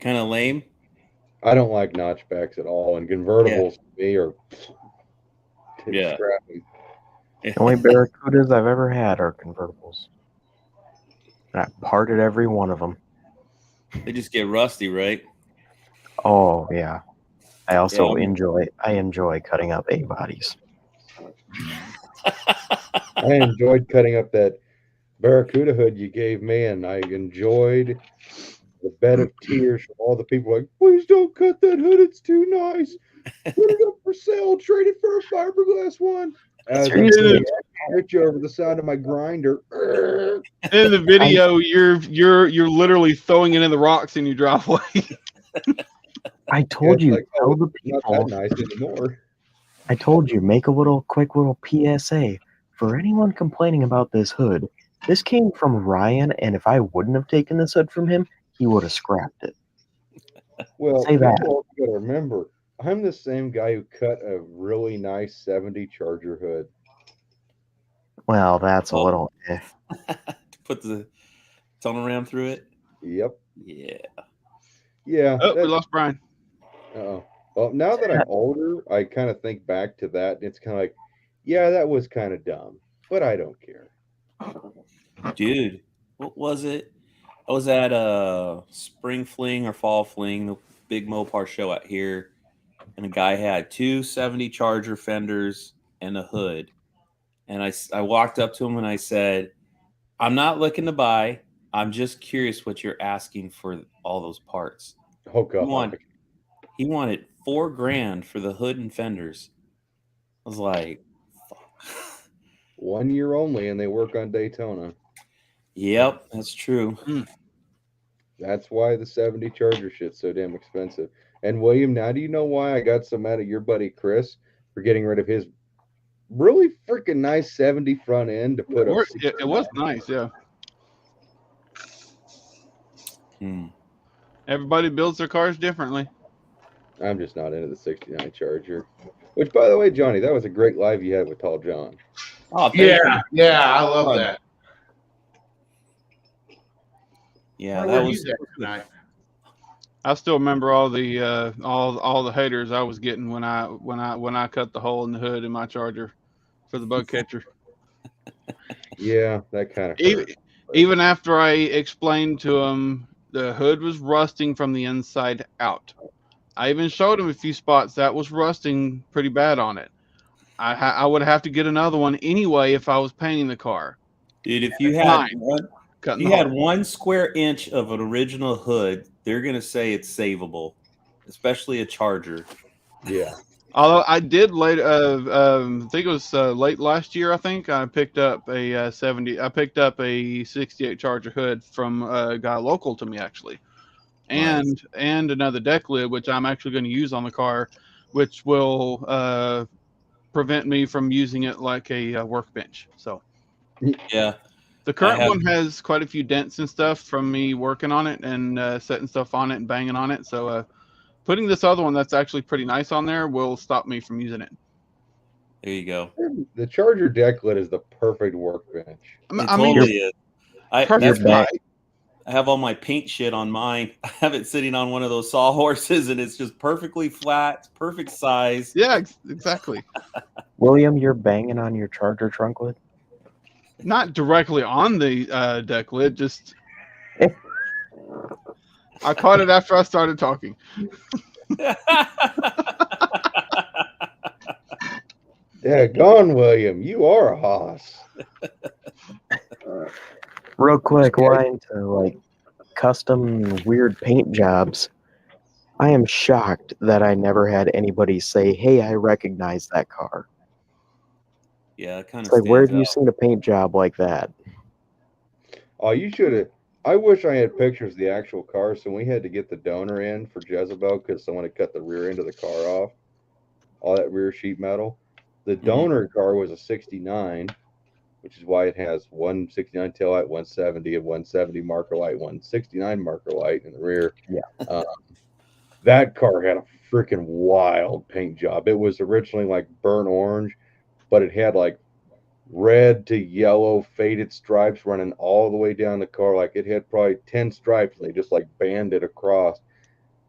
kind of lame. I don't like notchbacks at all, and convertibles to me are Yeah. scrappy. The only Barracudas I've ever had are convertibles. And I parted every one of them. They just get rusty, right? Oh yeah. I also Yeah. enjoy cutting up A bodies. I enjoyed cutting up that Barracuda hood you gave me, and I enjoyed the bed of tears from all the people like, please don't cut that hood, it's too nice. Put it up for sale, trade it for a fiberglass one. As I'm Seriously. putting a switch over the side of my grinder. In the video, you're literally throwing it in the rocks in your driveway. I told It's you, like, tell oh, the it's not people. that nice anymore. I told you, make a quick little PSA for anyone complaining about this hood. This came from Ryan, and if I wouldn't have taken this hood from him, he would have scrapped it. Well, Say that. people also got to remember, I'm the same guy who cut a really nice 70 Charger hood. Well, that's a Oh. little. To put the tunnel ram through it. Yep. Yeah. Yeah. Oh, we lost Brian. Uh-oh. Well, now that I'm older, I kind of think back to that. And it's kind of like, yeah, that was kind of dumb, but I don't care. Dude, what was it? I was at Spring Fling or Fall Fling, the big Mopar show out here, and a guy had 270 Charger fenders and a hood. And I walked up to him and I said, I'm not looking to buy. I'm just curious what you're asking for all those parts. Oh, God. He wanted $4,000 for the hood and fenders. I was like, fuck. 1 year only, and they work on Daytona. Yep, that's true. That's why the 70 Charger shit's so damn expensive. And William, now do you know why I got so mad at your buddy Chris for getting rid of his really freaking nice 70 front end to put up? It was nice, yeah. Everybody builds their cars differently. I'm just not into the 69 Charger. Which, by the way, Johnny, that was a great live you had with Tall John. Oh, thank you. Yeah, I love that. Yeah, Where that were was you tonight? I still remember all the haters I was getting when I cut the hole in the hood in my Charger for the bug catcher. Yeah, that kind of Even after I explained to him the hood was rusting from the inside out. I even showed him a few spots that was rusting pretty bad on it. I would have to get another one anyway if I was painting the car. Dude, if you had Cutting you had 1 square inch of an original hood, they're gonna say it's savable, especially a Charger. Yeah. Although I did I think it was late last year. I think I picked up a 70. I picked up a 68 Charger hood from a guy local to me actually, and another deck lid which I'm actually going to use on the car, which will prevent me from using it like a workbench. So Yeah. the current one has quite a few dents and stuff from me working on it and setting stuff on it and banging on it. So putting this other one that's actually pretty nice on there will stop me from using it. There you go. The Charger deck lid is the perfect workbench. It totally is. Perfect. I have all my paint shit on mine. I have it sitting on one of those sawhorses, and it's just perfectly flat, perfect size. Yeah, exactly. William, you're banging on your Charger trunk lid? Not directly on the deck lid, just I caught it after I started talking. Yeah, gone, William. You are a hoss. Real quick, line to like custom weird paint jobs. I am shocked that I never had anybody say, "Hey, I recognize that car." Yeah, it kind of like, where have you seen a paint job like that? Oh, you should have. I wish I had pictures of the actual car. So we had to get the donor in for Jezebel because someone had cut the rear end of the car off. All that rear sheet metal. The donor car was a 69. which is why it has 169 taillight, 170, and 170 marker light, 169 marker light in the rear. Yeah. That car had a freaking wild paint job. It was originally like burnt orange, but it had like red to yellow faded stripes running all the way down the car. Like it had probably 10 stripes, and they just like banded across.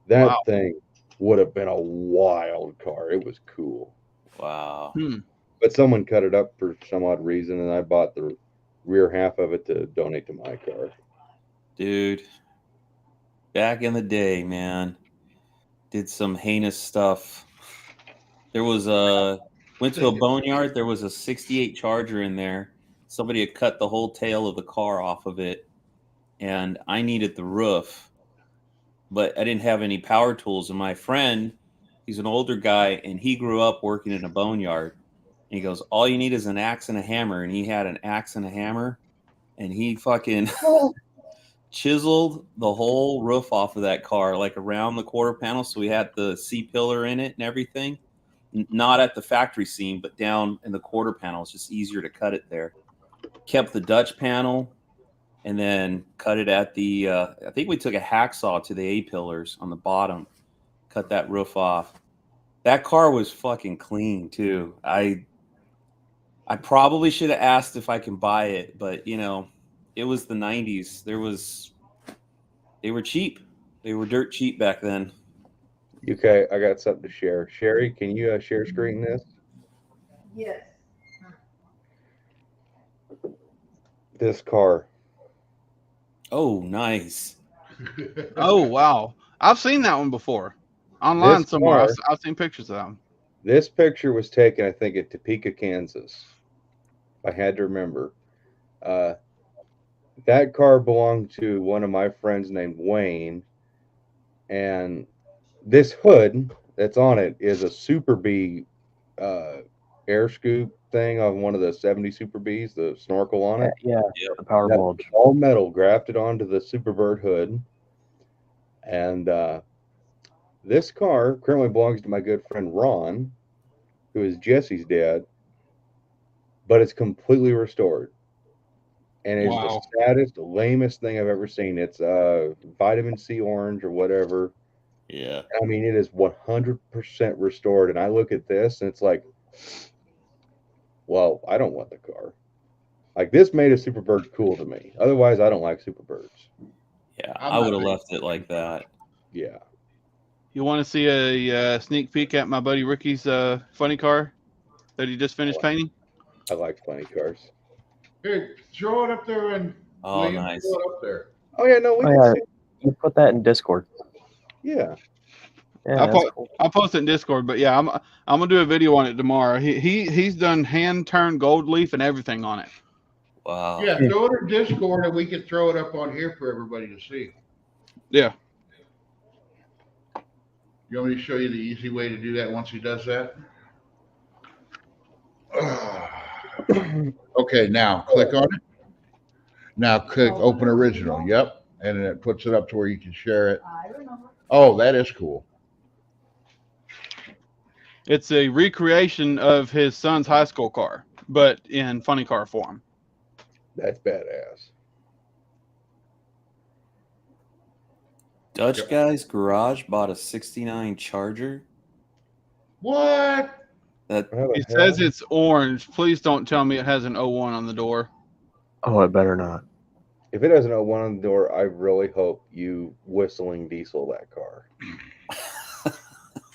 That Wow. thing would have been a wild car. It was cool. Wow. But someone cut it up for some odd reason, and I bought the rear half of it to donate to my car. Dude, back in the day, man, did some heinous stuff. There was went to a boneyard. There was a 68 Charger in there. Somebody had cut the whole tail of the car off of it, and I needed the roof, but I didn't have any power tools. And my friend, he's an older guy, and he grew up working in a boneyard. And he goes, all you need is an axe and a hammer. And he had an axe and a hammer, and he fucking chiseled the whole roof off of that car, like around the quarter panel. So we had the C-pillar in it and everything. Not at the factory seam, but down in the quarter panel. It's just easier to cut it there. Kept the Dutch panel, and then cut it at the, I think we took a hacksaw to the A-pillars on the bottom, cut that roof off. That car was fucking clean too. I probably should have asked if I can buy it, but you know, it was the 90s. They were cheap. They were dirt cheap back then. Okay, I got something to share. Sherry, can you share screen this? Yes. This car. Oh, nice. Oh, wow. I've seen that one before online This somewhere. car- I've seen pictures of them. This picture was taken, I think, at Topeka, Kansas. I had to remember. That car belonged to one of my friends named Wayne, and this hood that's on it is a Super Bee air scoop thing on one of the 70 Super Bees, the snorkel on it. Yeah, the power That's bulge. all metal grafted onto the Superbird hood. And this car currently belongs to my good friend Ron, who is Jesse's dad, but it's completely restored. And it's Wow. the saddest, lamest thing I've ever seen. It's vitamin C orange or whatever. Yeah. I mean, it is 100% restored. And I look at this and it's like, well, I don't want the car. Like, this made a Superbird cool to me. Otherwise, I don't like Superbirds. Yeah. I'm I not would have big- left it like that. Yeah. You want to see a sneak peek at my buddy Ricky's funny car that he just finished painting? I like funny cars. Here, throw it up there and Oh, William, nice. throw it up there. Oh, yeah, no, we Oh, can yeah. see. You put that in Discord. Yeah. Yeah, I'll that's cool. I'll post it in Discord, but yeah, I'm gonna do a video on it tomorrow. He's done hand turned gold leaf and everything on it. Wow. Yeah, throw it in Discord and we can throw it up on here for everybody to see. Yeah. You want me to show you the easy way to do that once he does that? Okay, now click on it. Now click open original. Yep. And then it puts it up to where you can share it. I remember. Oh, that is cool. It's a recreation of his son's high school car, but in funny car form. That's badass. Dutch Guy's Garage bought a 69 Charger. What? That How the It hell? says it's orange. Please don't tell me it has an 01 on the door. Oh, it better not. If it has an 01 on the door, I really hope you whistling diesel that car.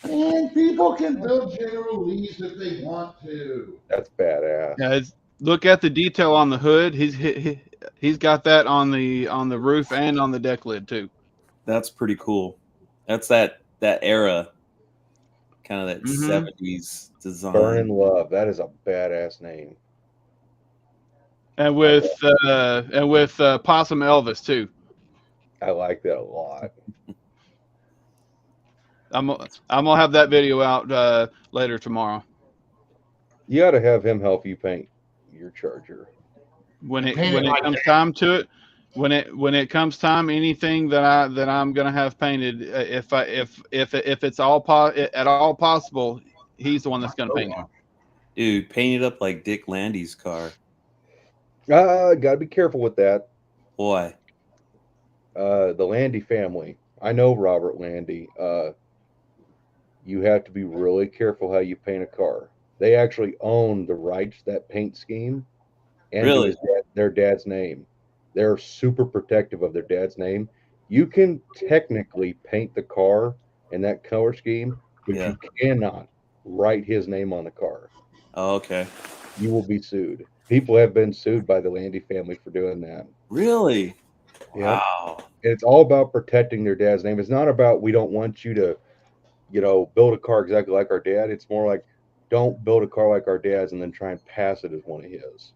And people can build General Lees if they want to. That's badass. Yeah, look at the detail on the hood. He's got that on the roof and on the deck lid too. that's pretty cool. That's that era, kind of that Mhm. 70s design. Burn in Love. That is a badass name. And with Possum Elvis too. I like that a lot. I'm gonna have that video out later tomorrow You got to have him help you paint your Charger. when it Paint it like comes time to it. When it comes time, anything that I'm gonna have painted, if it's at all possible, he's the one that's gonna paint it. Dude, paint it up like Dick Landy's car. Got to be careful with that. Boy. The Landy family. I know Robert Landy. You have to be really careful how you paint a car. They actually own the rights to that paint scheme and to Really? their dad's name. They're super protective of their dad's name. You can technically paint the car in that color scheme, but Yeah. you cannot write his name on the car. Oh, okay. You will be sued. People have been sued by the Landy family for doing that. Really? Yep. Wow. And it's all about protecting their dad's name. It's not about we don't want you to, build a car exactly like our dad. It's more like don't build a car like our dad's and then try and pass it as one of his.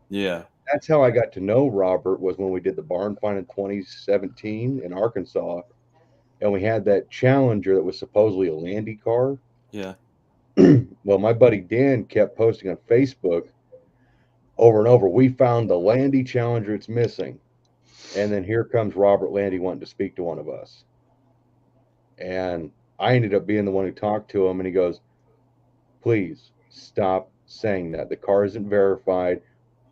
Yeah. That's how I got to know Robert, was when we did the barn find in 2017 in Arkansas, and we had that Challenger that was supposedly a Landy car. Yeah. Well, my buddy Dan kept posting on Facebook over and over, we found the Landy Challenger, it's missing. And then here comes Robert Landy wanting to speak to one of us. And I ended up being the one who talked to him, and he goes, please stop saying that. The car isn't verified,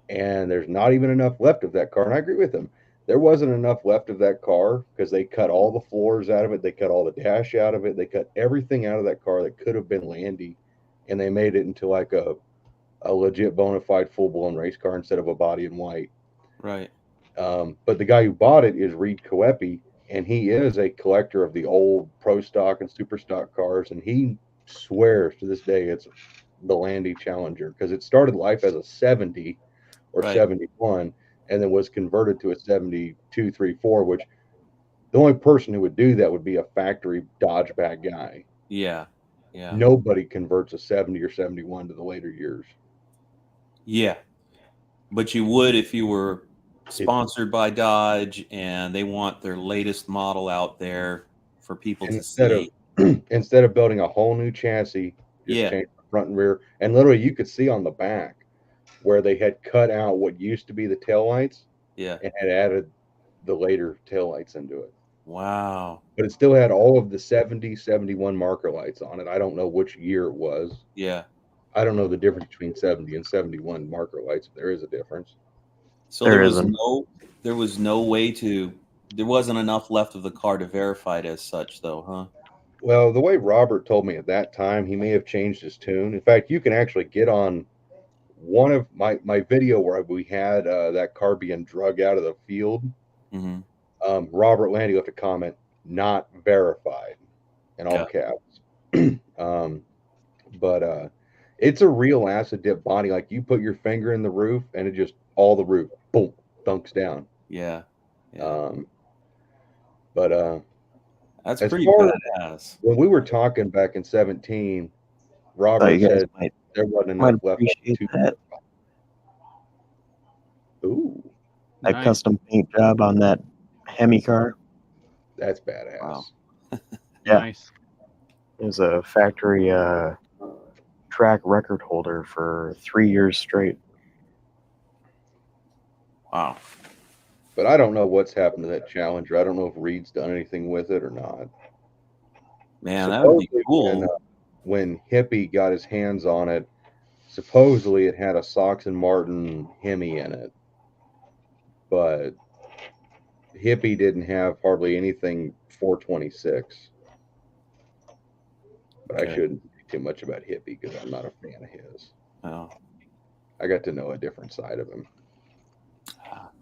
and there's not even enough left of that car. And I agree with him. There wasn't enough left of that car because they cut all the floors out of it. They cut all the dash out of it. They cut everything out of that car that could have been Landy, and they made it into like a legit bona fide full-blown race car instead of a body in white. Right. But the guy who bought it is Reed Coepi, and he is a collector of the old pro stock and super stock cars, and he swears to this day it's the Landy Challenger because it started life as a 70 or Right. 71 and then was converted to a 72 34, which the only person who would do that would be a factory Dodge bag guy. Yeah. Yeah. Nobody converts a 70 or 71 to the later years. Yeah. But you would if you were sponsored by Dodge and they want their latest model out there for people to see. Instead of building a whole new chassis, just change the front and rear. And literally you could see on the back where they had cut out what used to be the taillights, and had added the later taillights into it. Wow. But it still had all of the 70, 71 marker lights on it. I don't know which year it was. Yeah. I don't know the difference between 70 and 71 marker lights, but there is a difference. So there was no way to, there wasn't enough left of the car to verify it as such though, huh? Well, the way Robert told me at that time, he may have changed his tune. In fact, you can actually get on one of my video where we had that car being drug out of the field. Mm-hmm. Robert Landy left a comment, not verified, in all caps. But it's a real acid dip body. Like you put your finger in the roof and it just, all the roof, boom, dunks down. Yeah. But that's pretty badass. When we were talking back in 17, Robert said there wasn't enough left. That. Ooh. That custom paint job on that Hemi car. That's badass. Wow. Yeah. Nice. It was a factory track record holder for 3 years straight. Wow. But I don't know what's happened to that Challenger. I don't know if Reed's done anything with it or not. Man, that would be cool. When Hippie got his hands on it, supposedly it had a Sox and Martin Hemi in it. But Hippie didn't have hardly anything 426. But I shouldn't say too much about Hippie because I'm not a fan of his. Oh. I got to know a different side of him.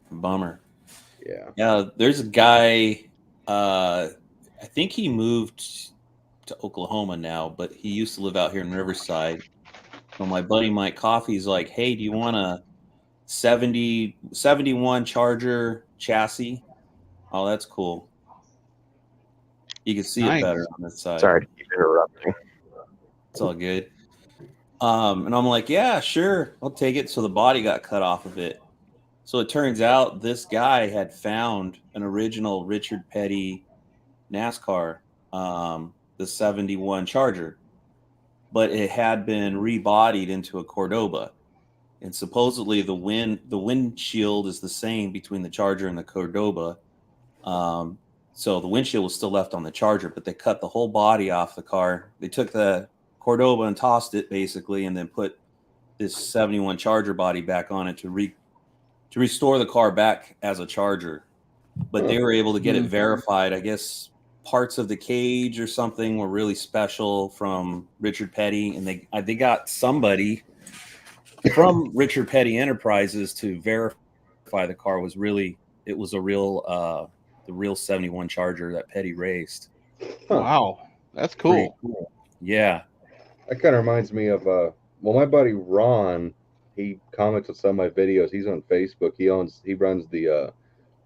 Bummer. Yeah. Yeah, there's a guy, I think he moved to Oklahoma now, but he used to live out here in Riverside. So my buddy Mike Coffey's like, hey, do you want a 71 Charger chassis? Oh, that's cool. You can see it better on this side. Sorry to keep interrupting. It's all good. And I'm like, yeah, sure, I'll take it. So the body got cut off of it. So it turns out this guy had found an original Richard Petty NASCAR, the 71 Charger, but it had been rebodied into a Cordoba. And supposedly the windshield is the same between the Charger and the Cordoba. So the windshield was still left on the Charger, but they cut the whole body off the car. They took the Cordoba and tossed it basically, and then put this 71 Charger body back on it to to restore the car back as a Charger, but they were able to get it verified. I guess parts of the cage or something were really special from Richard Petty, and they got somebody from Richard Petty Enterprises to verify the car was really the real 71 Charger that Petty raced. Wow, that's Pretty cool. cool. Yeah. That kind of reminds me of my buddy Ron. He comments on some of my videos. He's on Facebook. He runs the I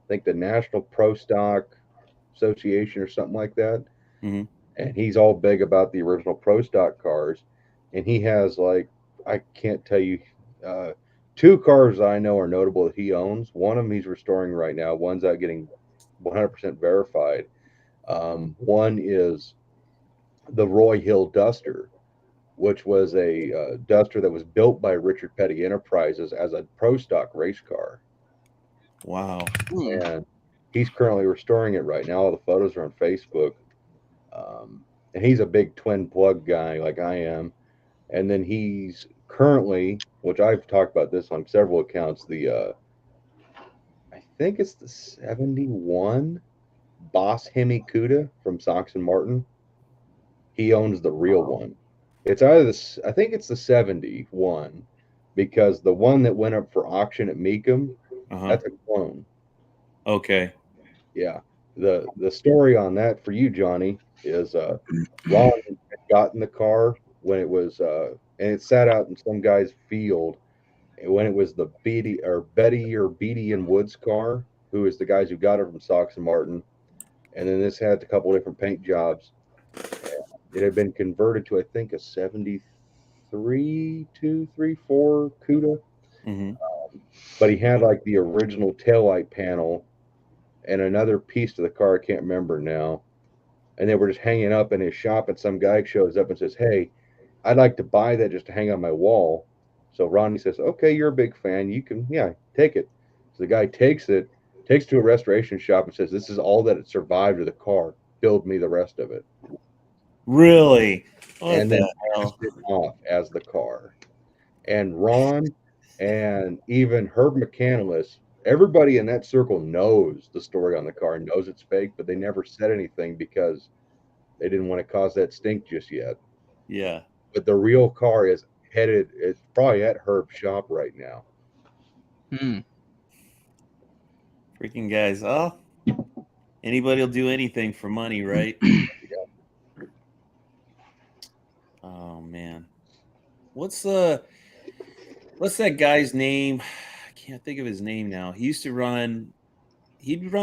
think the National Pro Stock Association or something like that. Mhm. And he's all big about the original Pro Stock cars. And he has, like, I can't tell you, 2 cars I know are notable that he owns. One of them he's restoring right now. One's out getting 100% verified. One is the Roy Hill Duster, which was a Duster that was built by Richard Petty Enterprises as a Pro Stock race car. Wow. And he's currently restoring it right now. All the photos are on Facebook. And he's a big twin plug guy like I am. And then he's currently, which I've talked about this on several accounts, I think it's the 71 Boss Hemi Cuda from Sox and Martin. He owns the real one. It's either I think it's the 71, because the one that went up for auction at Mecum, that's a clone. Okay. Yeah. The story on that for you, Johnny, is Ron had gotten the car when it was and it sat out in some guy's field when it was the Betty and Woods car, who is the guys who got it from Sox and Martin. And then this had a couple different paint jobs. It had been converted to, I think, a 73, 2, 3, 4 Cuda. But he had like the original taillight panel and another piece to the car. I can't remember now. And they were just hanging up in his shop, and some guy shows up and says, "Hey, I'd like to buy that just to hang on my wall." So Ronnie says, "Okay, you're a big fan. You can, take it." So the guy takes it to a restoration shop and says, "This is all that it survived of the car. Build me the rest of it." Really? What And then the hell? passed it off as the car. And Ron and even Herb McCandless, everybody in that circle knows the story on the car and knows it's fake, but they never said anything because they didn't want to cause that stink just yet. Yeah. But the real car is it's probably at Herb's shop right now. Freaking guys. Oh, anybody will do anything for money, right? Oh man. What's that guy's name? I can't think of his name now. He'd run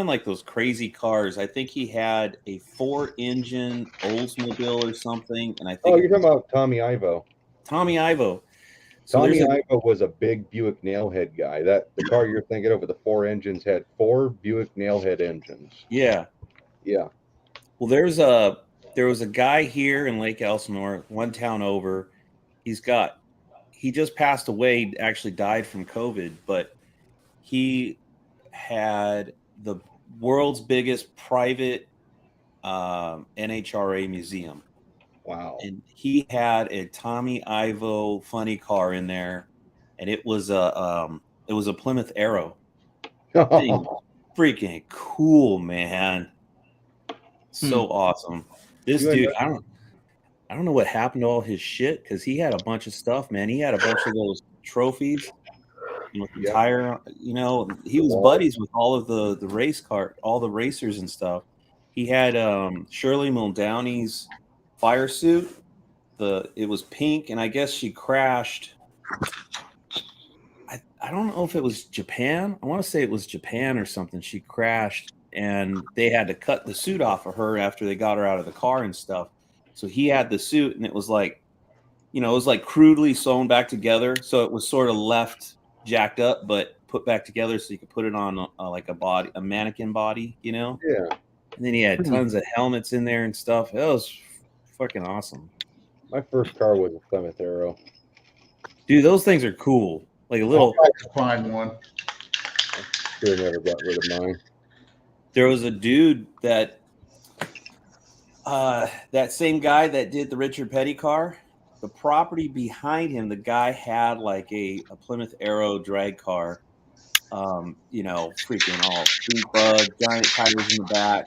like those crazy cars. I think he had a 4-engine Oldsmobile or something. And I think you're talking about Tommy Ivo. Tommy Ivo. So Tommy Ivo was a big Buick Nailhead guy. The car you're thinking of with the 4 engines had 4 Buick Nailhead engines. Yeah. Yeah. Well, there was a guy here in Lake Elsinore, one town over. He just passed away, actually died from COVID, but he had the world's biggest private NHRA museum. Wow. And he had a Tommy Ivo funny car in there, and it was a Plymouth Arrow. Thing, freaking cool, man. So awesome. This dude, I don't know what happened to all his shit, because he had a bunch of stuff, man. He had a bunch of those trophies with the tire, he was buddies with all of the race car, all the racers and stuff. He had Shirley Muldowney's fire suit. It was pink, and I guess she crashed. I don't know if it was Japan. I want to say it was Japan or something. She crashed, and they had to cut the suit off of her after they got her out of the car and stuff. So he had the suit, and it was like, it was like crudely sewn back together. So it was sort of left jacked up, but put back together so you could put it on like a mannequin body, Yeah. And then he had tons of helmets in there and stuff. It was fucking awesome. My first car was a Plymouth Arrow. Dude, those things are cool. Like a little. I'll try to find one. Sure never got rid of mine. There was a dude that same guy that did the Richard Petty car, the property behind him, the guy had like a Plymouth Arrow drag car, you know, freaking all stink bug, giant tires in the back.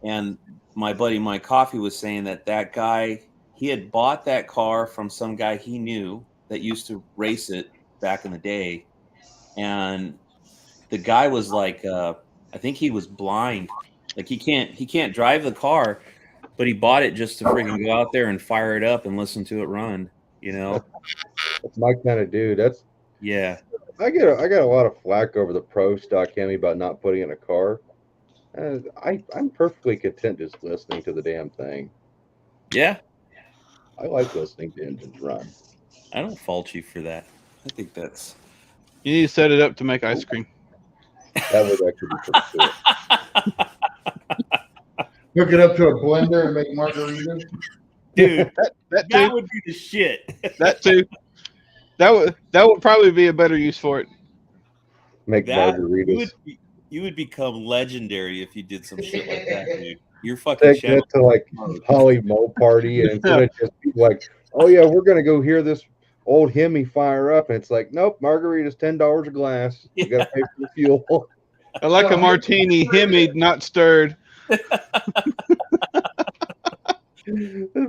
And my buddy Mike Coffey was saying that guy, he had bought that car from some guy he knew that used to race it back in the day. And the guy was like, I think he was blind. Like he can't drive the car, but he bought it just to freaking go out there and fire it up and listen to it run, you know? That's my kind of dude. Yeah. I got a lot of flack over the pro stock Hemi about not putting in a car. I'm perfectly content just listening to the damn thing. Yeah. I like listening to engines run. I don't fault you for that. I think that's You need to set it up to make ice cream. That would actually be pretty cool. Hook it up to a blender and make margaritas. dude. That That too. would be the shit. That too. That would probably be a better use for it. Make That margaritas. you would become legendary if you did some shit like that, dude. You're fucking Take that to like Holly Mo party, and instead of just be like, oh yeah, we're gonna go hear this old Hemi fire up, and it's like, nope, margarita's $10 a glass. You gotta pay for the fuel. I like a martini, Hemi, not stirred. That'd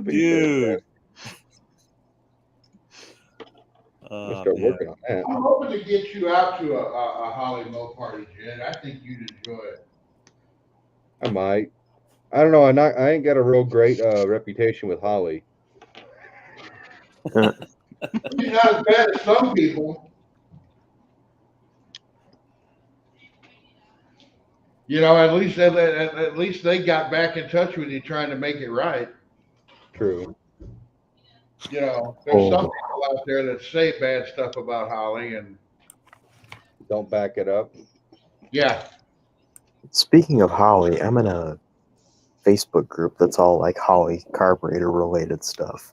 be Dude. We'll start working on that. I'm hoping to get you out to a Holly Mo party, Jed. I think you'd enjoy it. I might. I don't know. I ain't got a real great reputation with Holly. He's not as bad as some people. You know, at least they got back in touch with you trying to make it right. True. You know, there's some people out there that say bad stuff about Holly, and Don't back it up. yeah, Speaking of Holly, I'm in a Facebook group that's all like Holly carburetor related stuff.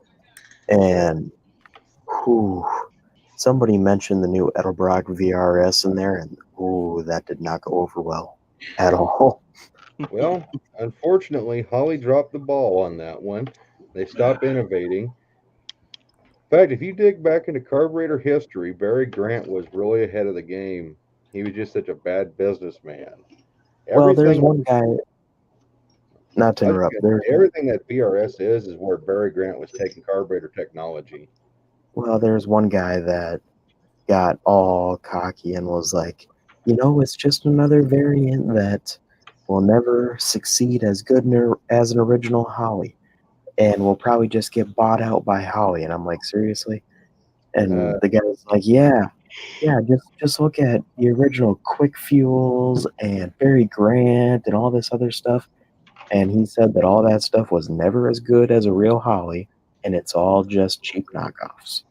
And somebody mentioned the new Edelbrock VRS in there, and that did not go over well at all. Well, unfortunately, Holly dropped the ball on that one. They stopped innovating. In fact, if you dig back into carburetor history, Barry Grant was really ahead of the game. He was just such a bad businessman. Well, there's one guy, not to interrupt, Everything that VRS is where Barry Grant was taking carburetor technology. well, there's one guy that got all cocky and was like, it's just another variant that will never succeed as good as an original Holly, and will probably just get bought out by Holly. And I'm like, seriously? And the guy was like, yeah, just look at the original Quick Fuels and Barry Grant and all this other stuff. And he said that all that stuff was never as good as a real Holly, and it's all just cheap knockoffs.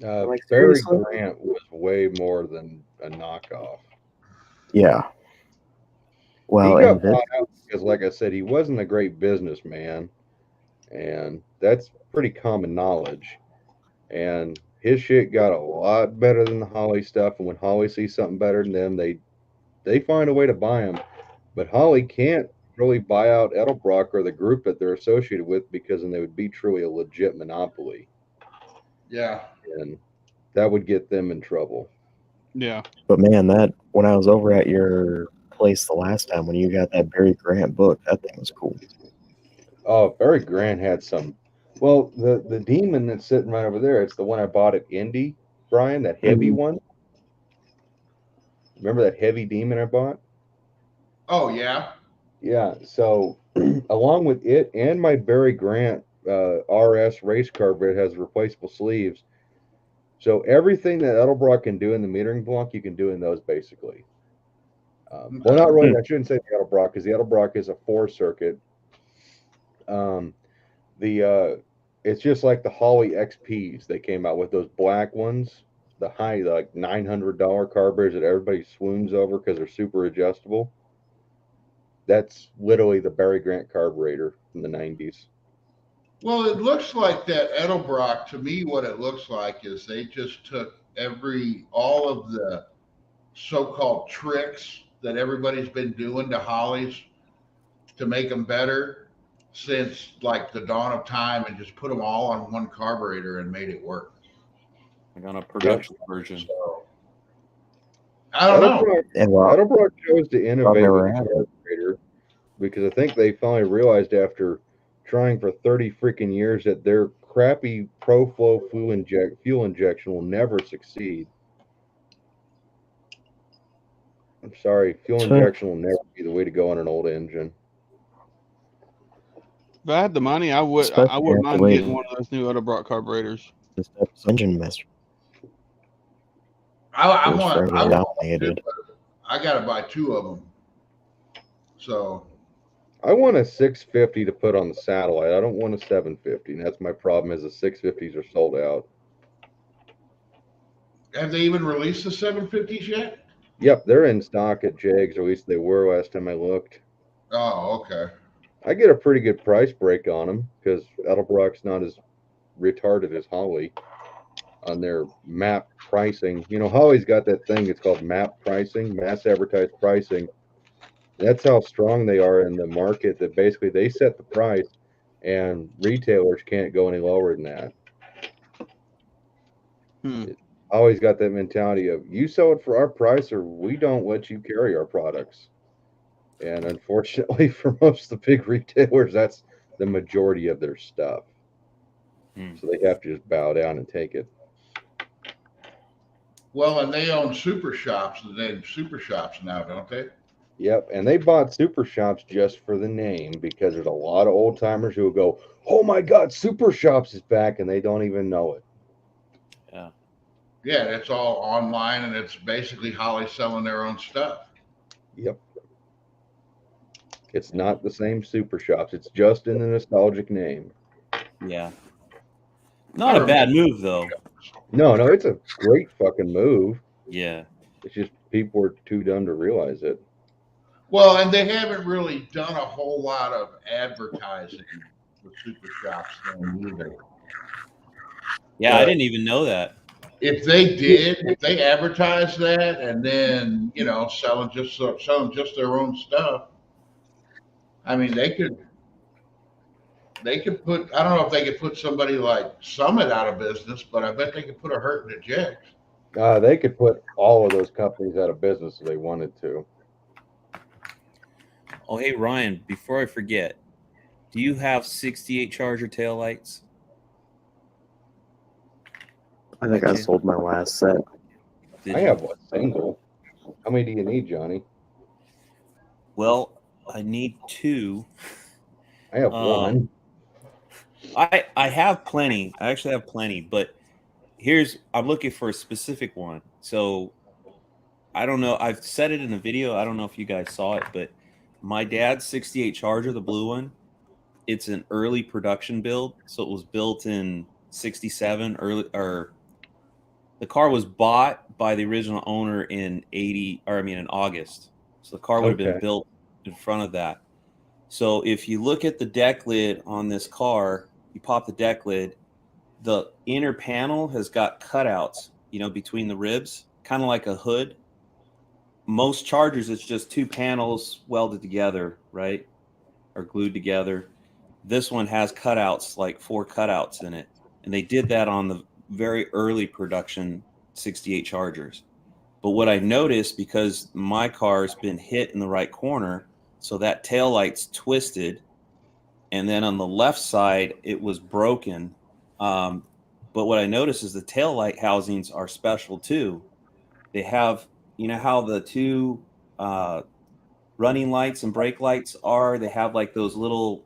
Barry seriously? Grant was way more than a knockoff. Yeah. Well, he got and this, bought out because, like I said, he wasn't a great businessman, and that's pretty common knowledge. And his shit got a lot better than the Holly stuff. And when Holly sees something better than them, they find a way to buy them. But Holly can't really buy out Edelbrock or the group that they're associated with, because then they would be truly a legit monopoly. yeah. And that would get them in trouble. Yeah. but man, that when I was over at your place the last time when you got that Barry Grant book, that thing was cool. Oh, Barry Grant had some. Well, the Demon that's sitting right over there, it's the one I bought at Indy, Brian, that heavy one. Remember that heavy Demon I bought? Oh yeah. Yeah, so along with it and my Barry Grant RS race carburetor has replaceable sleeves. So everything that Edelbrock can do in the metering block, you can do in those basically. Well, not really. I shouldn't say the Edelbrock, because the Edelbrock is a 4-circuit. It's just like the Holly XPs. They came out with those black ones, the high, like $900 carburetors that everybody swoons over because they're super adjustable. That's literally the Barry Grant carburetor from the 90s. Well, it looks like that Edelbrock, to me, what it looks like is they just took all of the so-called tricks that everybody's been doing to Hollies to make them better since like the dawn of time, and just put them all on one carburetor and made it work. Like on a production version. So, I don't know. And well, Edelbrock chose to innovate never with had the carburetor because I think they finally realized after trying for 30 freaking years that their crappy ProFlow fuel injection will never succeed. I'm sorry, fuel Sure. injection will never be the way to go on an old engine. If I had the money, I wouldn't Especially mind after getting one of those new Edelbrock carburetors. this engine mess I was want forever to, dominated. I got to buy 2 of them. So I want a 650 to put on the satellite. I don't want a 750. And that's my problem is the 650s are sold out. have they even released the 750s yet? Yep, they're in stock at Jags, or at least they were last time I looked. Oh, okay. I get a pretty good price break on them because Edelbrock's not as retarded as Holly on their map pricing. You know, Holly's got that thing, it's called map pricing, mass advertised pricing. That's how strong they are in the market, that basically they set the price and retailers can't go any lower than that. Always got that mentality of you sell it for our price or we don't let you carry our products. And unfortunately for most of the big retailers, that's the majority of their stuff. So they have to just bow down and take it. Well, and they own Super Shops, now, don't they? Yep, and they bought Super Shops just for the name because there's a lot of old timers who will go, "Oh my God, Super Shops is back," and they don't even know it. Yeah, it's all online, and it's basically Holly selling their own stuff. Yep. It's not the same Super Shops. It's just in the nostalgic name. Yeah. Not a bad move though. No, it's a great fucking move. Yeah. It's just people are too dumb to realize it. Well, and they haven't really done a whole lot of advertising with Super Shops thing either. Yeah, I didn't even know that. If they advertised that and then, you know, selling just their own stuff, I mean, they could put, I don't know if they could put somebody like Summit out of business, but I bet they could put a hurt in the Jags. They could put all of those companies out of business if they wanted to. Oh, hey, Ryan, before I forget, do you have 68 Charger taillights? I think I sold my last set. I have one single. How many do you need, Johnny? Well, I need 2. I have one. I have plenty. I actually have plenty, but I'm looking for a specific one. So I don't know. I've said it in a video. I don't know if you guys saw it, but my dad's 68 Charger, the blue one, it's an early production build. So it was built in 67 the car was bought by the original owner in August. So the car would have been built in front of that. So if you look at the deck lid on this car, you pop the deck lid, the inner panel has got cutouts, you know, between the ribs, kind of like a hood. Most Chargers, it's just 2 panels welded together, right? Or glued together. This one has cutouts, like 4 cutouts in it. And they did that on the very early production 68 Chargers. But what I noticed, because my car's been hit in the right corner, so that taillight's twisted, and then on the left side it was broken. But what I noticed is the taillight housings are special too. They have, you know how the 2 running lights and brake lights are, they have like those little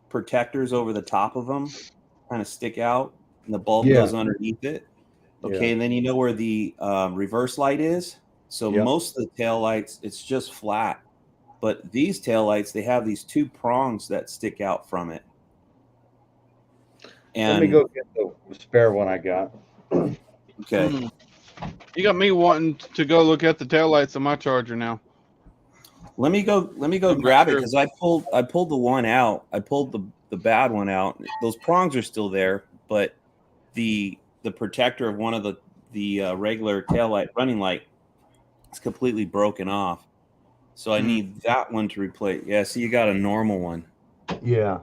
protectors over the top of them, kind of stick out, and the bulb goes underneath it. Okay, and then you know where the reverse light is. So most of the tail lights, it's just flat. But these tail lights, they have these 2 prongs that stick out from it. And let me go get the spare one I got. Okay. You got me wanting to go look at the taillights on my Charger now. Let me go grab it, because I pulled the one out. I pulled the bad one out. Those prongs are still there, but the protector of one of the regular taillight running light is completely broken off. So I need that one to replace. Yeah, so you got a normal one. Yeah.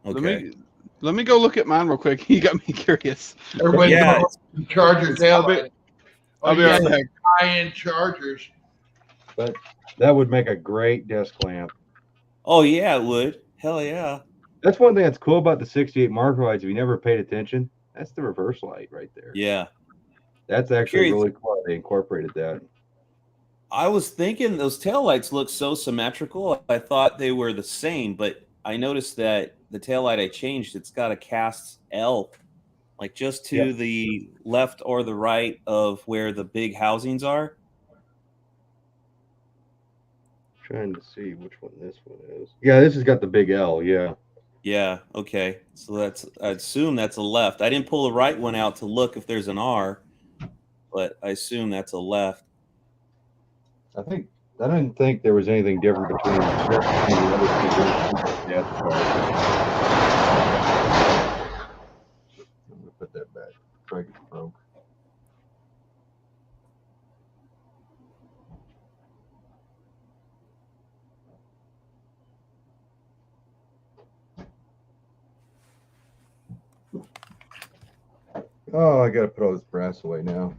Okay. Let me go look at mine real quick. You got me curious. Everybody Charger taillight. I'll be right back. high-end Chargers. But that would make a great desk lamp. Oh yeah, it would. Hell yeah. That's one thing that's cool about the 68 Mark lights. If you never paid attention, that's the reverse light right there. Yeah. That's actually Curious. really cool. They incorporated that. I was thinking those taillights look so symmetrical. I thought they were the same, but I noticed that the taillight I changed, it's got a cast L, like just to the left or the right of where the big housings are. Trying to see which one this one is. Yeah, this has got the big L. Yeah. Yeah. Okay. So I assume that's a left. I didn't pull the right one out to look if there's an R, but I assume that's a left. I didn't think there was anything different between the shirt and the other two. Yeah. I'm gonna put that back. Try to get broke. Oh, I gotta put all this brass away now.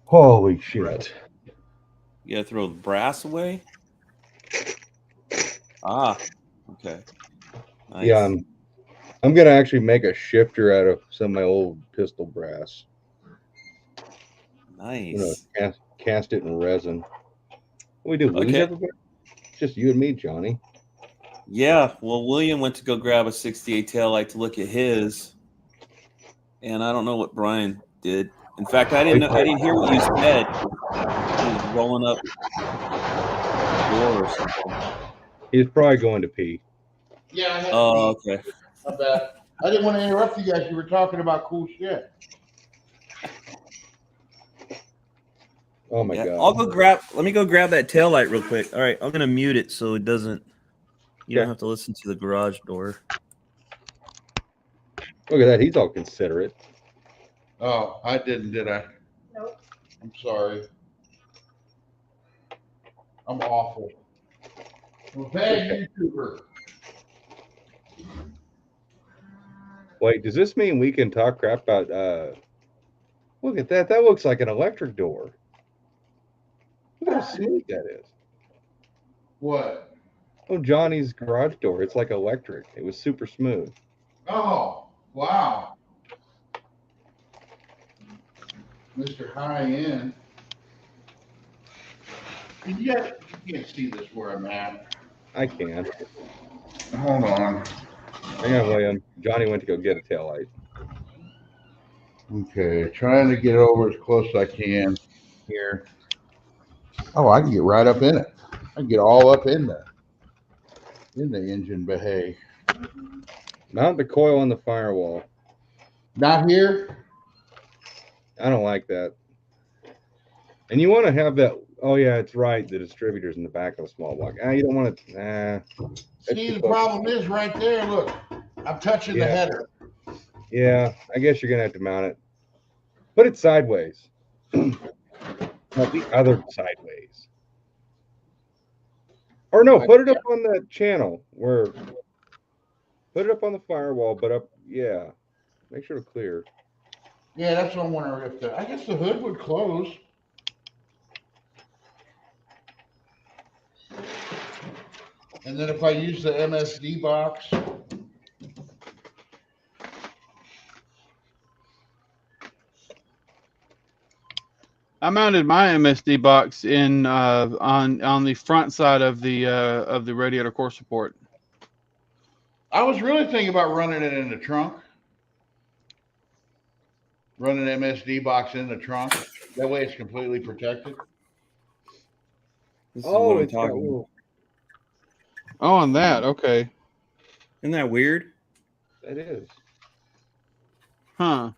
Holy shit. You gotta throw the brass away. Ah. Okay. Nice. Yeah, I'm gonna actually make a shifter out of some of my old pistol brass. Nice. I'm gonna cast it in resin. We do lose Okay. everybody? Just you and me, Johnny. Yeah, well, William went to go grab a 68 taillight to look at his, and I don't know what Brian did. In fact, I didn't hear what you said. He was rolling up the door or something. He's probably going to pee. Yeah, I had Oh, okay. my bad. I didn't want to interrupt you guys. You were talking about cool shit. Oh my Yeah, god. I'll go grab. Let me go grab that taillight real quick. All right, I'm gonna mute it so it doesn't. You don't Okay. have to listen to the garage door. Look at that. He's all considerate. Oh, I didn't, did I? Nope. I'm sorry. I'm awful. I'm a bad YouTuber. Wait, does this mean we can talk crap about look at that. That looks like an electric door. Look how smooth that is. What? Oh, Johnny's garage door. It's like electric. It was super smooth. Oh, wow. Mr. High End. You can't see this where I'm at. I can. Hold on. Hang on, William. Johnny went to go get a taillight. Okay, trying to get over as close as I can here. Oh, I can get right up in it. I can get all up in the engine bay. Mount the coil on the firewall. Not here. I don't like that. And you want to have that. Oh yeah, it's right. The distributor's in the back of a small block. You don't want to. See, the problem is right there. Look, I'm touching the Yeah. header. Yeah, I guess you're gonna have to mount it. Put it sideways. Not the other sideways. Or no, put it up on the channel where. Put it up on the firewall, but up. Yeah, make sure to clear. Yeah, that's what I'm wondering if I guess the hood would close. And then if I use the MSD box. I mounted my MSD box in on the front side of the radiator core support. I was really thinking about running it in the trunk. Run an MSD box in the trunk. That way it's completely protected. This is what I'm It's got talking. little- Oh, on that, okay, Isn't that weird? It is. huh?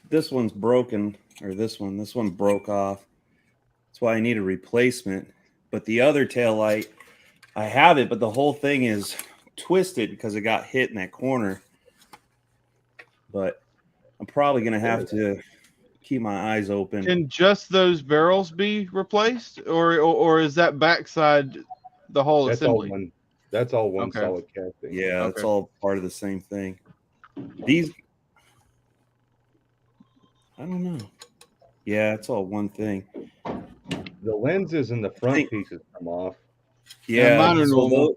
This one's broken, or this one broke off. That's why I need a replacement. But the other taillight, I have it, but the whole thing is twisted because it got hit in that corner. But I'm probably gonna have to keep my eyes open. Can just those barrels be replaced, or is that backside the whole That's all assembly? one. That's all one Okay. solid casting. Yeah, it's Okay. all part of the same thing. These, I don't know. Yeah, it's all one thing. The lenses and the front Think- pieces come off. Yeah, mine are so normal.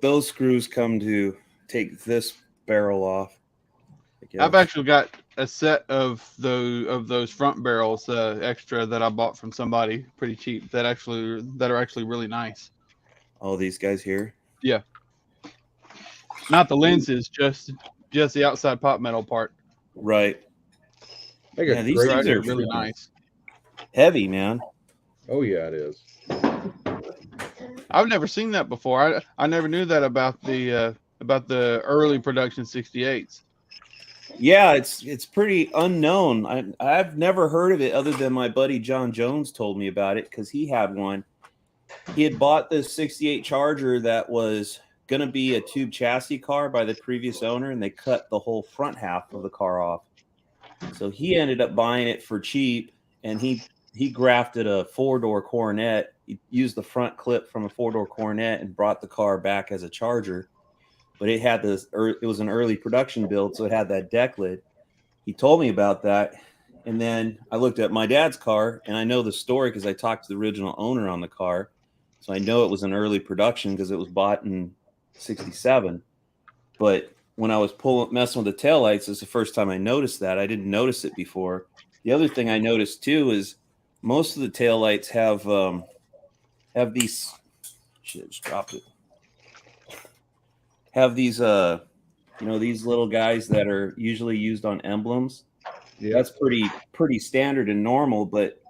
those screws come to take this barrel off. I guess. I've actually got a set of those front barrels extra that I bought from somebody pretty cheap that are actually really nice. All these guys here. Not the lenses, just the outside pot metal part. Right. Like Yeah, a these great things They're are really freaking nice. heavy, man. Oh yeah, it is. I've never seen that before. I never knew that about the early production 68s. Yeah, it's pretty unknown. I've never heard of it other than my buddy John Jones told me about it because he had one. He had bought this 68 Charger that was going to be a tube chassis car by the previous owner, and they cut the whole front half of the car off. So he ended up buying it for cheap, and he grafted a 4-door Coronet. He used the front clip from a 4-door Coronet and brought the car back as a Charger. But it had this, it was an early production build, so it had that deck lid. He told me about that. And then I looked at my dad's car, and I know the story because I talked to the original owner on the car. So I know it was an early production because it was bought in 67. But when I was messing with the taillights, it's the first time I noticed that. I didn't notice it before. The other thing I noticed too is most of the taillights have these, shit, just dropped it. Have these these little guys that are usually used on emblems. Yeah. That's pretty standard and normal, but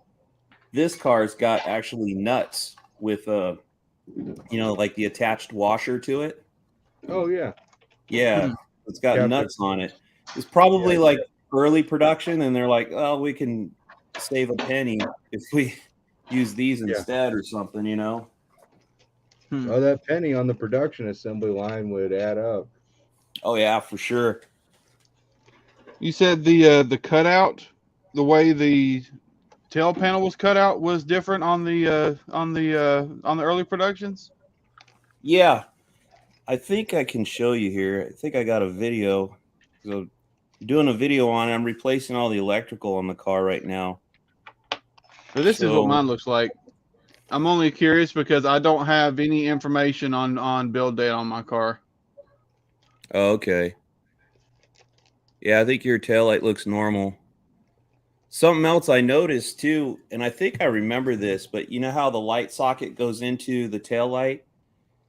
this car's got actually nuts with like the attached washer to it. Oh yeah. Yeah, it's got Yeah, nuts on it. It's probably Yeah. like early production, and they're like, oh, we can save a penny if we use these instead or something, Oh, that penny on the production assembly line would add up. Oh yeah, for sure. You said the cutout, the way the tail panel was cut out was different on the early productions. Yeah, I think I can show you here. I think I got a video. So doing a video on it. I'm replacing all the electrical on the car right now. So this is what So- mine looks like. I'm only curious because I don't have any information on build date on my car. Oh, okay. Yeah, I think your taillight looks normal. Something else I noticed too, and I think I remember this, but you know how the light socket goes into the taillight?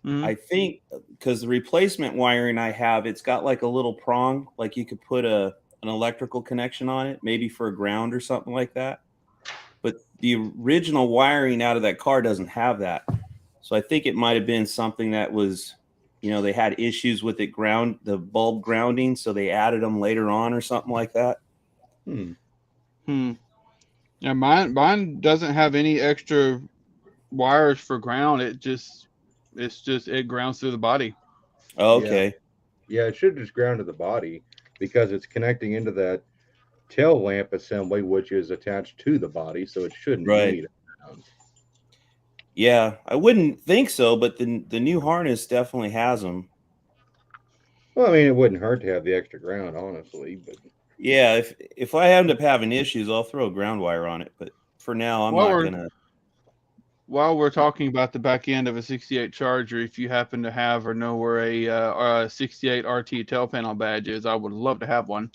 Mhm. I think because the replacement wiring I have, it's got like a little prong, like you could put an electrical connection on it, maybe for a ground or something like that. But the original wiring out of that car doesn't have that. So I think it might have been something that was, they had issues with it the bulb grounding, so they added them later on or something like that. Yeah, mine doesn't have any extra wires for ground. It grounds through the body. Oh, okay. Yeah, it should just ground to the body because it's connecting into that tail lamp assembly, which is attached to the body, so it shouldn't Right. need it. Yeah, I wouldn't think so, but the new harness definitely has them. Well, I mean, it wouldn't hurt to have the extra ground, honestly. But Yeah, if I end up having issues, I'll throw a ground wire on it. But for now, I'm Well, not we're- gonna. While we're talking about the back end of a 68 Charger, if you happen to have or know where a 68 RT tail panel badge is, I would love to have one.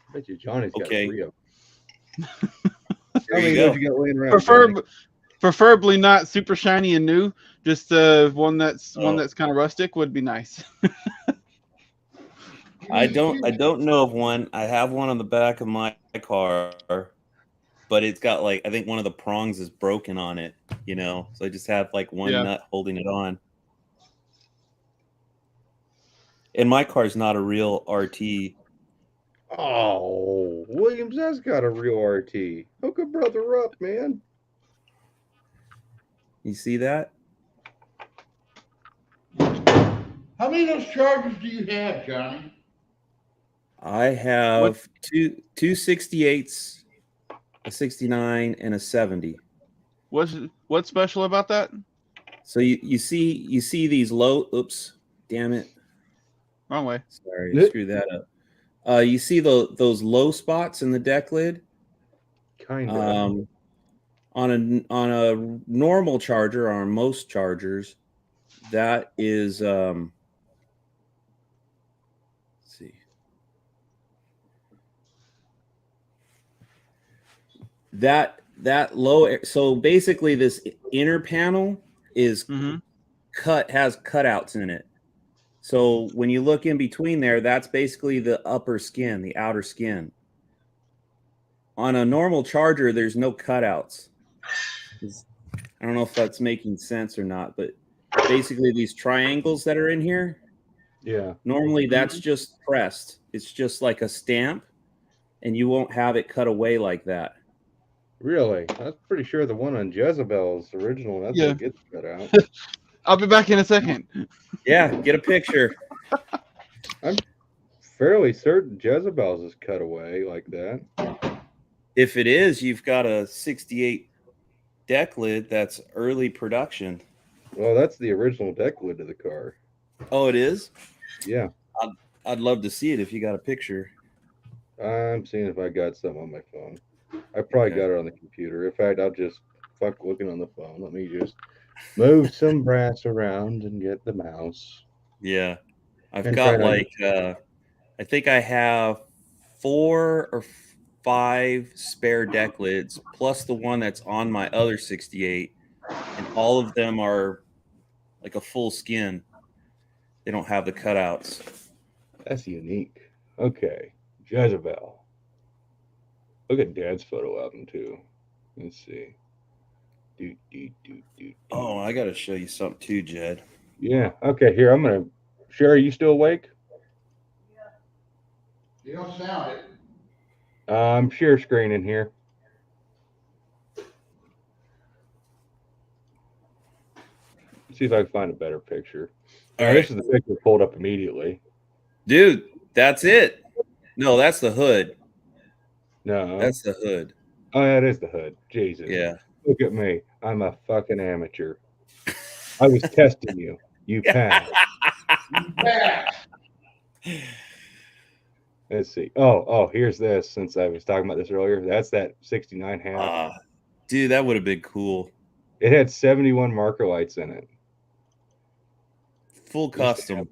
I bet you Johnny's got Okay. 3 of them. There How many you of go. those you got laying around? Johnny? Preferably not super shiny and new. Just one that's Oh. kind of rustic would be nice. I don't know of one. I have one on the back of my car, but it's got I think one of the prongs is broken on it. So I just have one Yeah. nut holding it on. And my car's not a real RT. Oh, Williams has got a real RT. Hook a brother up, man. You see that? How many of those Chargers do you have, Johnny? I have two 68s, a 69, and a 70. What's special about that? So you see these low. Oops, damn it! Wrong way. Sorry, I screwed that up. You see those low spots in the deck lid? Kind of. On a normal charger, or on most chargers, that is let's see. That low, so basically this inner panel is Mm-hmm. has cutouts in it. So when you look in between there, that's basically the upper skin, the outer skin. On a normal charger, there's no cutouts. I don't know if that's making sense or not, but basically these triangles that are in here, Yeah. normally that's just pressed. It's just like a stamp, and you won't have it cut away like that. Really? I'm pretty sure the one on Jezebel's original, that's Yeah. what gets cut out. I'll be back in a second. Yeah, get a picture. I'm fairly certain Jezebel's is cut away like that. If it is, you've got a 68 deck lid that's early production. Well, that's the original deck lid to the car. Oh, it is? Yeah. I'd love to see it if you got a picture. I'm seeing if I got some on my phone. I probably Okay. got it on the computer. In fact, I'll just fuck looking on the phone. Let me just move some brass around and get the mouse. Yeah. I've And got try like I think I have 4 or 5 spare deck lids plus the one that's on my other 68, and all of them are like a full skin. They don't have the cutouts. That's unique. Okay. Jezebel. Look at Dad's photo album too. Let's see. Oh, I got to show you something too, Jed. Yeah. Okay. Here, I'm gonna. Sherry, you still awake? You don't sound it. I'm share screen in here. See if I can find a better picture. All This right. is the picture pulled up immediately. Dude, that's it. No, that's the hood. No. That's the hood. Oh, that is the hood. Jesus. Yeah. Look at me. I'm a fucking amateur. I was testing you. You passed. Yeah. Let's see. Oh, here's this. Since I was talking about this earlier, that's that 69 half. Dude, that would have been cool. It had 71 marker lights in it. Full custom.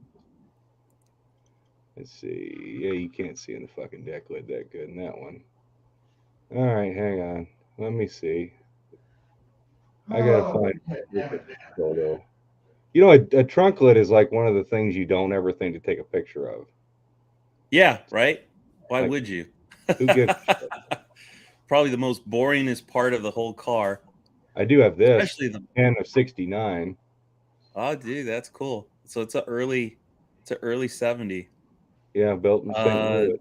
Let's see. Yeah, you can't see in the fucking deck lid that good in that one. All right, hang on. Let me see. I gotta find a photo. You know, a trunk lid is like one of the things you don't ever think to take a picture of. Yeah, right? Why Like, would you? Who gives a shit? Probably the most boringest part of the whole car. I do have this Especially the 10 of 69. Oh, dude, that's cool. So it's a early 70. Yeah, built in St. Louis.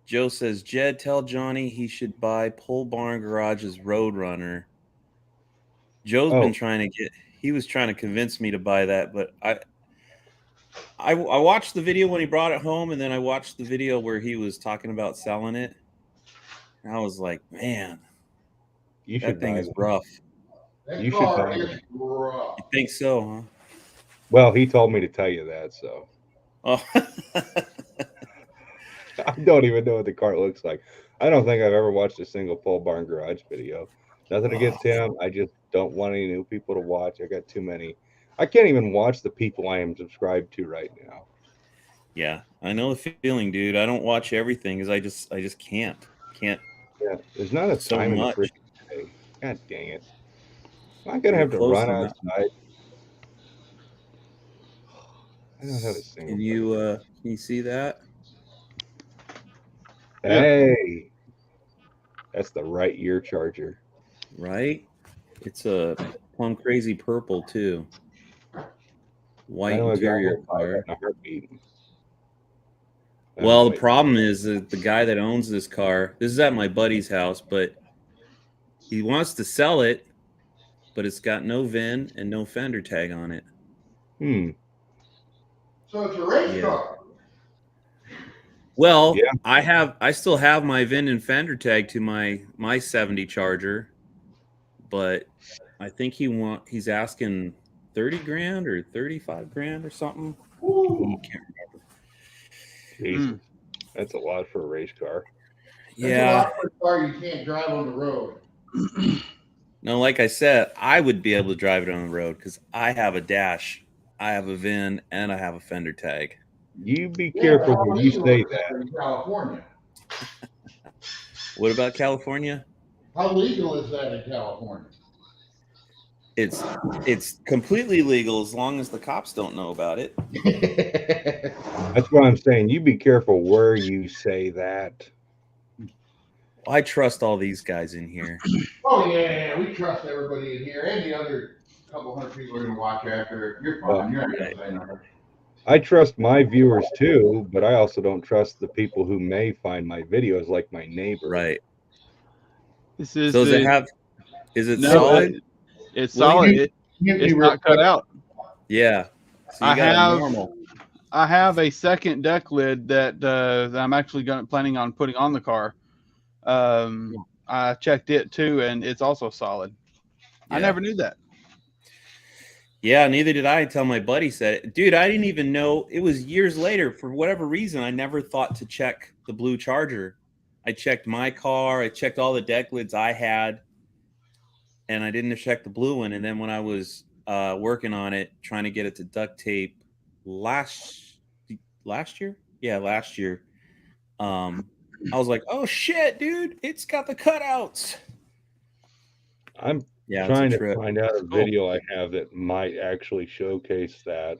Joe says, Jed, tell Johnny he should buy Pole Barn Garage's Roadrunner. Joe's been trying to he was trying to convince me to buy that, but I watched the video when he brought it home, and then I watched the video where he was talking about selling it. And I was like, man, that thing is rough. You should buy it. Rough. You think so, huh? Well, he told me to tell you that, so. Oh. I don't even know what the cart looks like. I don't think I've ever watched a single Pole Barn Garage video. Nothing against him. I just don't want any new people to watch. I got too many. I can't even watch the people I am subscribed to right now. Yeah, I know the feeling, dude. I don't watch everything because I just can't. Yeah, there's not a So time in the much. freaking day. God dang it. Am I gonna have to Close run enough. outside? I don't have a single. Can you see that? Hey, that's the right ear charger. Right? It's a plum crazy purple too. White I know a guy interior who'll buy that color. in a heartbeat. Well, the Wait. problem is that the guy that owns this car, this is at my buddy's house, but he wants to sell it, but it's got no VIN and no fender tag on it. So it's a race Yeah. car. Well, Yeah. I still have my VIN and fender tag to my 70 Charger, but I think he's asking 30 grand or 35 grand or something. Woo. I can't remember. Jesus, that's a lot for a race car. Yeah. That's a car you can't drive on the road. No, like I said, I would be able to drive it on the road because I have a dash, I have a VIN, and I have a fender tag. You be Yeah, careful how when you legal say is that. in California? What about California? How legal is that in California? It's completely legal as long as the cops don't know about it. That's what I'm saying. You be careful where you say that. I trust all these guys in here. Oh yeah, we trust everybody in here, and the other couple hundred people are gonna watch after it. You're fine. You're not gonna say nothing. I trust my viewers too, but I also don't trust the people who may find my videos, like my neighbor. Right. This is So does the, it have? Is it no, solid? it's Well, solid. you- It's not cut out. Yeah. So you I got have- a normal. I have a second deck lid that I'm actually planning on putting on the car. I checked it too, and it's also solid. I Yeah. never knew that. Yeah, neither did I until my buddy said it. Dude, I didn't even know. It was years later. For whatever reason, I never thought to check the blue Charger. I checked my car. I checked all the deck lids I had, and I didn't check the blue one. And then when I was working on it, trying to get it to duct tape last year, I was like, "Oh shit, dude! It's got the cutouts." I'm Yeah, it's trying a to trip. find out a Cool. video I have that might actually showcase that.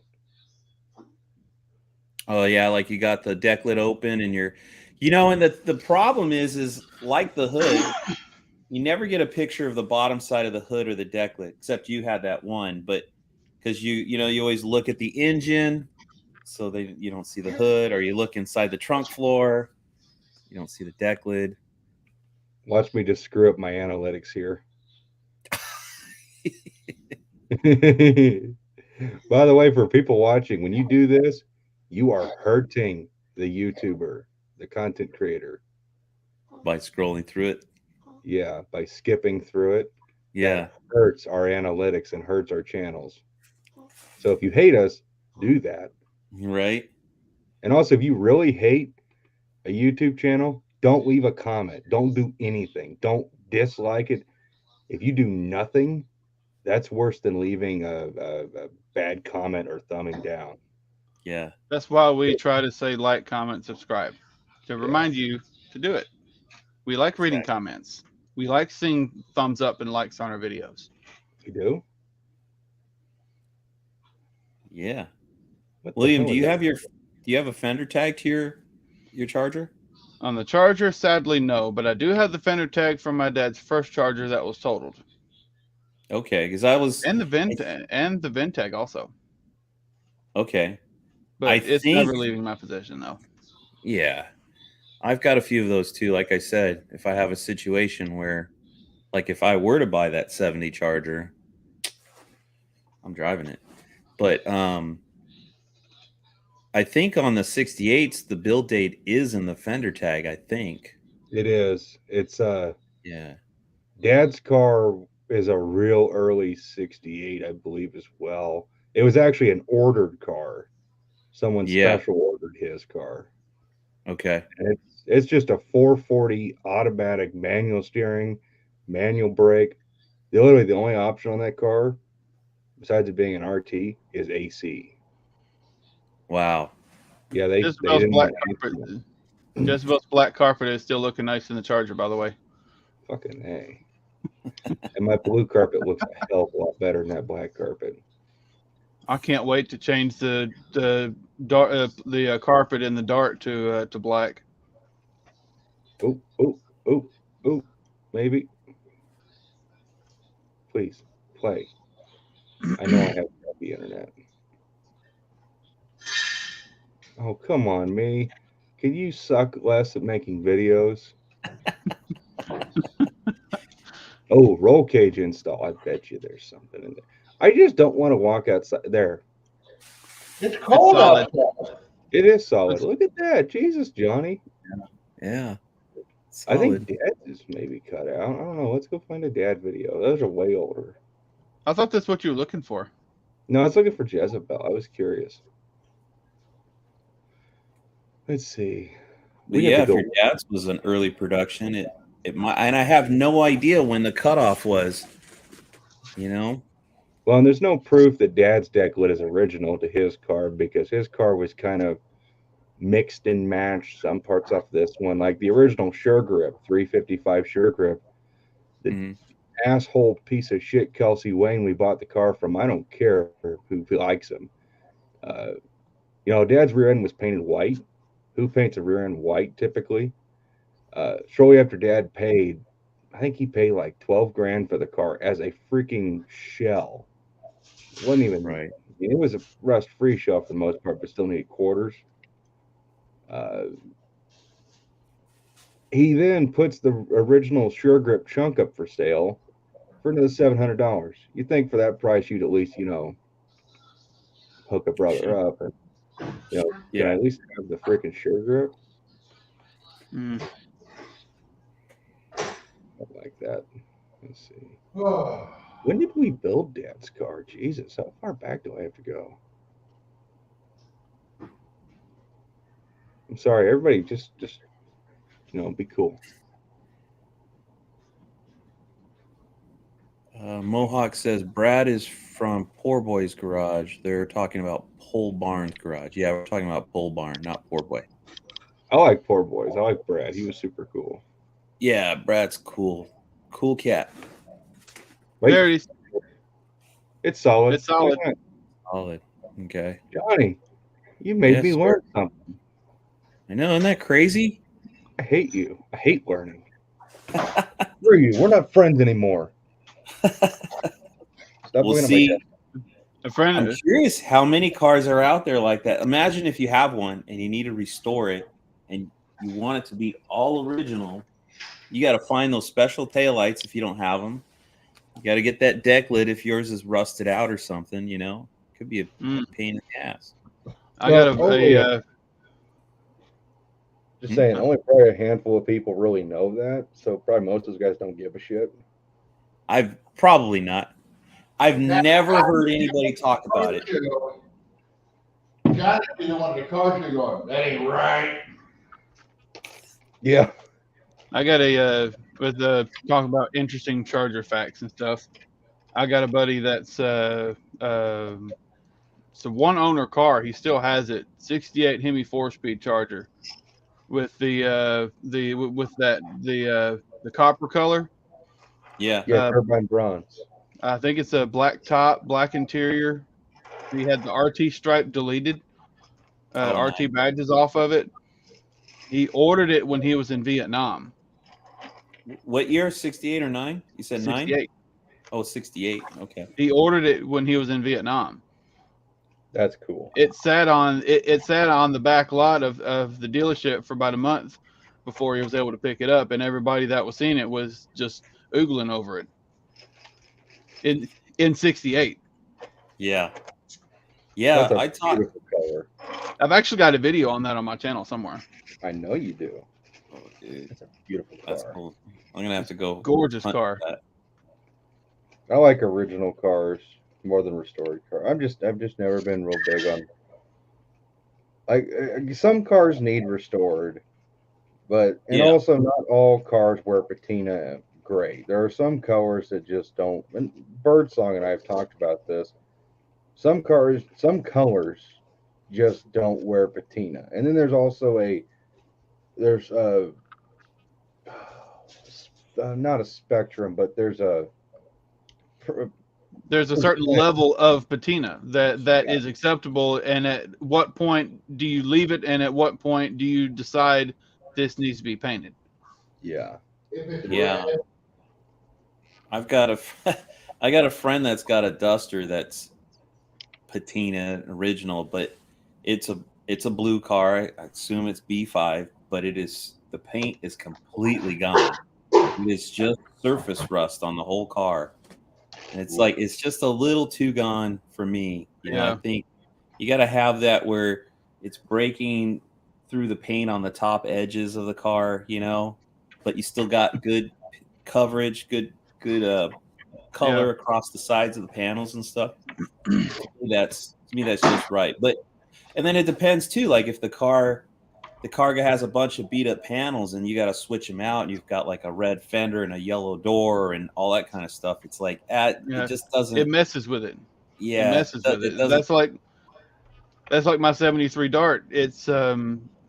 Oh yeah, like you got the deck lid open and and the problem is like the hood, you never get a picture of the bottom side of the hood or the deck lid, except you had that one, but because you always look at the engine, so you don't see the hood, or you look inside the trunk floor, you don't see the deck lid. Watch me just screw up my analytics here. By the way, for people watching, when you do this, you are hurting the YouTuber, the content creator. By scrolling through it. Yeah, by skipping through it. Yeah. That hurts our analytics and hurts our channels. So if you hate us, do that. Right. And also, if you really hate a YouTube channel, don't leave a comment. Don't do anything. Don't dislike it. If you do nothing, that's worse than leaving a bad comment or thumbing down. Yeah. That's why we try to say like, comment, subscribe, to remind you to do it. We like reading comments. We like seeing thumbs up and likes on our videos. You do? Yeah. What the William, hell do is that? you have a fender tag to your Charger? On the Charger, sadly, no, but I do have the fender tag from my dad's first Charger that was totaled, Okay, because I was and the VIN tag also. okay. But I it's think- never leaving my possession though. Yeah. I've got a few of those too. Like I said, if I have a situation where, like, if I were to buy that 70 Charger, I'm driving it. But I think on the 68s, the build date is in the fender tag, I think. It is. It's Yeah. Dad's car is a real early 68, I believe, as well. It was actually an ordered car. Someone Yeah. special ordered his car. Okay. And it's just a 440 automatic manual steering, manual brake. Literally the only option on that car, besides it being an RT, is AC. Wow. Yeah, they Jezebel's didn't black want carpet. AC. Jezebel's black carpet is still looking nice in the Charger, by the way. Fucking A. And my blue carpet looks a hell of a lot better than that black carpet. I can't wait to change the carpet in the Dart to black. Oh, maybe. Please play. I know I have crappy internet. Oh, come on, me. Can you suck less at making videos? Oh, roll cage install. I bet you there's something in there. I just don't want to walk outside there. It's cold solid. outside. It is solid. Look at that. Jesus, Johnny. Yeah. I think Solid. Dad's is maybe cut out. I don't know. Let's go find a Dad video. Those are way older. I thought that's what you were looking for. No, I was looking for Jezebel. I was curious. Let's see. We yeah, have if to your go. dad's was an early production, it might, and I have no idea when the cutoff was. You know, Well, and there's no proof that Dad's deck lid is original to his car because his car was kind of mixed and matched some parts off this one, like the original Sure Grip 355 Sure Grip. The Mhm. asshole piece of shit Kelsey Wayne we bought the car from. I don't care who likes him. Dad's rear end was painted white. Who paints a rear end white typically? Shortly after Dad paid, I think he paid like 12 grand for the car as a freaking shell. It wasn't even right. I mean, it was a rust free shell for the most part, but still needed quarters. He then puts the original Sure Grip chunk up for sale for another $700. You think for that price you'd at least, hook a brother up and can I Yeah. at least have the freaking Sure Grip? Mm. Something like that. Let's see. When did we build Dad's car? Jesus, how far back do I have to go? I'm sorry, everybody. Just be cool. Mohawk says Brad is from Poor Boy's Garage. They're talking about Pole Barn's Garage. Yeah, we're talking about Pole Barn, not Poor Boy. I like Poor Boys. I like Brad. He was super cool. Yeah, Brad's cool. Cool cat. Wait, There it is. it's solid. It's solid. Yeah. Solid. Okay. Johnny, you made Yes, me sir. learn something. I know, isn't that crazy? I hate you. I hate learning. Where are you? We're not friends anymore. Stop We'll looking at my see. desk. A friend. I'm curious how many cars are out there like that. Imagine if you have one and you need to restore it and you want it to be all original. You got to find those special taillights if you don't have them. You got to get that deck lid if yours is rusted out or something, Could be a pain in the ass. I got Just saying, only probably a handful of people really know that. So probably most of those guys don't give a shit. I've probably not. I've never heard anybody talk about it. Johnny, you know, one of the cars you're going, that ain't right. Yeah. I got with talking about interesting charger facts and stuff. I got a buddy that's it's a one owner car. He still has it. 68 Hemi 4-speed charger with the copper color. Yeah. Yeah, turbine bronze. I think it's a black top, black interior. He had the RT stripe deleted, RT badges off of it. He ordered it when he was in Vietnam. What year? 68 or 9? You said 9? 68. Oh, 68. Okay. He ordered it when he was in Vietnam. That's cool. It sat on the back lot of the dealership for about a month before he was able to pick it up, and everybody that was seeing it was just oogling over it. In 68. Yeah. Yeah, That's a I taught. beautiful color. I've actually got a video on that on my channel somewhere. I know you do. Oh, dude, It's a beautiful car. that's cool. I'm gonna have to go. Gorgeous hunt car. that. I like original cars more than restored cars. I've just never been real big on. Like some cars need restored, but and Yeah. also not all cars wear patina great. There are some colors that just don't. And Birdsong and I have talked about this. Some colors just don't wear patina, and then there's also not a spectrum, but there's a certain level of patina that is acceptable, and at what point do you leave it, and at what point do you decide this needs to be painted? yeah. Yeah. I got a friend that's got a Duster that's patina original, but it's a blue car. I assume it's B5, but the paint is completely gone. It's just surface rust on the whole car. And it's just a little too gone for me. I think you got to have that where it's breaking through the paint on the top edges of the car, but you still got good coverage, good color across the sides of the panels and stuff. To me, that's just right. And then it depends too. Like if the car the Karga has a bunch of beat up panels and you got to switch them out. And you've got like a red fender and a yellow door and all that kind of stuff. It's like, Yeah. it just doesn't. It messes with it. Yeah, It messes with it. doesn't- That's like my 73 Dart. It's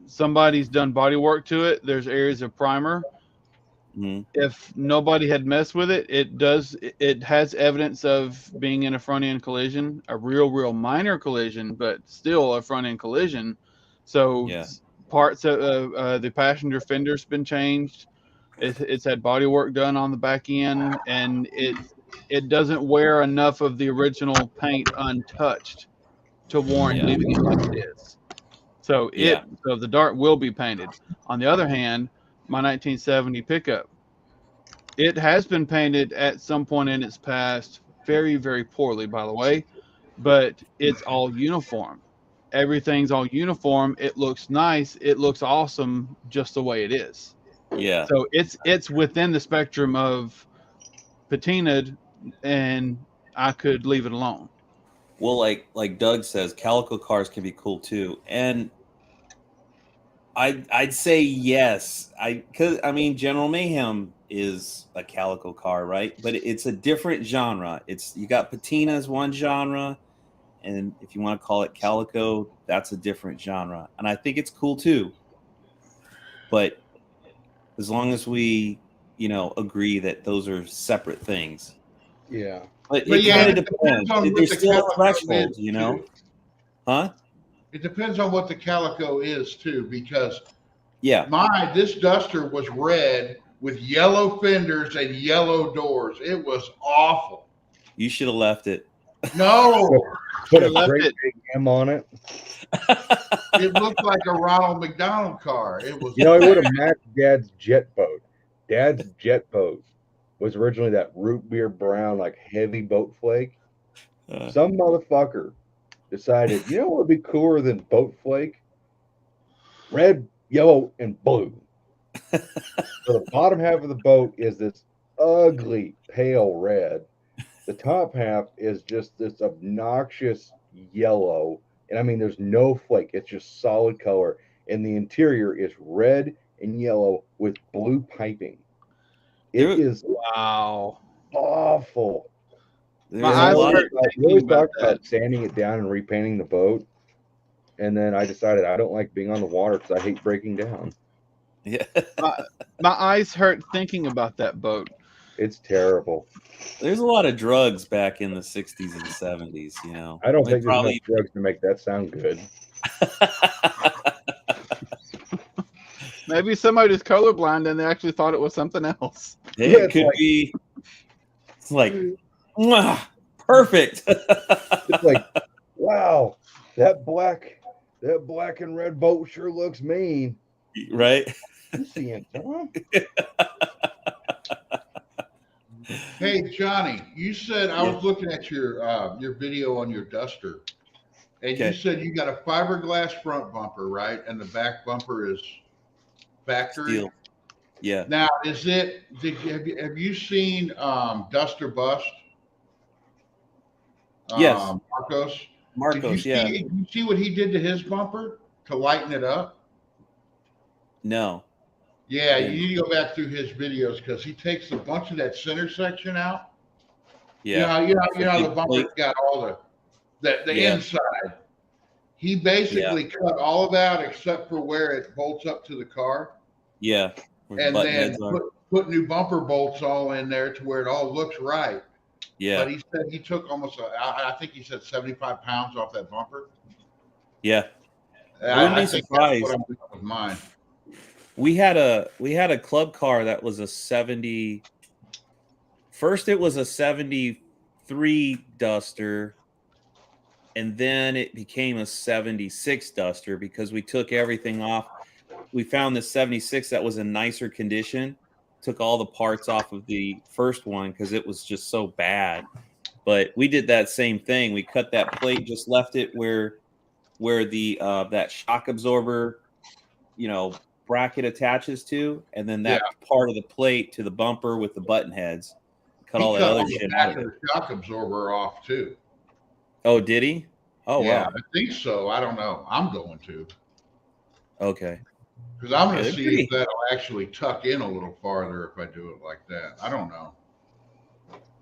somebody's done body work to it. There's areas of primer. Mhm. If nobody had messed with it, it has evidence of being in a front end collision, a real minor collision, but still a front end collision. So Yeah. parts of the passenger fender's been changed. It's had body work done on the back end, and it doesn't wear enough of the original paint untouched to warrant Yeah. leaving it like it is. So so the Dart will be painted. On the other hand, my 1970 pickup, it has been painted at some point in its past, very poorly, by the way, but it's all uniform. Everything's all uniform. It looks nice. It looks awesome just the way it is. Yeah. So it's within the spectrum of patinaed, and I could leave it alone. Well, like Doug says, calico cars can be cool too, and I'd say yes. Because General Mayhem is a calico car, right? But it's a different genre. You got patina as one genre, and if you want to call it calico, that's a different genre, and I think it's cool too. But as long as we, agree that those are separate things. Yeah. But But it yeah, kind of it depends depends. on what There's the still a calico threshold, is, Huh? It depends on what the calico is too, because Yeah. this Duster was red with yellow fenders and yellow doors. It was awful. You should have left it. No, Put a left great it. big M on it. it looked like a Ronald McDonald car. It was. It would have matched Dad's jet boat. Dad's jet boat was originally that root beer brown, like heavy boat flake. Some motherfucker decided, what would be cooler than boat flake? Red, yellow, and blue. So the bottom half of the boat is this ugly pale red. The top half is just this obnoxious yellow. And there's no flake. It's just solid color. And the interior is red and yellow with blue piping. It is Wow. awful. My eyes hurt I thinking always about talked about sanding it down and repainting the boat. And then I decided I don't like being on the water because I hate breaking down. Yeah. My eyes hurt thinking about that boat. It's terrible. There's a lot of drugs back in the 60s and 70s, I don't They think there's enough drugs to make that sound good. Maybe somebody was colorblind and they actually thought it was something else. It could be. It's like, mwah, perfect. It's like, wow, that black and red boat sure looks mean. Right? You see it, Tom? Hey Johnny, you said I was looking at your video on your Duster, and you said you got a fiberglass front bumper, right? And the back bumper is factory. Steel. Yeah. Now, have you seen Duster Bust? Yes. Marcos. Marcos, Did you see what he did to his bumper to lighten it up? No. Yeah, you need to go back through his videos because he takes a bunch of that center section out. Yeah. You know the bumper's got all the inside. He basically cut all of that except for where it bolts up to the car. Yeah. And then put new bumper bolts all in there to where it all looks right. Yeah. But he said he took almost, I think he said 75 pounds off that bumper. Yeah. I wouldn't be think surprised. that's what I'm doing with mine. We had a club car that was a 70. First, it was a 73 Duster, and then it became a 76 Duster because we took everything off. We found the 76 that was in nicer condition. Took all the parts off of the first one because it was just so bad. But we did that same thing. We cut that plate, just left it where the that shock absorber, bracket attaches to, and then that part of the plate to the bumper with the button heads. Cut all that other shit out of it. The shock absorber off too. Oh, did he? Oh, yeah, wow. I think so. I don't know. I'm going to. Okay. Because I'm going Yeah, to they're see if pretty- that'll actually tuck in a little farther if I do it like that. I don't know.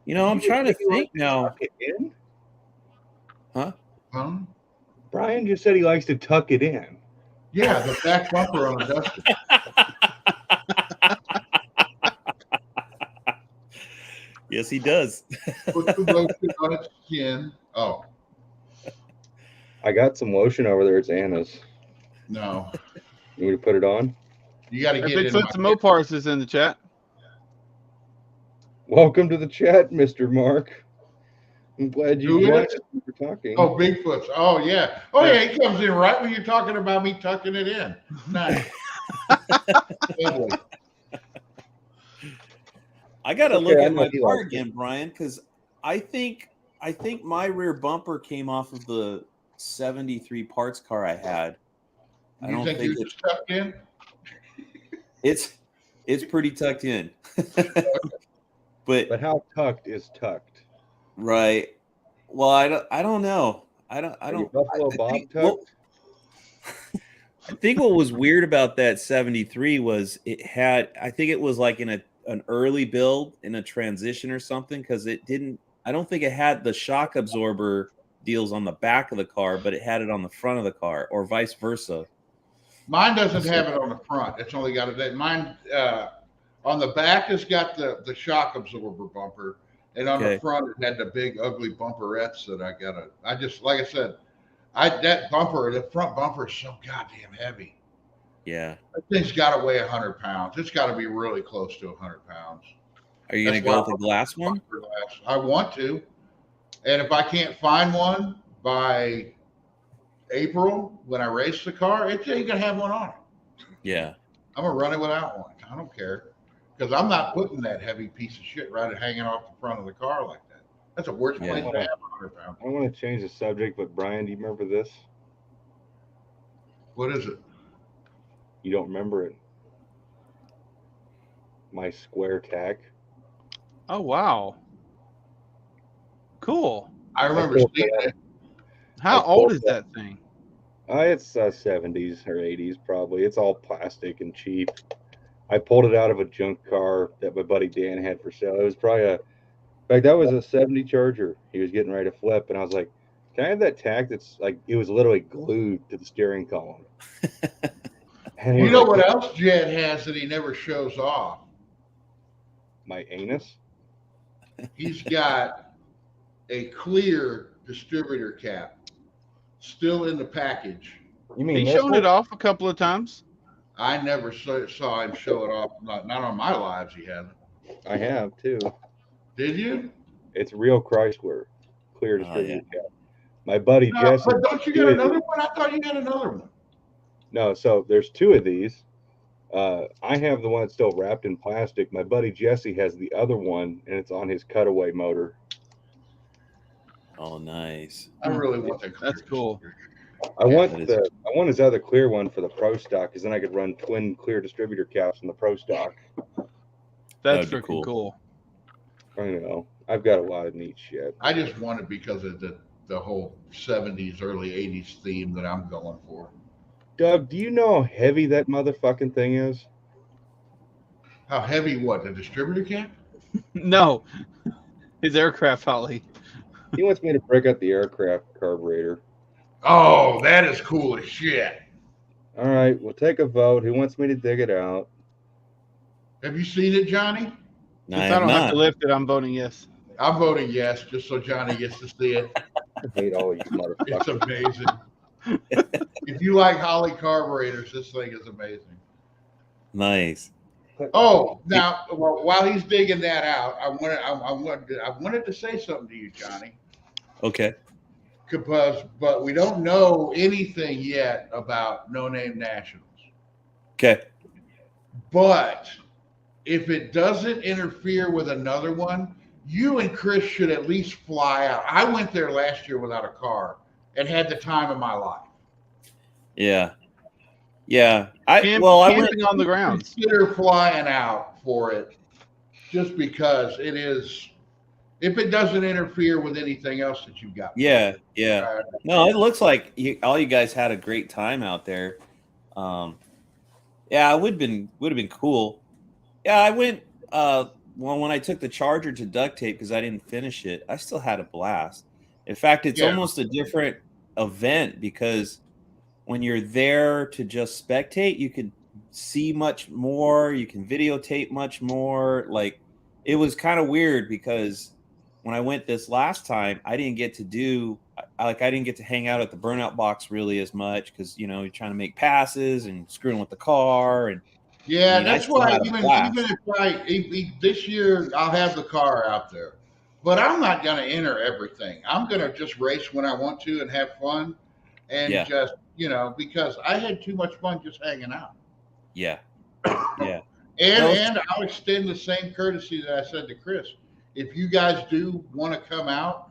You know, I'm trying to think now. Tuck it in? Huh? Brian just said he likes to tuck it in. Yeah, the back bumper on a Duster. Yes, he does. Put the lotion on its chin. Oh, I got some lotion over there. It's Anna's. no. You want me to put it on? You got to Hey, get in Bigfoot's Mopars is in the chat. Welcome to the chat, Mr. Mark. I'm glad you Who joined is? us. We're talking. Oh, Bigfoot's. Oh, yeah. Oh, yeah. He comes in right when you're talking about me tucking it in. Nice. Lovely. I gotta Okay, look I at know my he car likes it. again, Brian, because I think my rear bumper came off of the 73 parts car I had. I You don't think think you're just tucked in? it's pretty tucked in. but But how tucked is tucked? right. Well, I don't know. I Are you don't Buffalo I Bob think, tucked? I think what was weird about that 73 was it had, I think it was like in an early build in a transition or something, because I don't think it had the shock absorber deals on the back of the car, but it had it on the front of the car, or vice versa. Mine doesn't have it on the front. It's only got it. Mine on the back has got the shock absorber bumper, and on Okay. the front it had the big ugly bumperettes that I got. I just, like I said, that bumper, the front bumper is so goddamn heavy. Yeah. That thing's got to weigh 100 pounds. It's got to be really close to 100 pounds. Are you going to That's go why with the glass one? Bumper glass. I want to, and if I can't find one by April when I race the car, it ain't gonna have one on it. Yeah. I'm gonna run it without one. I don't care, because I'm not putting that heavy piece of shit right hanging off the front of the car like that. That's the worst Yeah. place to have 100 pounds. I want to change the subject, but Brian, do you remember this? What is it? You don't remember it? My square tack. Oh wow. Cool. I remember pulled seeing that it. How I old pulled is that thing? It's 70s or 80s probably. It's all plastic and cheap. I pulled it out of a junk car that my buddy Dan had for sale. It was probably in fact, that was a 70 Charger. He was getting ready to flip, and I was like, "Can I have that tack that's like it was literally glued to the steering column?" And he You was know like, what else Jed has that he never shows off? My anus. He's got a clear distributor cap still in the package. You mean He's this shown one? it off a couple of times. I never saw him show it off. Not on my lives. He hasn't. I have too. Did you? It's real Chrysler, clear Oh, distributor cap. My buddy No, Jesse. but don't you get another one? I thought you had another one. No, so there's two of these. I have the one that's still wrapped in plastic. My buddy Jesse has the other one, and it's on his cutaway motor. Oh, nice. I really want that. That's cool. I want that is- I want his other clear one for the Pro Stock, because then I could run twin clear distributor caps in the Pro Stock. That's That'd be freaking cool. I know. I've got a lot of neat shit. I just want it because of the whole 70s, early 80s theme that I'm going for. Doug, do you know how heavy that motherfucking thing is? How heavy? What, the distributor cap? No, his aircraft Holly. He wants me to break out the aircraft carburetor. Oh, that is cool as shit. All right, we'll take a vote. Who wants me to dig it out? Have you seen it, Johnny? No, Since I I have don't have not. to lift it, I'm voting yes. I'm voting yes, just so Johnny gets to see it. I hate all you It's motherfuckers. amazing. If you like Holly carburetors, this thing is amazing. Nice. Oh, now while he's digging that out, I wanted to say something to you, Johnny. Okay. But we don't know anything yet about No Name Nationals. Okay. But if it doesn't interfere with another one, you and Chris should at least fly out. I went there last year without a car and had the time of my life. Yeah. Yeah. I went. Camping on the grounds. Consider flying out for it just because it is, if it doesn't interfere with anything else that you've got. Yeah. No, it looks like all you guys had a great time out there. Yeah, it would have been cool. Yeah, I went well when I took the charger to duct tape because I didn't finish it. I still had a blast. In fact, it's Yeah. almost a different event because when you're there to just spectate, you can see much more, you can videotape much more. Like it was kind of weird because when I went this last time, I didn't get to do I didn't get to hang out at the burnout box really as much because you're trying to make passes and screwing with the car and I Yeah, mean I that's still why had a even blast. if this year I'll have the car out there, but I'm not going to enter everything. I'm going to just race when I want to and have fun, and Yeah, just because I had too much fun just hanging out. yeah, yeah. And No, and I'll extend the same courtesy that I said to Chris. If you guys do want to come out,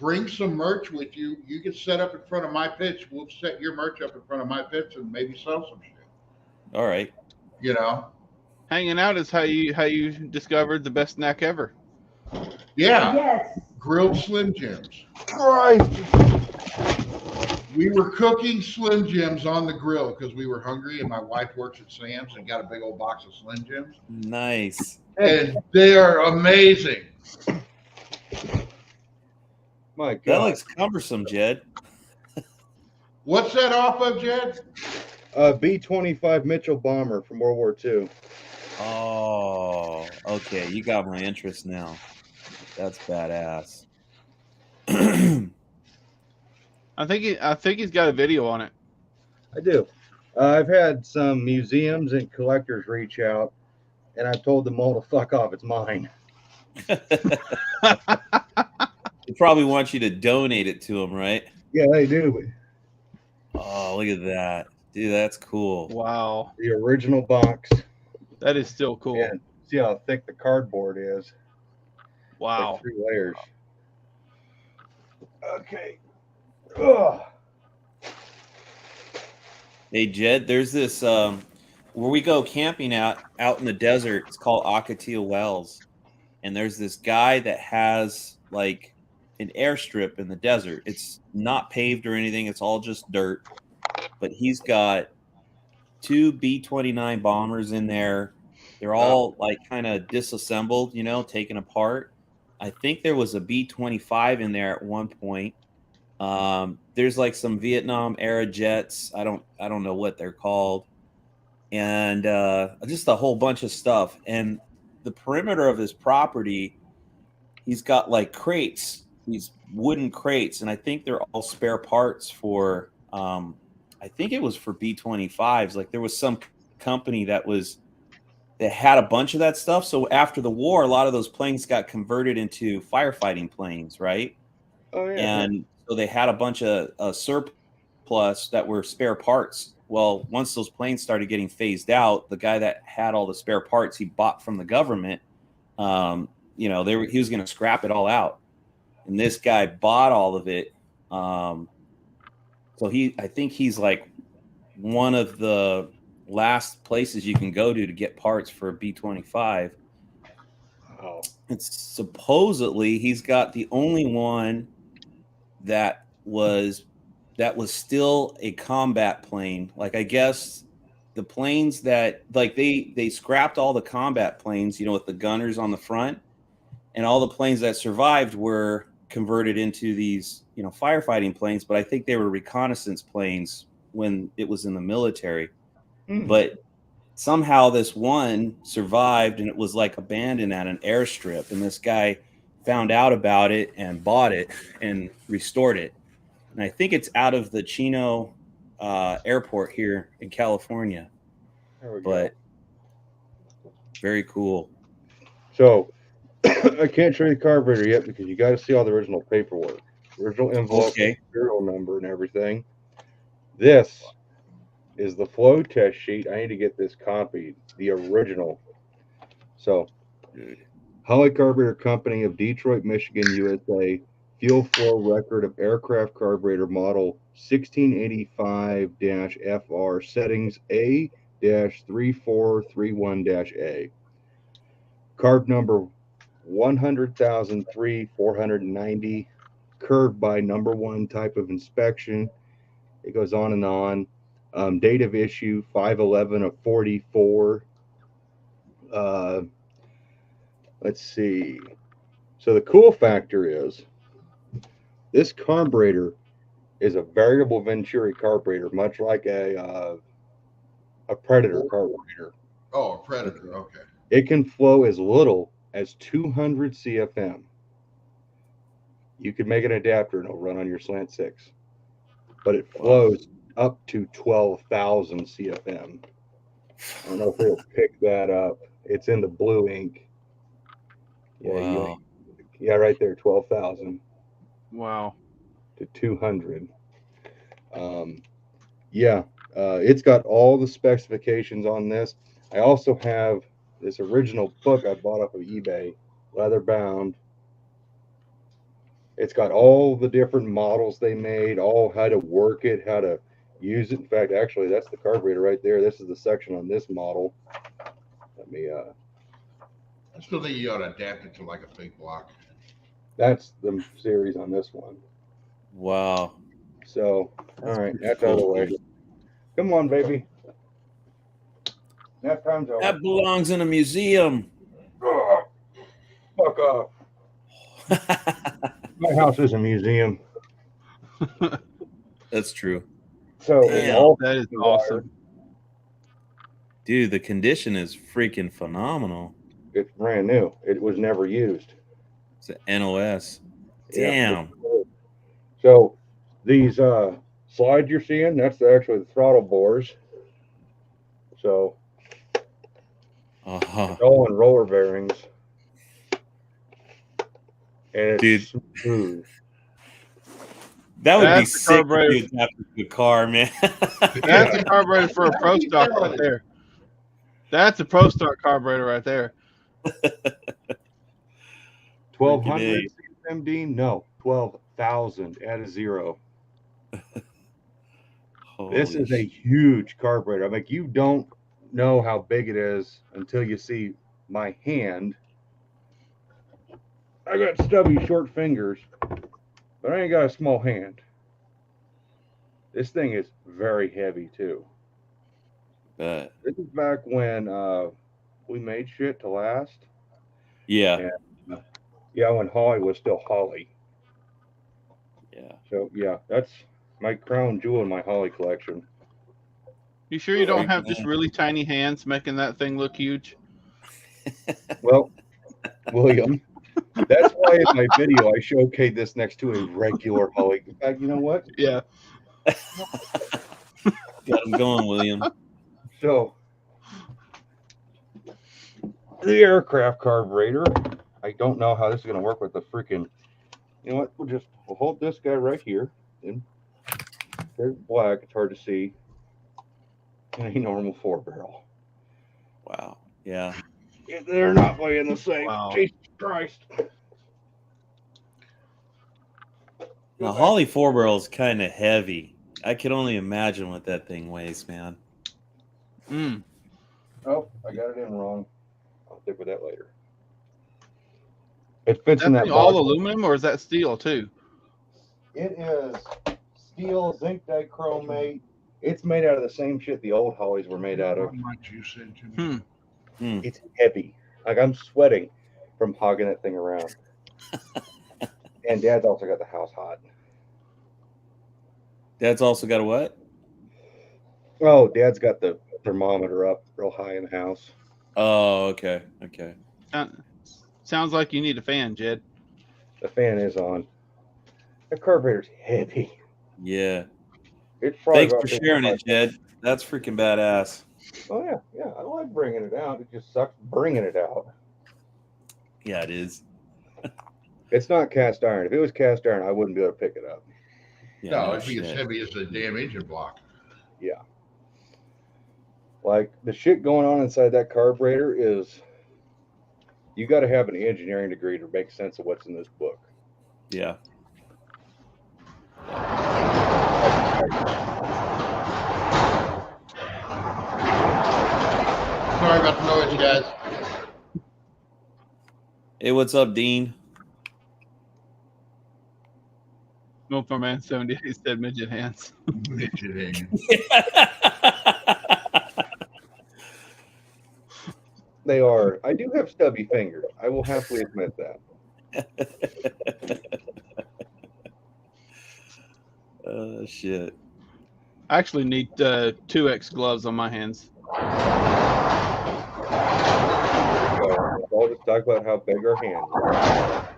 bring some merch with you. You can set up in front of my pitch. We'll set your merch up in front of my pitch and maybe sell some shit. all right. You know? Hanging out is how you discovered the best snack ever. Yeah. Yes. Grilled Slim Jims. Christ. We were cooking Slim Jims on the grill because we were hungry, and my wife works at Sam's and got a big old box of Slim Jims. Nice. And they are amazing. My That God. looks cumbersome, Jed. What's that off of, Jed? B-25 Mitchell bomber from World War II. Oh, okay. You got my interest now. That's badass. I think he's got a video on it. I do. I've had some museums and collectors reach out, and I've told them all to fuck off. It's mine. They probably want you to donate it to them, right? Yeah, they do. Oh, look at that. Dude, that's cool. Wow, The original box. that is still cool. And see how thick the cardboard is. Wow. Like 3 layers. Okay. Ugh. Hey, Jed, there's this where we go camping out in the desert. It's called Akatia Wells. And there's this guy that has like an airstrip in the desert. It's not paved or anything. It's all just dirt. But he's got 2 B-29 bombers in there. They're all like kind of disassembled, taken apart. I think there was a B-25 in there at one point. There's like some Vietnam era jets. I don't know what they're called. And just a whole bunch of stuff. And the perimeter of his property, he's got like crates, these wooden crates, and I think they're all spare parts for I think it was for B-25s. Like there was some company that had a bunch of that stuff. So after the war, a lot of those planes got converted into firefighting planes, right? Oh, yeah. And so they had a bunch of surplus that were spare parts. Well, once those planes started getting phased out, the guy that had all the spare parts he bought from the government, he was going to scrap it all out. And this guy bought all of it. So I think he's like one of the last places you can go to get parts for a B-25. Oh. It's supposedly he's got the only one that was still a combat plane. Like I guess the planes that like they scrapped all the combat planes, with the gunners on the front, and all the planes that survived were converted into these, firefighting planes. But I think they were reconnaissance planes when it was in the military. But somehow this one survived, and it was like abandoned at an airstrip. And this guy found out about it and bought it and restored it. And I think it's out of the Chino airport here in California. There we But very cool. So I can't show you the carburetor yet because you got to see all the original paperwork, original envelope, Okay. serial number, and everything. This is the flow test sheet. I need to get this copied, the original. So, Holly Carburetor Company of Detroit, Michigan, USA. Fuel flow record of aircraft carburetor model 1685-FR, settings A-3431-A. Carb number 100,003,490. Curved by number 1 type of inspection. It goes on and on. Date of issue 5/11 of 44. Let's see. So the cool factor is this carburetor is a variable Venturi carburetor, much like a Predator carburetor. Oh, a Predator. Okay. It can flow as little as 200 CFM. You could make an adapter and it'll run on your Slant 6, but it flows up to 12,000 CFM. I don't know if it'll pick that up. It's in the blue ink. Yeah, Wow. yeah, right there, 12,000 Wow. to 200. It's got all the specifications on this. I also have this original book I bought off of eBay, leather bound. It's got all the different models they made, all how to work it, how to use it. In fact, actually, that's the carburetor right there. This is the section on this model. Let me I still think you ought to adapt it to like a big block. that's the series on this one. Wow. So, That's all right, pretty that's out of the cool, way. dude. Come on, baby. Nap time's over. That belongs in a museum. Ugh. Fuck off. My house is a museum. That's true. So Damn. it's all That is awesome. Dude, the condition is freaking phenomenal. it's brand new. It was never used. It's an NOS. Yeah. Damn. So these slides you're seeing, that's actually the throttle bores. So Uh-huh. it's all in roller bearings. And it's Dude. smooth. That would be That's the sick carburetor. if you adapted the car, man. That's a carburetor for a Pro Stock right there. That's a Pro Stock carburetor right there. 1,200 CFM, no, 12,000. Add a zero. This is a huge carburetor. I mean, you don't know how big it is until you see my hand. I got stubby, short fingers, but I ain't got a small hand. This thing is very heavy too. This is back when we made shit to last. Yeah. Yeah, when Holly was still Holly. Yeah. So yeah, that's my crown jewel in my Holly collection. You sure you don't have just really tiny hands making that thing look huge? Well, William, that's why in my video I showcase this next to a regular Holly. In fact, you know what? Yeah. Got him going, William. So the aircraft carburetor. I don't know how this is going to work with the freaking. You know what? We'll hold this guy right here. And there's black. It's hard to see. And a normal 4-barrel. Wow. Yeah. They're not playing the same. Wow. Jesus Christ. The Holly 4-barrel is kind of heavy. I can only imagine what that thing weighs, man. Mm. Oh, I got it in wrong. I'll stick with that later. It fits Is in that that thing all box. aluminum or is that steel too? It is steel, zinc dichromate. It's made out of the same shit the old Hollies were made out of. My juice into me. It's heavy. Like I'm sweating from hogging that thing around. And Dad's also got the house hot. Dad's also got a what? Oh, Dad's got the thermometer up real high in the house. Oh, okay. Okay. Sounds like you need a fan, Jed. The fan is on. The carburetor's heavy. Yeah. It's probably Thanks about for sharing 55. it, Jed. That's freaking badass. Oh yeah. I like bringing it out. It just sucks bringing it out. Yeah, it is. It's not cast iron. If it was cast iron, I wouldn't be able to pick it up. Yeah, No, no it'd be as shit. heavy as the damn engine block. Yeah. Like the shit going on inside that carburetor is, you got to have an engineering degree to make sense of what's in this book. Yeah. Sorry about the noise, guys. Hey, what's up, Dean? Milfar Man 78 said midget hands. Midget hand. They are. I do have stubby fingers. I will happily admit that. Oh shit. I actually need 2X gloves on my hands. So I'll just talk about how big our hands are.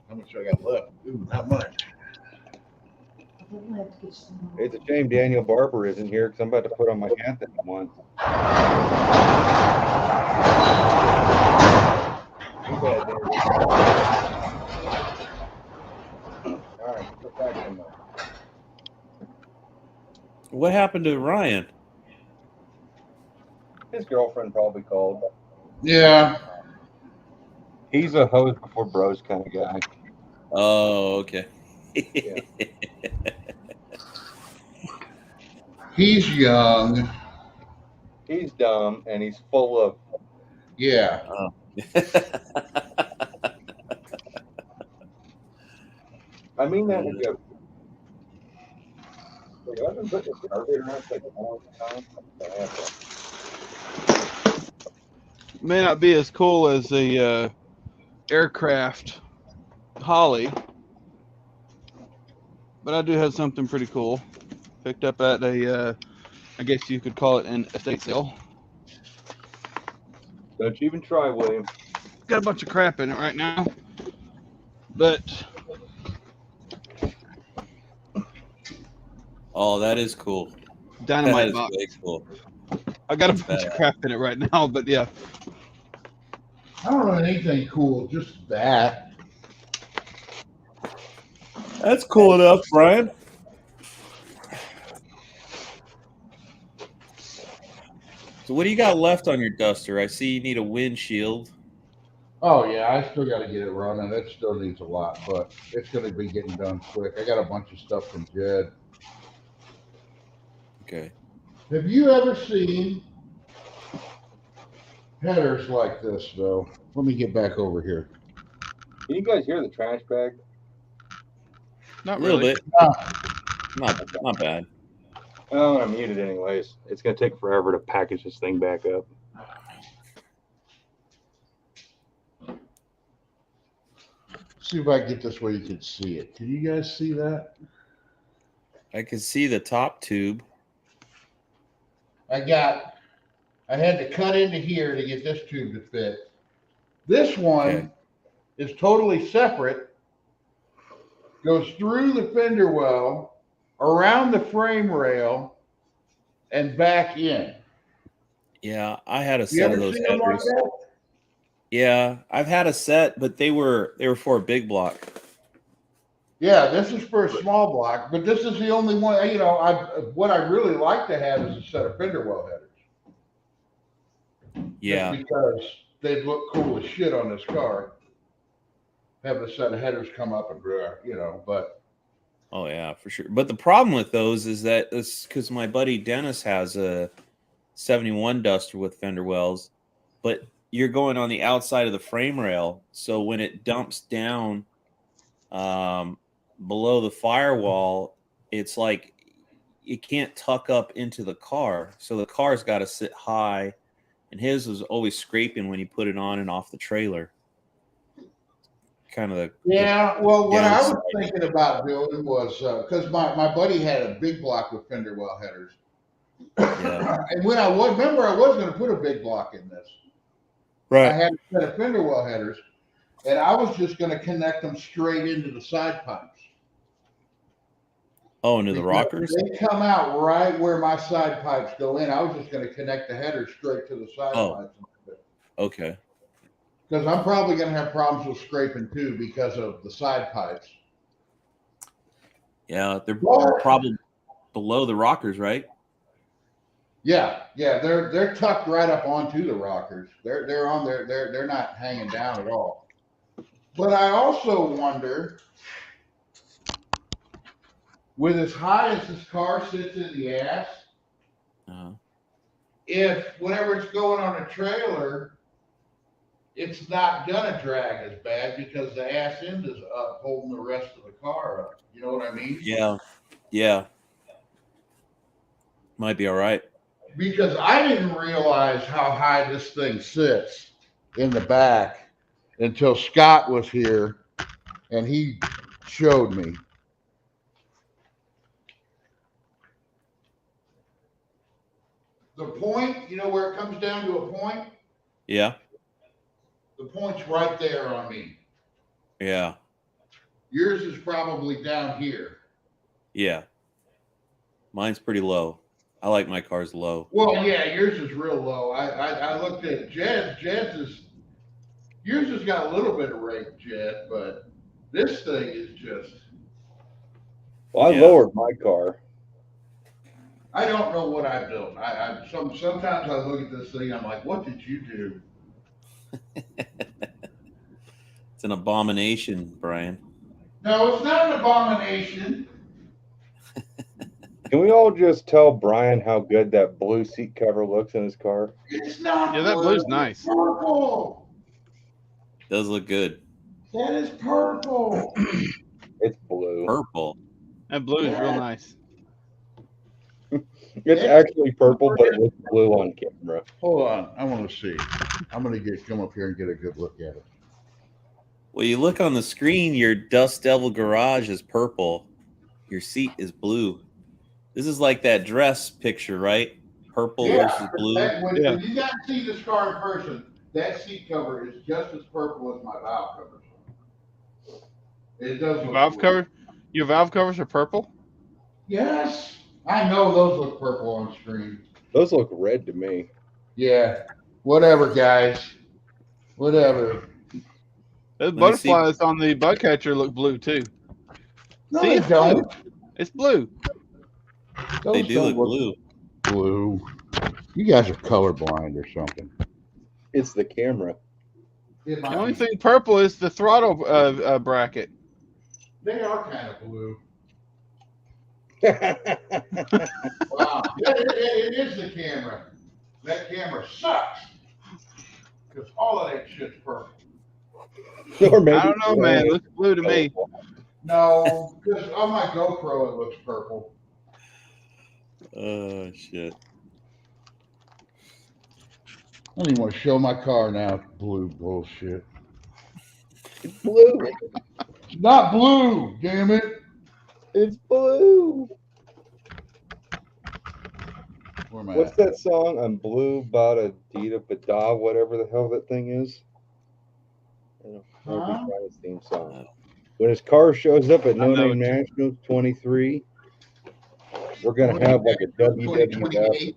How much I got left? Ooh, not much. It's a shame Daniel Barber isn't here because I'm about to put on my hat that he wants. Too bad, Daniel. All right, put back in there. What happened to Ryan? His girlfriend probably called. Yeah. He's a hose before bros kind of guy. Oh, okay. Yeah. He's young. He's dumb and he's full of. Yeah. I mean that in a joke. Wait, I've been putting this carburetor on like a long time. May not be as cool as the aircraft Holly, but I do have something pretty cool. Picked up at a, I guess you could call it an estate sale. Don't you even try, William. Got a bunch of crap in it right now, but Oh, that is cool. That dynamite is box. way cool. I got a bunch of crap in it right now, but yeah. I don't know anything cool, just that. That's cool enough, Brian. So what do you got left on your duster? I see you need a windshield. Oh yeah, I still got to get it running. It still needs a lot, but it's going to be getting done quick. I got a bunch of stuff from Jed. Okay. Have you ever seen headers like this though? Let me get back over here. Can you guys hear the trash bag? Not A little really. bit. Not bad. Oh, I'm muted anyways. It's gonna take forever to package this thing back up. See if I can get this where you can see it. Can you guys see that? I can see the top tube. I had to cut into here to get this tube to fit. This one Okay. is totally separate, goes through the fender well, around the frame rail, and back in. Yeah, I had a You set ever of those seen them like headers. that? Yeah, I've had a set, but they were for a big block. Yeah, this is for a small block, but this is the only one, you know, what I really like to have is a set of fender well headers. Yeah. Just because they'd look cool as shit on this car. Have a set of headers come up and, you know, but. Oh yeah, for sure. But the problem with those is that it's because my buddy Dennis has a 71 Duster with fender wells, but you're going on the outside of the frame rail, so when it dumps down below the firewall, it's like it can't tuck up into the car, so the car's got to sit high, and his was always scraping when you put it on and off the trailer. Kind of the Yeah, well, what I was downside. thinking about doing was, because my buddy had a big block with fender well headers. Yeah. And when I was going to put a big block in this. I Right. had a set of fender well headers, and I was just going to connect them straight into the side pipes. Oh, into the Because rockers? They come out right where my side pipes go in. I was just going to connect the headers straight to the side Oh. pipes. Okay. Because I'm probably going to have problems with scraping too because of the side pipes. Yeah, they're Well- probably below the rockers, right? Yeah, they're tucked right up onto the rockers. They're on there. They're not hanging down at all. But I also wonder, with as high as this car sits in the ass, Uh-huh. if whenever it's going on a trailer, it's not gonna drag as bad because the ass end is up holding the rest of the car up. You know what I mean? Yeah. Yeah. Might be all right. Because I didn't realize how high this thing sits in the back until Scott was here and he showed me. The point, you know where it comes down to a point? Yeah. The point's right there on me. Yeah. Yours is probably down here. Yeah. Mine's pretty low. I like my cars low. Well, yeah, yours is real low. I looked at Jed's. Yours has got a little bit of rate, Jed, but this thing is just. Well, I Yeah. lowered my car. I don't know what I built. Sometimes I look at this thing. I'm like, what did you do? It's an abomination, Brian. No, it's not an abomination. Can we all just tell Brian how good that blue seat cover looks in his car? It's not. Yeah, that blue, blue's it's nice. Purple. Does look good. That is purple. It's blue. Purple. That blue is real nice. It's actually purple, but it looks blue on camera. Hold on, I want to see. I'm gonna come up here and get a good look at it. Well, you look on the screen, your Dust Devil Garage is purple. Your seat is blue. This is like that dress picture, right? Purple versus blue. When Yeah. you guys see this car in person, that seat cover is just as purple as my valve covers. It does look Valve blue. cover. Your valve covers are purple. Yes, I know those look purple on screen. Those look red to me. Yeah, whatever, guys. Whatever. Those me see. butterflies on the bug catcher look blue too. No, See, they it's don't. It's blue. They Those do don't look blue. blue. You guys are colorblind or something. It's the camera. It might The only be. thing purple is the throttle bracket. They are kind of blue. Well, Wow. It is the camera. That camera sucks. Because all of that shit's purple. or maybe I don't know, man. It looks blue to me. No, because on my GoPro it looks purple. Oh, shit. I don't even want to show my car now. Blue bullshit. It's blue. It's not blue, damn it. It's blue. Where am I What's at? that song? I'm blue, bada dita bada, whatever the hell that thing is. I don't know. Huh? Brian's theme song. When his car shows up at I No know Name it. National 23, we're gonna have like a WWF. 2028.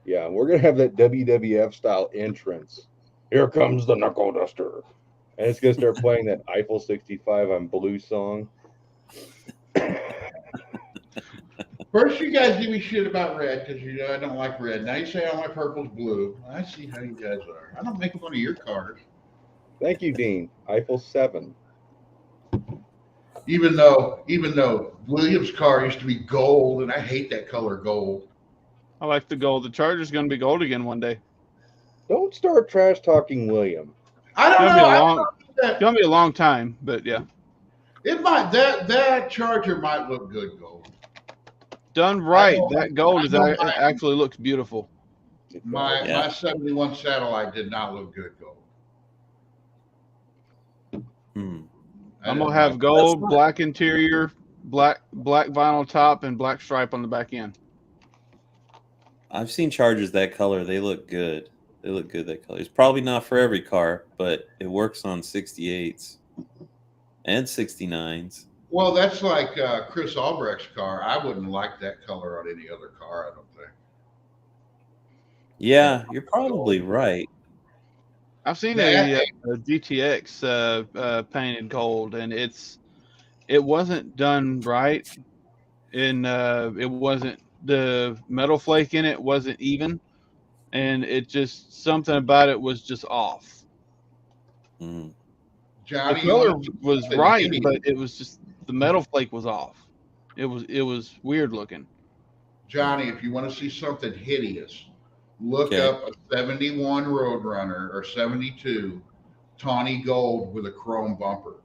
Yeah, we're gonna have that WWF style entrance. Here comes the knuckle duster, and it's gonna start playing that Eiffel 65 on Blue song. First, you guys give me shit about red because you know I don't like red. Now you say all my purple's blue. I see how you guys are. I don't make fun of your cars. Thank you, Dean. Eiffel 7. Even though Williams' car used to be gold, and I hate that color gold. I like the gold. The Charger's going to be gold again one day. Don't start trash talking William. I It's don't going to be know. a I long. thought It's that going to be a long time, but yeah, it might that Charger might look good gold. done right. know- That gold I is know ac- mine. actually looks beautiful. My Yeah. my 71 Satellite did not look good gold. Hmm. I I'm didn't gonna have like- gold, not- black interior, black vinyl top, and black stripe on the back end. I've seen Chargers that color. They look good. They look good that color. It's probably not for every car, but it works on 68s and 69s. Well, that's like Chris Albrecht's car. I wouldn't like that color on any other car, I don't think. Yeah, you're probably right. I've seen Yeah. a GTX painted gold, and it wasn't done right, and it wasn't the metal flake in it wasn't even, and it just something about it was just off. Hmm. The Johnny, you color wanna see was something right, hideous? but it was just the metal flake was off. It was weird looking. Johnny, if you want to see something hideous, Look Okay. up a 71 Roadrunner or 72 tawny gold with a chrome bumper.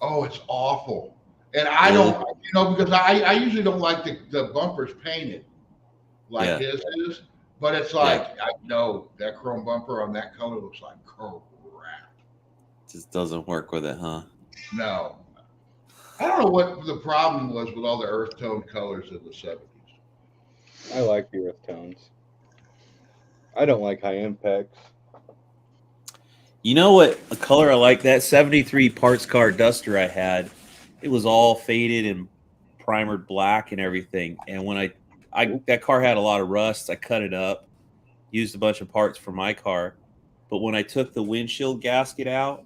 Oh, it's awful. And I Really? don't, because I usually don't like the bumpers painted like Yeah. his is, but it's like, I know that chrome bumper on that color looks like crap. Just doesn't work with it, huh? No. I don't know what the problem was with all the earth tone colors in the 70s. I like the earth tones. I don't like high impacts. You know what? A color I like, that 73 parts car Duster I had, it was all faded and primered black and everything. And when that car had a lot of rust, I cut it up, used a bunch of parts for my car. But when I took the windshield gasket out,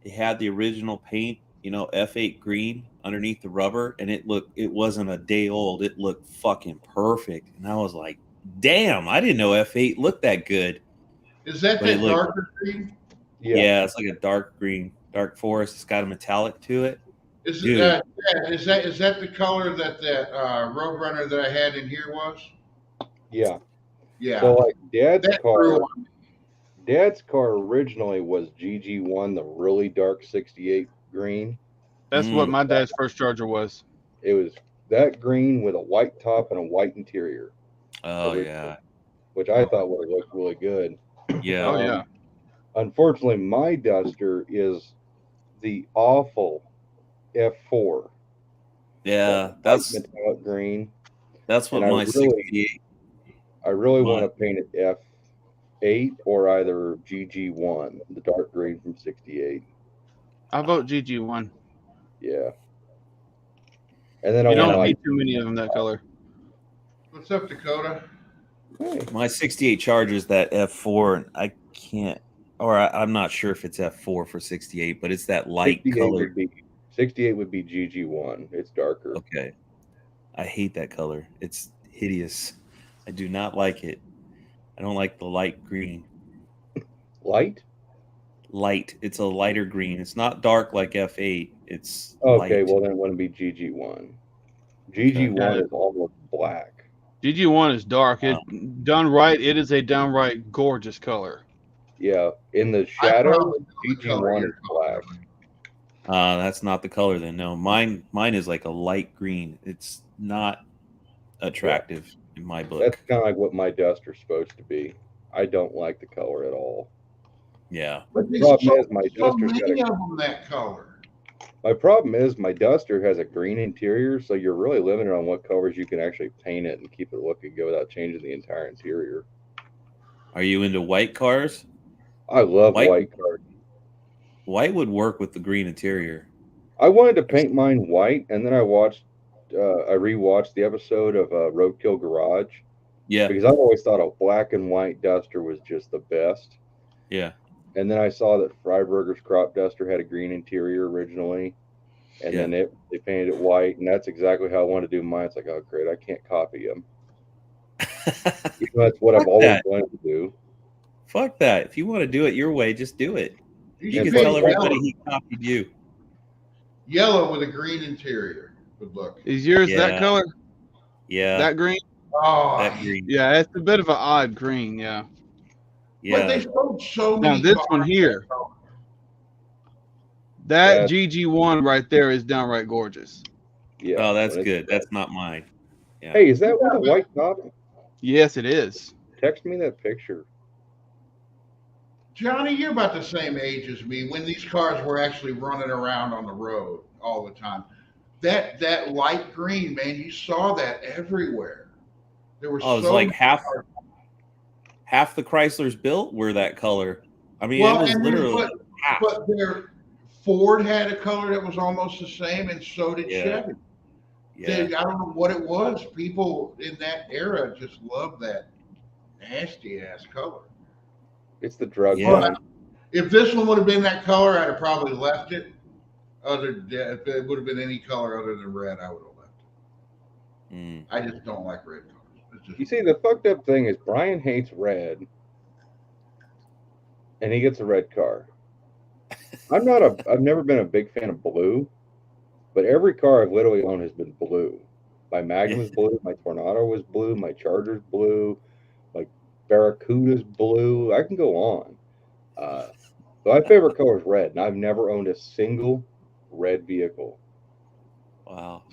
it had the original paint, F8 green underneath the rubber, and it wasn't a day old. It looked fucking perfect. And I was like, damn, I didn't know F8 looked that good. Is that But it that looked- darker green? Yeah, it's like a dark green, dark forest. It's got a metallic to it. Is Dude. yeah, is that the color that Roadrunner that I had in here was? Yeah. Yeah. So like Dad's That car, grew on me. Dad's car originally was GG1, the really dark 68 green. That's what my dad's first Charger was. It was that green with a white top and a white interior, Oh yeah, which I thought would have looked really good. yeah. Oh yeah. Unfortunately, my Duster is the awful F4. Yeah, That that's metallic green. what and I my really- 68. I really Mine- want to paint it F8 or either GG1, the dark green from 68. I vote GG1. Yeah. And then I You want don't like need too many of them that color. What's up, Dakota? hey, My 68 Charger's that F4, and I can't, or I'm not sure if it's F4 for 68, but it's that light 68 color. would be 68 would be GG1. It's darker. Okay, I hate that color. It's hideous. I do not like it. I don't like the light green. Light? Light. It's a lighter green. It's not dark like F8. It's Okay, light. well then it wouldn't be GG1. GG1 Got it. is almost black. GG1 is dark. It done right. It is a downright gorgeous color. Yeah, in the I shadow, probably know the color GG1 you're is black. talking That's not the color then. No, mine is like a light green. It's not attractive in my book. That's kind of like what my Duster's supposed to be. I don't like the color at all. Yeah. But there's Problem is my so Duster's got many a of them that color. My problem is my Duster has a green interior, so you're really limited on what colors you can actually paint it and keep it looking good without changing the entire interior. Are you into white cars? I love White? white cars. White would work with the green interior. I wanted to paint mine white, and then I rewatched the episode of Roadkill Garage Yeah. because I've always thought a black and white Duster was just the best. Yeah. And then I saw that Freiburger's crop duster had a green interior originally, and Yeah. then they painted it white, and that's exactly how I want to do mine. It's like, oh great, I can't copy them. That's what I've Fuck always that. wanted to do. Fuck that. If you want to do it your way, just do it. You should can paint tell everybody yellow. he copied you. Yellow with a green interior would look. Is yours Yeah. that color? Yeah. That green? Oh, that green. Yeah, it's a bit of an odd green. Yeah. but they Yeah. sold so Now many. this cars one here, that color. that Yeah. GG1 right there is downright gorgeous. Yeah. Oh, that's when it's- good. That's not mine. Yeah. Hey, is that with a white top? Yes, it is. Text me that picture. Johnny, you're about the same age as me when these cars were actually running around on the road all the time. That light green, man, you saw that everywhere. There were Oh, it's so like many half cars. the Chryslers built were that color. I mean, Well, it was and literally half. But Ford had a color that was almost the same, and so did Yeah. Chevy. Yeah. I don't know what it was. People in that era just loved that nasty ass color. It's the drug. Yeah. line. If this one would have been that color, I'd have probably left it. If it would have been any color other than red, I would have left it. Mm. I just don't like red colors. It's just, You see, the fucked up thing is Brian hates red, and he gets a red car. I've never been a big fan of blue, but every car I've literally owned has been blue. My Magnum was blue, my Tornado was blue, my Charger's blue. Like Barracuda's blue. I can go on. But my favorite color is red, and I've never owned a single red vehicle. Wow.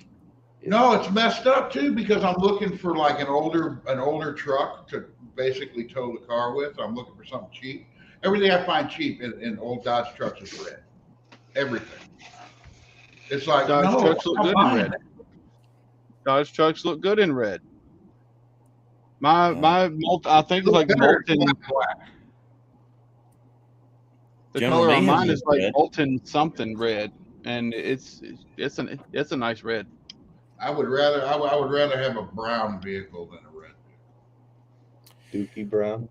No, it's messed up too because I'm looking for like an older truck to basically tow the car with. I'm looking for something cheap. Everything I find cheap in old Dodge trucks is red. Everything. It's like Dodge no, trucks look I'm good in buying red. that. Dodge trucks look good in red. My I think it's Look like better in molten. black. The General color on Mayhem mine is is like red. molten something red, and it's a nice red. I would rather have a brown vehicle than a red. Dookie Brown.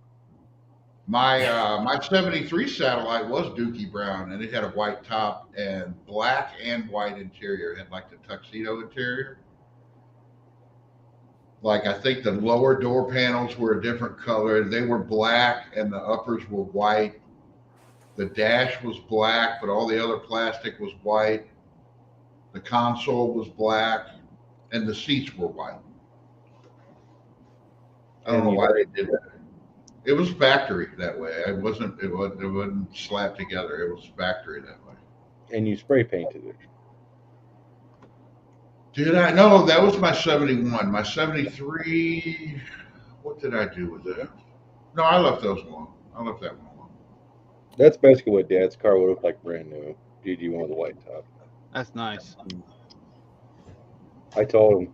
My 73 Satellite was Dookie Brown, and it had a white top and black and white interior. It had like the tuxedo interior. Like I think the lower door panels were a different color. They were black and the uppers were white. The dash was black, but all the other plastic was white. The console was black, and the seats were white. I don't know why they did that. It was factory that way. It wasn't slapped together. It was factory that way. And you spray painted it. Did I? No, that was my 71. My 73, what did I do with that? No, I left those alone. I left that one alone. That's basically what Dad's car would look like brand new. GG1 with a white top. That's nice. I told him,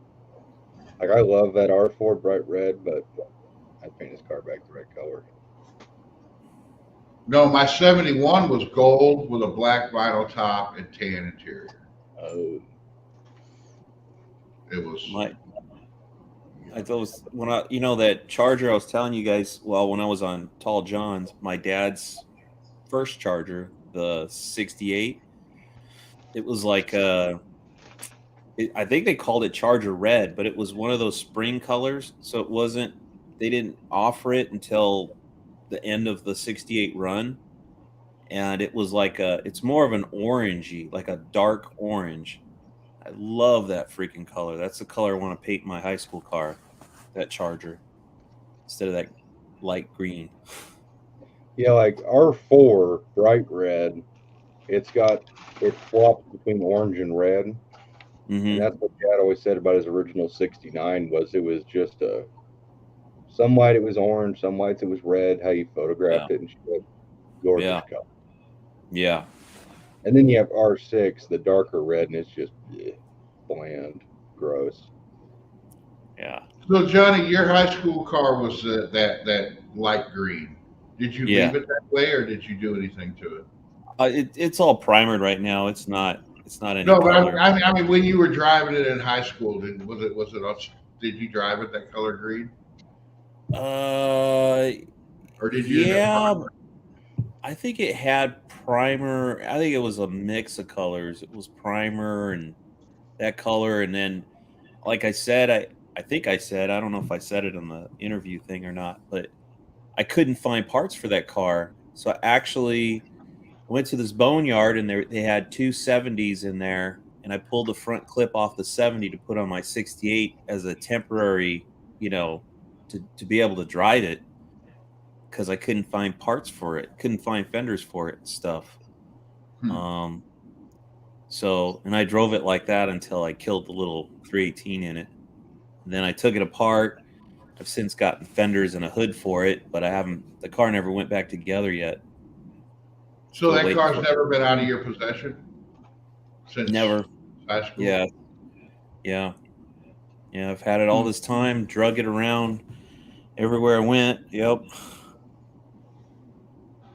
like, I love that R4 bright red, but I'd paint his car back the right color. No, my 71 was gold with a black vinyl top and tan interior. Oh, It was. I thought when that Charger I was telling you guys. Well, when I was on Tall John's, my dad's first Charger, the '68. It was like I think they called it Charger Red, but it was one of those spring colors. So it wasn't. They didn't offer it until the end of the '68 run, and it was like it's more of an orangey, like a dark orange. I love that freaking color. That's the color I want to paint my high school car, that Charger, instead of that light green. yeah, like R4 bright red. It flops between orange and red. Mm-hmm. And that's what Dad always said about his original 69 was it was just some light it was orange, some lights it was red, how you photographed it and shit. Gorgeous color. Yeah. And then you have R6, the darker red, and it's just bland, gross. Yeah. So Johnny, your high school car was that light green. Did you leave it that way, or did you do anything to it? It's all primered right now. It's not any No, color. but I mean, when you were driving it in high school, did you drive it that color green, or did you? Yeah, I think it had primer. I think it was a mix of colors. It was primer and that color, and then, like I said, I think I said, I don't know if I said it on the interview thing or not, but I couldn't find parts for that car, so I actually went to this boneyard, and they had two 70s in there, and I pulled the front clip off the 70 to put on my 68 as a temporary, to be able to drive it, because I couldn't find parts for it, couldn't find fenders for it and stuff. So, and I drove it like that until I killed the little 318 in it. And then I took it apart. I've since gotten fenders and a hood for it, but the car never went back together yet. So that car's never been out of your possession since Never. high school. Yeah. I've had it all this time. Drug it around everywhere I went. Yep.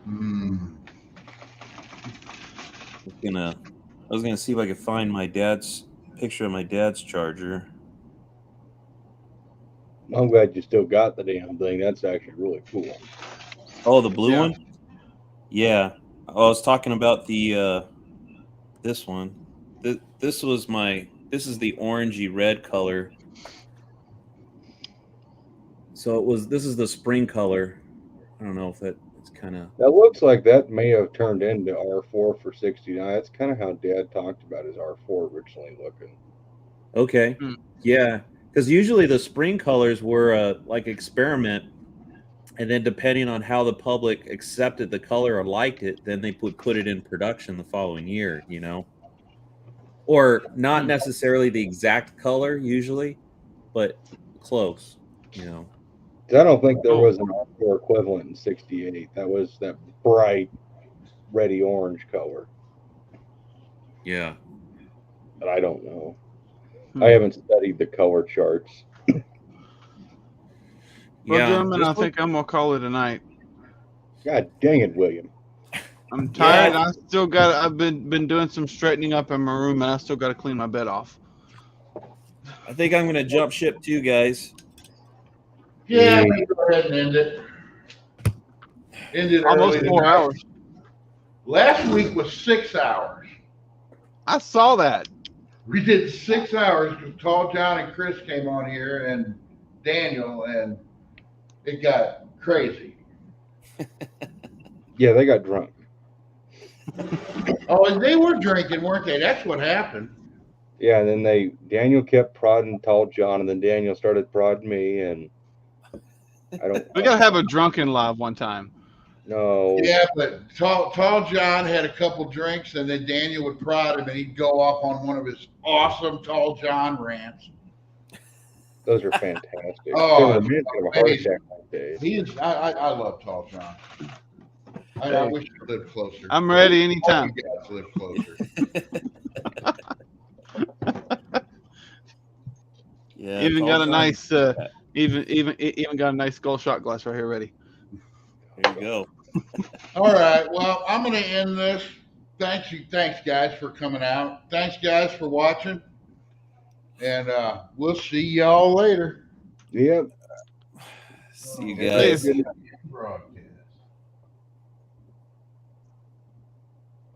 I was gonna see if I could find my dad's picture of my dad's Charger. I'm glad you still got the damn thing. That's actually really cool. Oh, the blue one? Yeah. I was talking about the this one. This is the orangey red color. So this is the spring color. I don't know if it's kind of. That looks like that may have turned into R4 for 69. That's kind of how Dad talked about his R4 originally looking. Okay. Yeah. Because usually the spring colors were like experiment, And then depending on how the public accepted the color or liked it, then they would put it in production the following year, you know? Or not necessarily the exact color usually, but close, you know? 'Cause I don't think there was an outdoor equivalent in '68. That was that bright, reddy orange color. Yeah. But I don't know. Hmm. I haven't studied the color charts. Well, Yeah. gentlemen, I just think I'm gonna call it a night. God dang it, William. I'm tired. Yeah. I still got. I've been doing some straightening up in my room, and I still got to clean my bed off. I think I'm going to jump ship too, guys. Yeah, we go ahead and end it. End it Almost early 4 tonight. hours. Last week was 6 hours. I saw that. We did 6 hours because Tall John and Chris came on here and Daniel, and it got crazy. Yeah, they got drunk. Oh, and they were drinking, weren't they? That's what happened. Yeah, and then Daniel kept prodding Tall John, and then Daniel started prodding me, and I don't. We gotta have a drunken live one time. No. Yeah, but Tall John had a couple drinks, and then Daniel would prod him, and he'd go off on one of his awesome Tall John rants. Those are fantastic. Oh, Dude, the man's gonna have a heart attack one day. He is. I love Tall John. I wish I lived closer. I'm ready All anytime. you guys live closer. Yeah. Even Tall got a John. nice, even got a nice gold shot glass right here ready. There you go. All right. Well, I'm going to end this. Thanks, guys, for coming out. Thanks, guys, for watching. And we'll see y'all later. Yep. See you Okay. guys. Right.